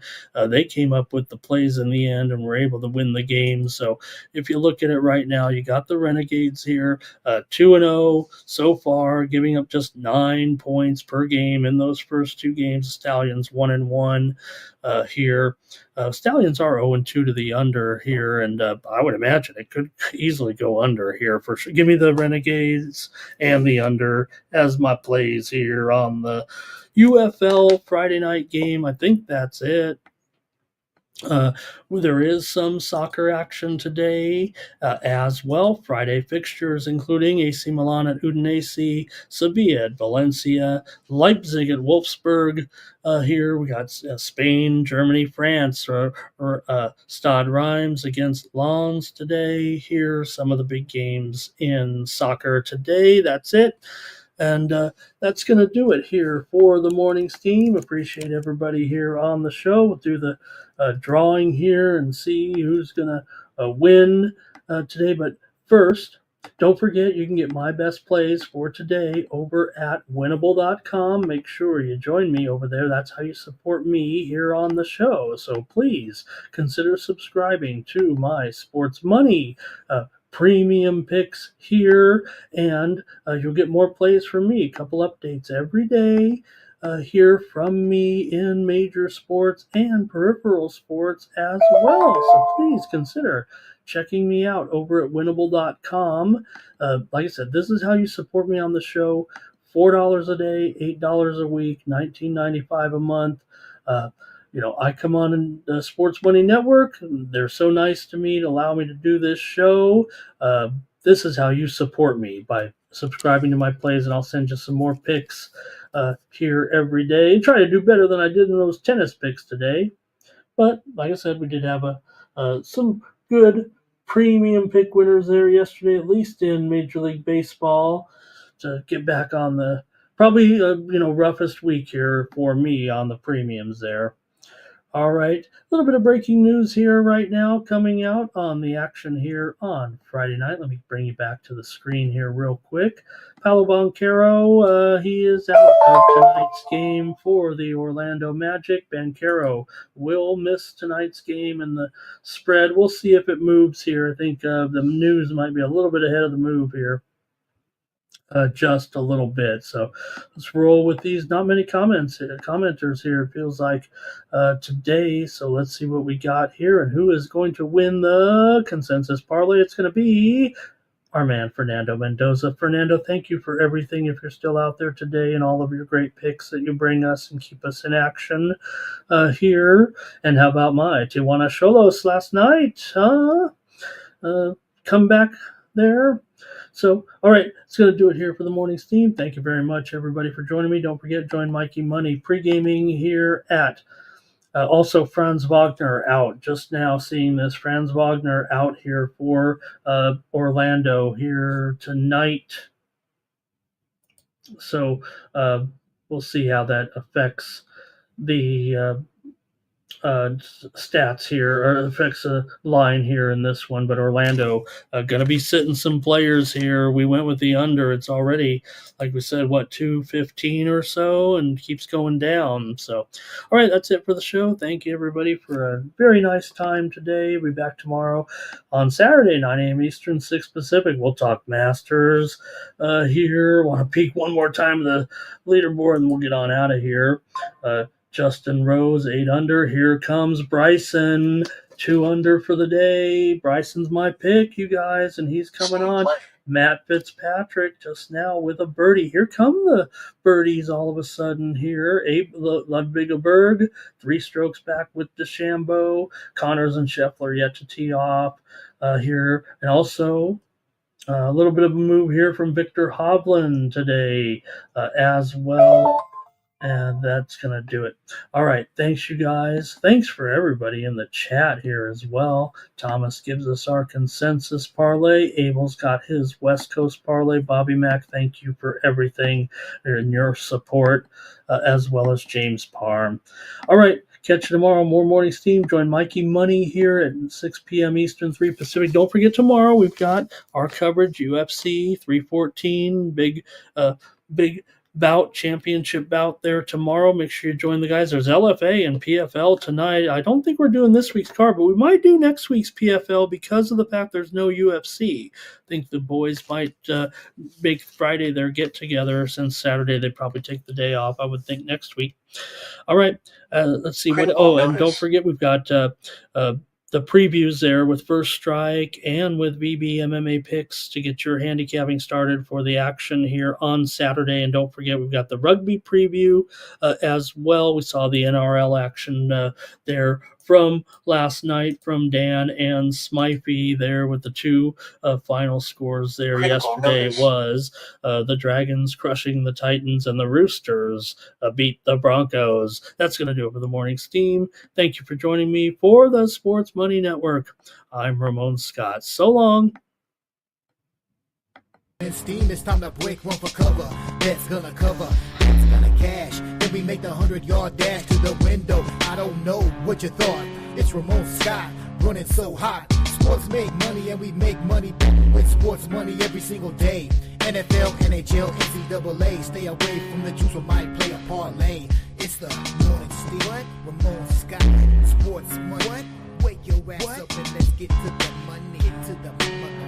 They came up with the plays in the end and were able to win the game. So if you look at it right now, you got the Renegades here, 2-0 so far, giving up just 9 points per game in those first 2 games. Stallions 1-1 here. Stallions are 0-2 to the under here, and I would imagine it could easily go under here for sure. Give me the Renegades and the under as my plays here on the UFL Friday night game. I think that's it. Uh, there is some soccer action today as well. Friday fixtures including AC Milan at Udinese, Sevilla at Valencia, Leipzig at Wolfsburg. Here we got Spain, Germany, France, or Stade Reims against Lens today. Here, some of the big games in soccer today. That's it. And that's going to do it here for the morning's team. Appreciate everybody here on the show. We'll do the drawing here and see who's going to win today. But first, don't forget you can get my best plays for today over at winnable.com. Make sure you join me over there. That's how you support me here on the show. So please consider subscribing to my Sports Money premium picks here, and you'll get more plays from me. A couple updates every day here from me in major sports and peripheral sports as well. So please consider checking me out over at winnable.com. Like I said, this is how you support me on the show. $4 a day, $8 a week, $19.95 a month. I come on the Sports Money Network. They're so nice to me to allow me to do this show. This is how you support me, by subscribing to my plays, and I'll send you some more picks here every day. Try to do better than I did in those tennis picks today. But like I said, we did have some good premium pick winners there yesterday, at least in Major League Baseball, to get back on the probably roughest week here for me on the premiums there. All right, a little bit of breaking news here right now coming out on the action here on Friday night. Let me bring you back to the screen here real quick. Paolo Banchero, he is out of tonight's game for the Orlando Magic. Banchero will miss tonight's game, and the spread, we'll see if it moves here. I think the news might be a little bit ahead of the move here. Just a little bit. So let's roll with these. Not many commenters here, it feels like, today. So let's see what we got here and who is going to win the consensus parlay. It's going to be our man, Fernando Mendoza. Fernando, thank you for everything if you're still out there today, and all of your great picks that you bring us and keep us in action here. And how about my Tijuana Cholos last night? Come back there. So, all right, it's going to do it here for the morning's team. Thank you very much, everybody, for joining me. Don't forget, join Mikey Money pre-gaming here at also Franz Wagner out. Just now seeing this. Franz Wagner out here for Orlando here tonight. So we'll see how that affects the stats here, or affects a line here in this one. But Orlando going to be sitting some players here. We went with the under. It's already, like we said, 215 or so, and keeps going down. So all right, that's it for the show. Thank you, everybody, for a very nice time today. We'll be back tomorrow on Saturday, 9 a.m. Eastern, 6 Pacific. We'll talk Masters here. Want to peek one more time the leaderboard, and we'll get on out of here. Justin Rose, 8 under. Here comes Bryson, 2 under for the day. Bryson's my pick, you guys, and he's coming on. Matt Fitzpatrick just now with a birdie. Here come the birdies all of a sudden here. Abe Ludwigsburg, 3 strokes back with DeChambeau. Connors and Scheffler yet to tee off here. And also a little bit of a move here from Victor Hovland today as well. And that's going to do it. All right. Thanks, you guys. Thanks for everybody in the chat here as well. Thomas gives us our consensus parlay. Abel's got his West Coast parlay. Bobby Mack, thank you for everything and your support, as well as James Parm. All right. Catch you tomorrow. More Morning Steam. Join Mikey Money here at 6 p.m. Eastern, 3 Pacific. Don't forget tomorrow we've got our coverage, UFC 314, big bout, championship bout there tomorrow. Make sure you join the guys. There's LFA and PFL tonight. I don't think we're doing this week's card, but we might do next week's PFL because of the fact there's no UFC. I think the boys might make Friday their get-together, since Saturday they probably take the day off, I would think, next week. All right, let's see. And don't forget we've got the previews there with First Strike and with VB MMA picks to get your handicapping started for the action here on Saturday. And don't forget, we've got the rugby preview as well. We saw the NRL action there from last night from Dan and Smythe there with the two final scores there. Critical Yesterday notice. was the Dragons crushing the Titans, and the Roosters beat the Broncos. That's going to do it for the morning steam. Thank you for joining me for the Sports Money Network. I'm Ramon Scott. So long. In steam, it's time to break one for cover. That's gonna cover, that's gonna cash. Then we make the 100-yard dash to the window. I don't know what you thought. It's Ramon Scott, running so hot. Sports make money and we make money with sports money every single day. NFL, NHL, NCAA. Stay away from the juice, we might play a parlay. It's the morning steam. What? Ramon Scott, sports money. What? Wake your ass up and let's get to the money. Get to the money.